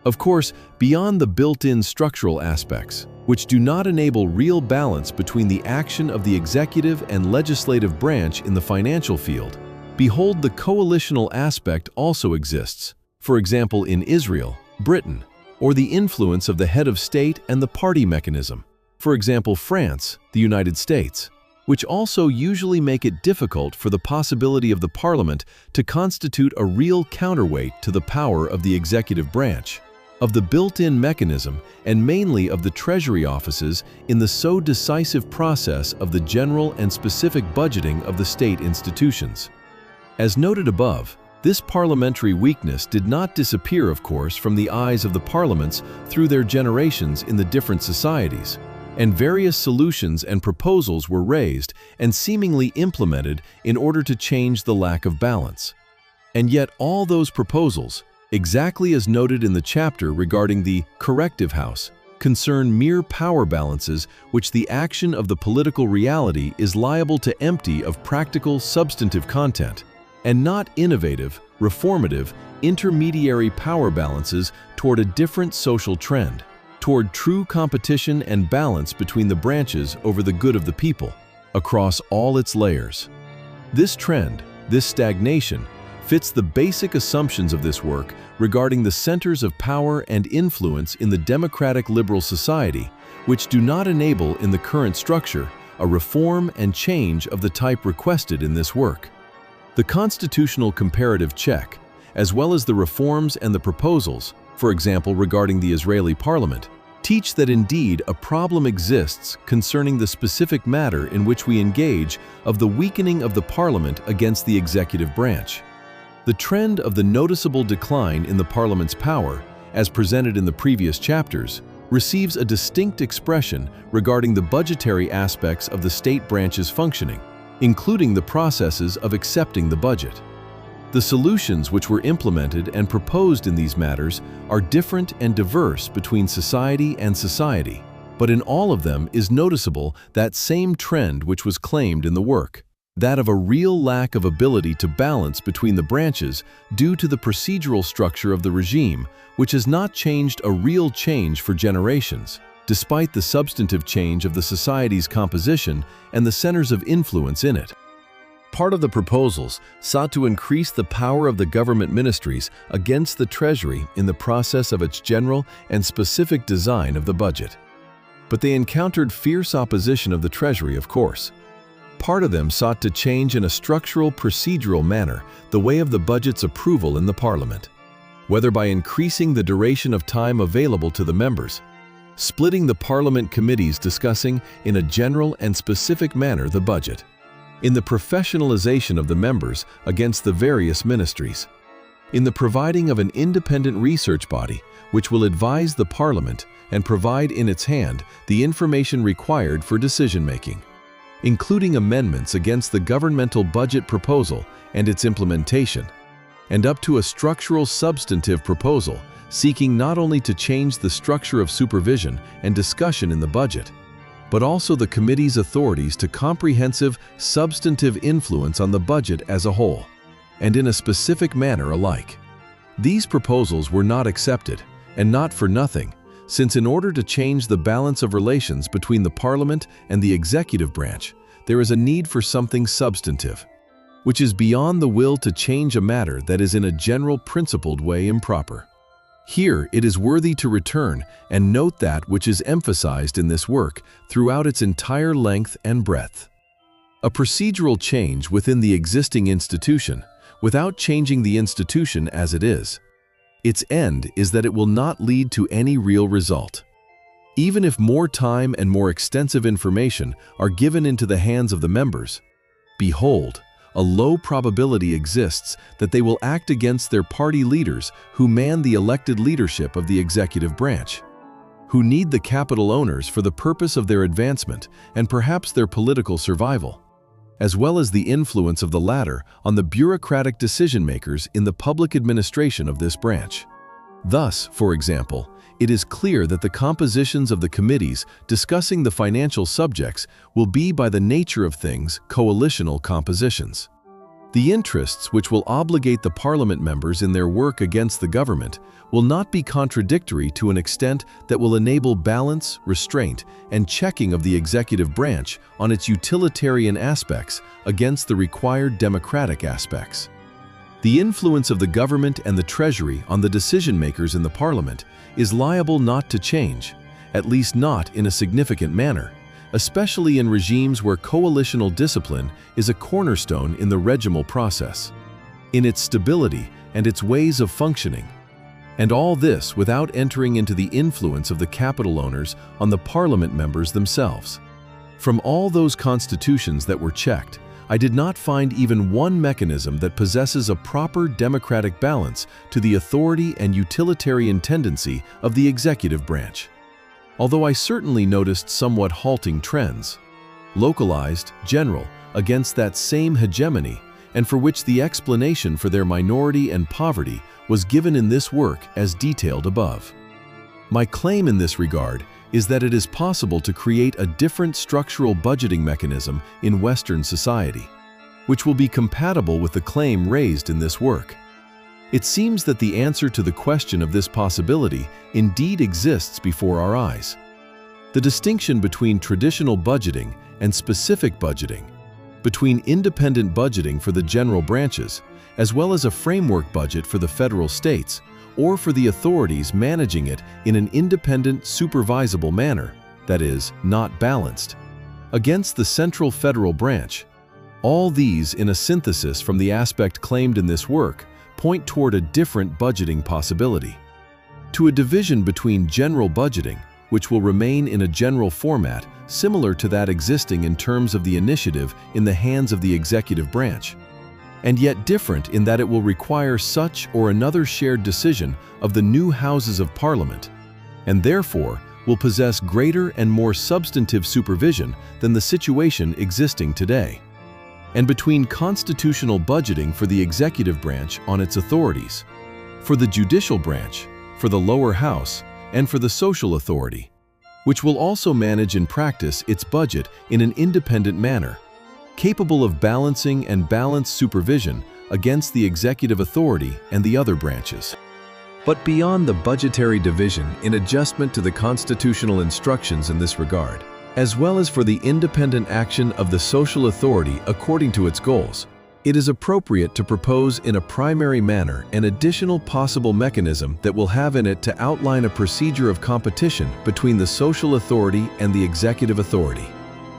Speaker 2: Of course, beyond the built-in structural aspects, which do not enable real balance between the action of the executive and legislative branch in the financial field, behold, the coalitional aspect also exists, for example in Israel, Britain, or the influence of the head of state and the party mechanism, for example France, the United States, which also usually make it difficult for the possibility of the Parliament to constitute a real counterweight to the power of the executive branch, of the built-in mechanism and mainly of the Treasury offices in the so decisive process of the general and specific budgeting of the state institutions. As noted above, this parliamentary weakness did not disappear, of course, from the eyes of the parliaments through their generations in the different societies, and various solutions and proposals were raised and seemingly implemented in order to change the lack of balance. And yet all those proposals, exactly as noted in the chapter regarding the corrective house, concern mere power balances which the action of the political reality is liable to empty of practical substantive content, and not innovative, reformative, intermediary power balances toward a different social trend, toward true competition and balance between the branches over the good of the people, across all its layers. This trend, this stagnation, fits the basic assumptions of this work regarding the centers of power and influence in the democratic liberal society, which do not enable in the current structure a reform and change of the type requested in this work. The constitutional comparative check, as well as the reforms and the proposals, for example regarding the Israeli parliament, teach that indeed a problem exists concerning the specific matter in which we engage of the weakening of the parliament against the executive branch. The trend of the noticeable decline in the Parliament's power, as presented in the previous chapters, receives a distinct expression regarding the budgetary aspects of the state branch's functioning, including the processes of accepting the budget. The solutions which were implemented and proposed in these matters are different and diverse between society and society, but in all of them is noticeable that same trend which was claimed in the work, that of a real lack of ability to balance between the branches due to the procedural structure of the regime, which has not changed a real change for generations, despite the substantive change of the society's composition and the centers of influence in it. Part of the proposals sought to increase the power of the government ministries against the Treasury in the process of its general and specific design of the budget. But they encountered fierce opposition of the Treasury, of course. Part of them sought to change in a structural, procedural manner the way of the budget's approval in the Parliament, whether by increasing the duration of time available to the members, splitting the Parliament committees discussing in a general and specific manner the budget, in the professionalization of the members against the various ministries, in the providing of an independent research body which will advise the Parliament and provide in its hand the information required for decision-making, including amendments against the governmental budget proposal and its implementation, and up to a structural substantive proposal seeking not only to change the structure of supervision and discussion in the budget, but also the committee's authorities to comprehensive, substantive influence on the budget as a whole, and in a specific manner alike. These proposals were not accepted, and not for nothing, since in order to change the balance of relations between the Parliament and the executive branch, there is a need for something substantive, which is beyond the will to change a matter that is in a general principled way improper. Here it is worthy to return and note that which is emphasized in this work throughout its entire length and breadth. A procedural change within the existing institution, without changing the institution as it is. Its end is that it will not lead to any real result. Even if more time and more extensive information are given into the hands of the members, behold, a low probability exists that they will act against their party leaders who man the elected leadership of the executive branch, who need the capital owners for the purpose of their advancement and perhaps their political survival, as well as the influence of the latter on the bureaucratic decision-makers in the public administration of this branch. Thus, for example, it is clear that the compositions of the committees discussing the financial subjects will be by the nature of things coalitional compositions. The interests which will obligate the Parliament members in their work against the government will not be contradictory to an extent that will enable balance, restraint, and checking of the executive branch on its utilitarian aspects against the required democratic aspects. The influence of the government and the Treasury on the decision-makers in the Parliament is liable not to change, at least not in a significant manner, especially in regimes where coalitional discipline is a cornerstone in the regimal process, in its stability and its ways of functioning. And all this without entering into the influence of the capital owners on the Parliament members themselves. From all those constitutions that were checked, I did not find even one mechanism that possesses a proper democratic balance to the authority and utilitarian tendency of the executive branch. Although I certainly noticed somewhat halting trends, localized, general, against that same hegemony, and for which the explanation for their minority and poverty was given in this work as detailed above. My claim in this regard is that it is possible to create a different structural budgeting mechanism in Western society, which will be compatible with the claim raised in this work. It seems that the answer to the question of this possibility indeed exists before our eyes. The distinction between traditional budgeting and specific budgeting, between independent budgeting for the general branches, as well as a framework budget for the federal states, or for the authorities managing it in an independent, supervisable manner, that is, not balanced, against the central federal branch. All these, in a synthesis from the aspect claimed in this work, point toward a different budgeting possibility. To a division between general budgeting, which will remain in a general format similar to that existing in terms of the initiative in the hands of the executive branch, and yet different in that it will require such or another shared decision of the new Houses of Parliament, and therefore will possess greater and more substantive supervision than the situation existing today. And between constitutional budgeting for the executive branch on its authorities, for the judicial branch, for the lower house, and for the social authority, which will also manage in practice its budget in an independent manner, capable of balancing and balanced supervision against the executive authority and the other branches. But beyond the budgetary division in adjustment to the constitutional instructions in this regard, as well as for the independent action of the social authority according to its goals, it is appropriate to propose in a primary manner an additional possible mechanism that will have in it to outline a procedure of competition between the social authority and the executive authority.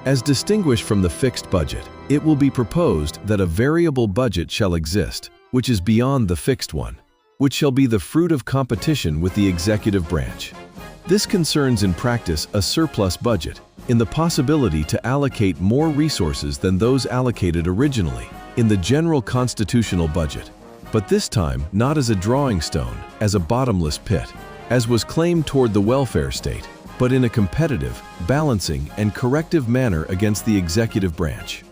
Speaker 2: As distinguished from the fixed budget, it will be proposed that a variable budget shall exist, which is beyond the fixed one, which shall be the fruit of competition with the executive branch. This concerns in practice a surplus budget, in the possibility to allocate more resources than those allocated originally in the general constitutional budget, but this time not as a drawing stone, as a bottomless pit, as was claimed toward the welfare state, but in a competitive, balancing, and corrective manner against the executive branch.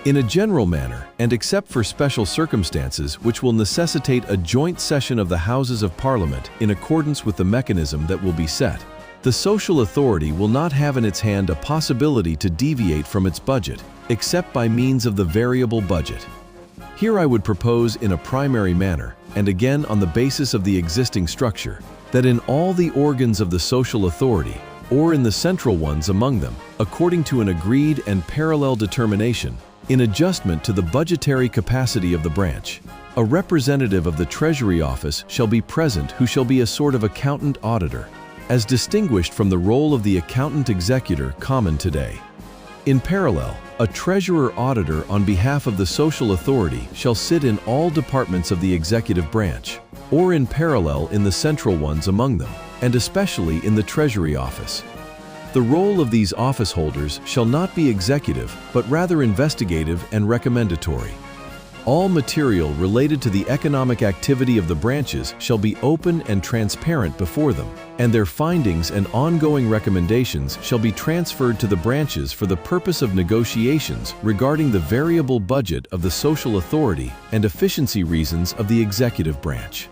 Speaker 2: In a general manner, and except for special circumstances which will necessitate a joint session of the Houses of Parliament in accordance with the mechanism that will be set, the social authority will not have in its hand a possibility to deviate from its budget, except by means of the variable budget. Here I would propose in a primary manner, and again on the basis of the existing structure, that in all the organs of the social authority, or in the central ones among them, according to an agreed and parallel determination, in adjustment to the budgetary capacity of the branch, a representative of the Treasury Office shall be present who shall be a sort of accountant auditor, as distinguished from the role of the accountant executor common today. In parallel, a treasurer auditor on behalf of the social authority shall sit in all departments of the executive branch, or in parallel in the central ones among them, and especially in the Treasury Office. The role of these office holders shall not be executive, but rather investigative and recommendatory. All material related to the economic activity of the branches shall be open and transparent before them, and their findings and ongoing recommendations shall be transferred to the branches for the purpose of negotiations regarding the variable budget of the social authority and efficiency reasons of the executive branch.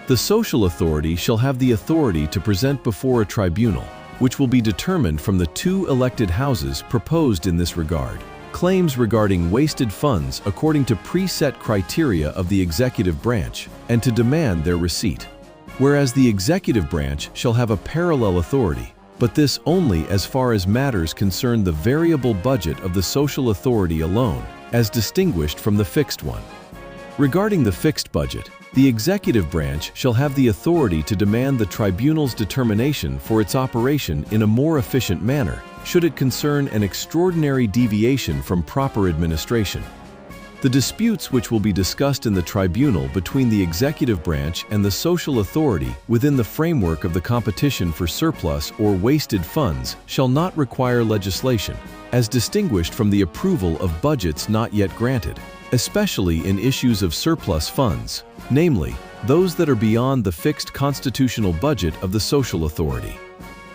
Speaker 2: The social authority shall have the authority to present before a tribunal, which will be determined from the 2 elected houses proposed in this regard, claims regarding wasted funds according to preset criteria of the executive branch, and to demand their receipt. Whereas the executive branch shall have a parallel authority, but this only as far as matters concern the variable budget of the social authority alone, as distinguished from the fixed one. Regarding the fixed budget, the executive branch shall have the authority to demand the tribunal's determination for its operation in a more efficient manner, should it concern an extraordinary deviation from proper administration. The disputes which will be discussed in the tribunal between the executive branch and the social authority within the framework of the competition for surplus or wasted funds shall not require legislation, as distinguished from the approval of budgets not yet granted, especially in issues of surplus funds, namely, those that are beyond the fixed constitutional budget of the social authority.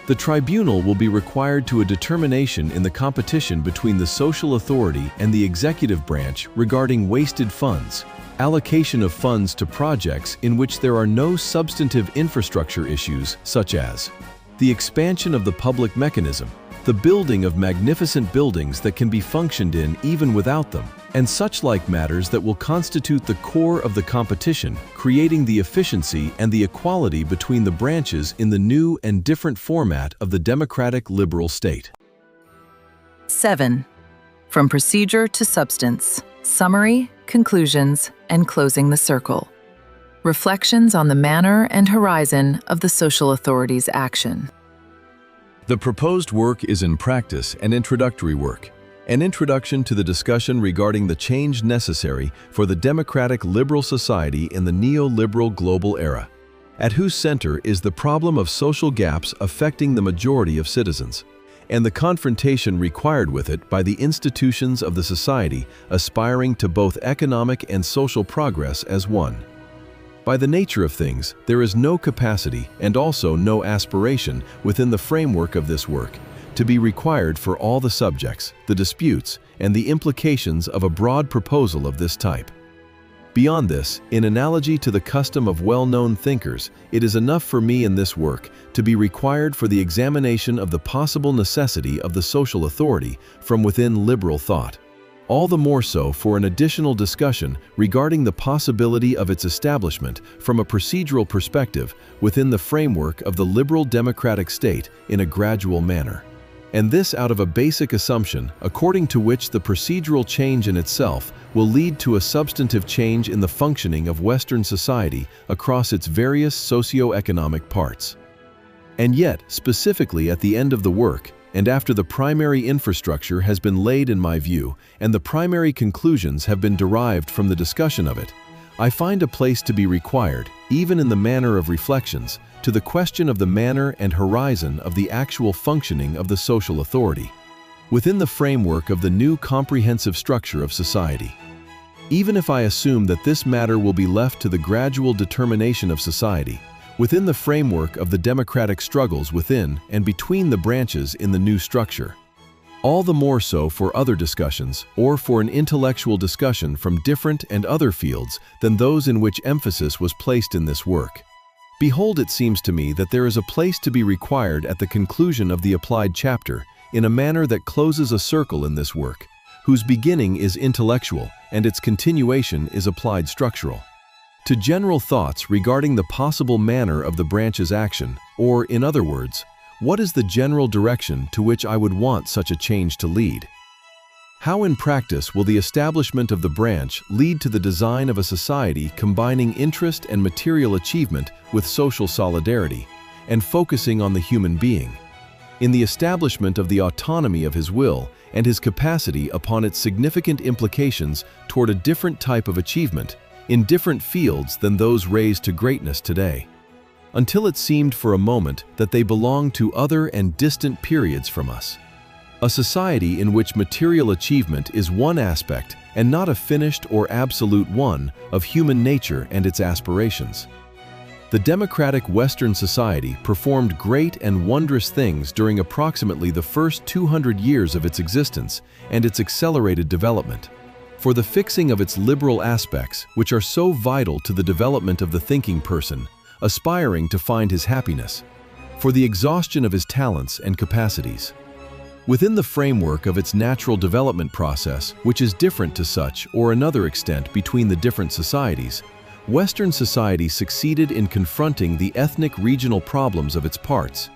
Speaker 2: The tribunal will be required to a determination in the competition between the social authority and the executive branch regarding wasted funds, allocation of funds to projects in which there are no substantive infrastructure issues such as the expansion of the public mechanism, the building of magnificent buildings that can be functioned in even without them, and such like matters that will constitute the core of the competition, creating the efficiency and the equality between the branches in the new and different format of the democratic liberal state.
Speaker 1: 7. From procedure to substance, summary, conclusions, and closing the circle. Reflections on the manner and horizon of the social authority's action.
Speaker 2: The proposed work is in practice an introductory work, an introduction to the discussion regarding the change necessary for the democratic liberal society in the neoliberal global era, at whose center is the problem of social gaps affecting the majority of citizens, and the confrontation required with it by the institutions of the society aspiring to both economic and social progress as one. By the nature of things, there is no capacity and also no aspiration within the framework of this work to be required for all the subjects, the disputes, and the implications of a broad proposal of this type. Beyond this, in analogy to the custom of well-known thinkers, it is enough for me in this work to be required for the examination of the possible necessity of the social authority from within liberal thought. All the more so for an additional discussion regarding the possibility of its establishment from a procedural perspective within the framework of the liberal democratic state in a gradual manner. And this out of a basic assumption according to which the procedural change in itself will lead to a substantive change in the functioning of Western society across its various socio-economic parts. And yet, specifically at the end of the work, and after the primary infrastructure has been laid in my view, and the primary conclusions have been derived from the discussion of it, I find a place to be required, even in the manner of reflections, to the question of the manner and horizon of the actual functioning of the social authority, within the framework of the new comprehensive structure of society. Even if I assume that this matter will be left to the gradual determination of society, within the framework of the democratic struggles within and between the branches in the new structure. All the more so for other discussions, or for an intellectual discussion from different and other fields than those in which emphasis was placed in this work. Behold, it seems to me that there is a place to be required at the conclusion of the applied chapter, in a manner that closes a circle in this work, whose beginning is intellectual and its continuation is applied structural. To general thoughts regarding the possible manner of the branch's action, or in other words, what is the general direction to which I would want such a change to lead? How in practice will the establishment of the branch lead to the design of a society combining interest and material achievement with social solidarity, and focusing on the human being, in the establishment of the autonomy of his will and his capacity upon its significant implications toward a different type of achievement, in different fields than those raised to greatness today, until it seemed for a moment that they belonged to other and distant periods from us. A society in which material achievement is one aspect and not a finished or absolute one of human nature and its aspirations. The democratic Western society performed great and wondrous things during approximately the first 200 years of its existence and its accelerated development, for the fixing of its liberal aspects, which are so vital to the development of the thinking person, aspiring to find his happiness, for the exhaustion of his talents and capacities. Within the framework of its natural development process, which is different to such or another extent between the different societies, Western society succeeded in confronting the ethnic regional problems of its parts,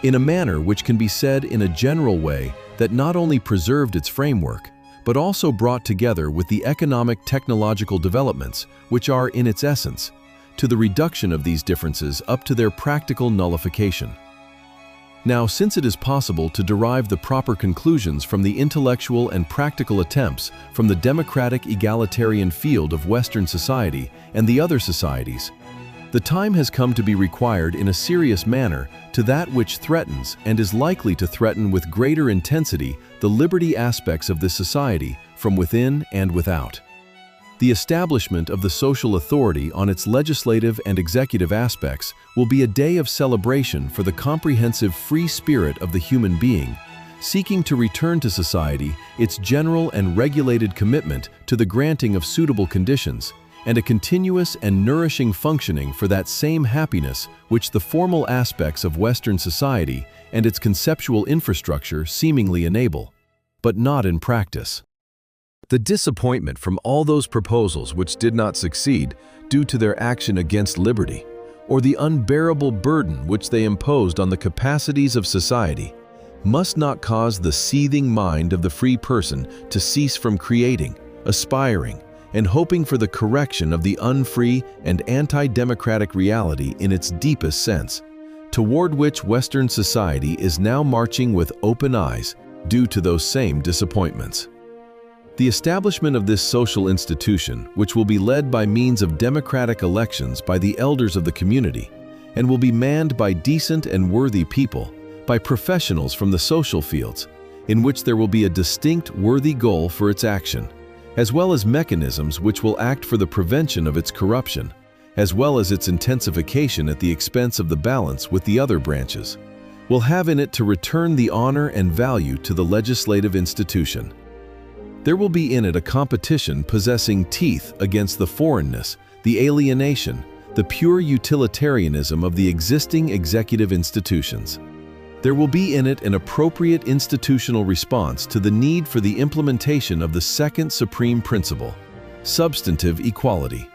Speaker 2: in a manner which can be said in a general way that not only preserved its framework, but also brought together with the economic technological developments, which are, in its essence, to the reduction of these differences up to their practical nullification. Now, since it is possible to derive the proper conclusions from the intellectual and practical attempts from the democratic egalitarian field of Western society and the other societies, the time has come to be required in a serious manner to that which threatens and is likely to threaten with greater intensity the liberty aspects of this society from within and without. The establishment of the social authority on its legislative and executive aspects will be a day of celebration for the comprehensive free spirit of the human being, seeking to return to society its general and regulated commitment to the granting of suitable conditions, and a continuous and nourishing functioning for that same happiness which the formal aspects of Western society and its conceptual infrastructure seemingly enable, but not in practice. The disappointment from all those proposals which did not succeed due to their action against liberty, or the unbearable burden which they imposed on the capacities of society, must not cause the seething mind of the free person to cease from creating, aspiring, and hoping for the correction of the unfree and anti-democratic reality in its deepest sense, toward which Western society is now marching with open eyes due to those same disappointments. The establishment of this social institution, which will be led by means of democratic elections by the elders of the community, and will be manned by decent and worthy people, by professionals from the social fields, in which there will be a distinct worthy goal for its action, as well as mechanisms which will act for the prevention of its corruption, as well as its intensification at the expense of the balance with the other branches, will have in it to return the honor and value to the legislative institution. There will be in it a competition possessing teeth against the foreignness, the alienation, the pure utilitarianism of the existing executive institutions. There will be in it an appropriate institutional response to the need for the implementation of the second supreme principle, substantive equality.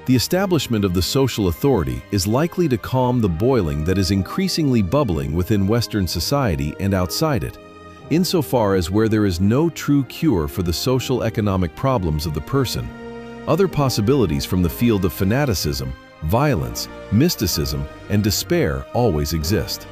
Speaker 2: The establishment of the social authority is likely to calm the boiling that is increasingly bubbling within Western society and outside it, insofar as where there is no true cure for the social economic problems of the person, other possibilities from the field of fanaticism, violence, mysticism, and despair always exist.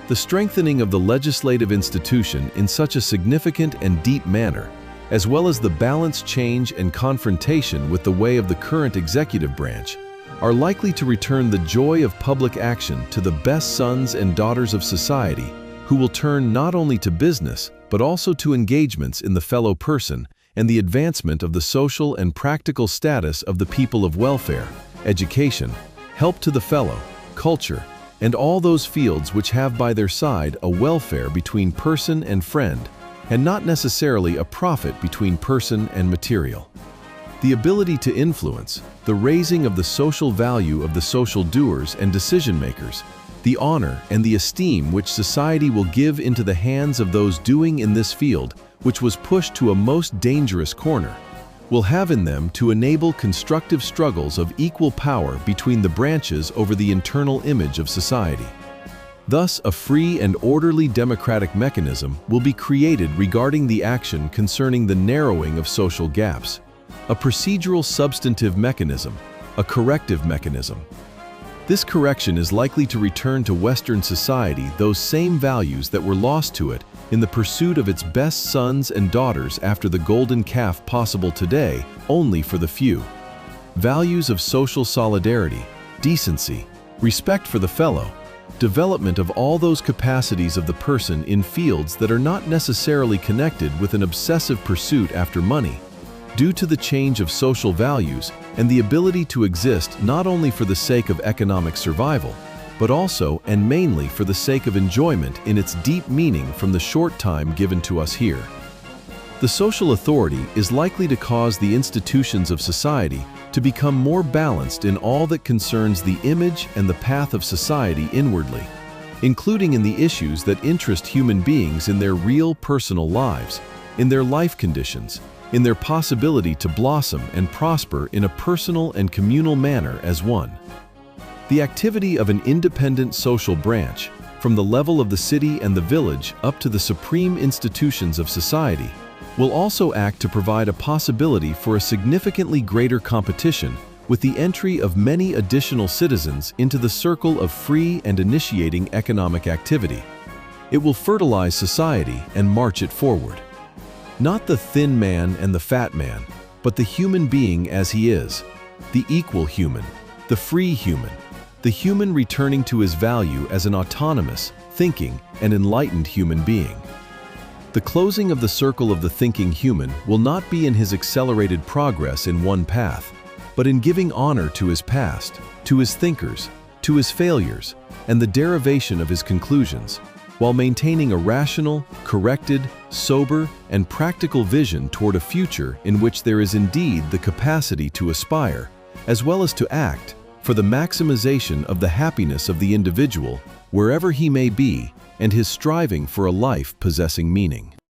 Speaker 2: The strengthening of the legislative institution in such a significant and deep manner, as well as the balanced change and confrontation with the way of the current executive branch, are likely to return the joy of public action to the best sons and daughters of society, who will turn not only to business, but also to engagements in the fellow person and the advancement of the social and practical status of the people of welfare, education, help to the fellow, culture, and all those fields which have by their side a welfare between person and friend, and not necessarily a profit between person and material. The ability to influence, the raising of the social value of the social doers and decision-makers, the honor and the esteem which society will give into the hands of those doing in this field, which was pushed to a most dangerous corner, will have in them to enable constructive struggles of equal power between the branches over the internal image of society. Thus, a free and orderly democratic mechanism will be created regarding the action concerning the narrowing of social gaps, a procedural substantive mechanism, a corrective mechanism. This correction is likely to return to Western society those same values that were lost to it in the pursuit of its best sons and daughters after the golden calf possible today only for the few. Values of social solidarity, decency, respect for the fellow, development of all those capacities of the person in fields that are not necessarily connected with an obsessive pursuit after money, due to the change of social values and the ability to exist not only for the sake of economic survival, but also and mainly for the sake of enjoyment in its deep meaning from the short time given to us here. The social authority is likely to cause the institutions of society to become more balanced in all that concerns the image and the path of society inwardly, including in the issues that interest human beings in their real personal lives, in their life conditions, in their possibility to blossom and prosper in a personal and communal manner as one. The activity of an independent social branch, from the level of the city and the village up to the supreme institutions of society, will also act to provide a possibility for a significantly greater competition with the entry of many additional citizens into the circle of free and initiating economic activity. It will fertilize society and march it forward. Not the thin man and the fat man, but the human being as he is, the equal human, the free human, the human returning to his value as an autonomous, thinking, and enlightened human being. The closing of the circle of the thinking human will not be in his accelerated progress in one path, but in giving honor to his past, to his thinkers, to his failures, and the derivation of his conclusions, while maintaining a rational, corrected, sober, and practical vision toward a future in which there is indeed the capacity to aspire, as well as to act, for the maximization of the happiness of the individual, wherever he may be, and his striving for a life possessing meaning.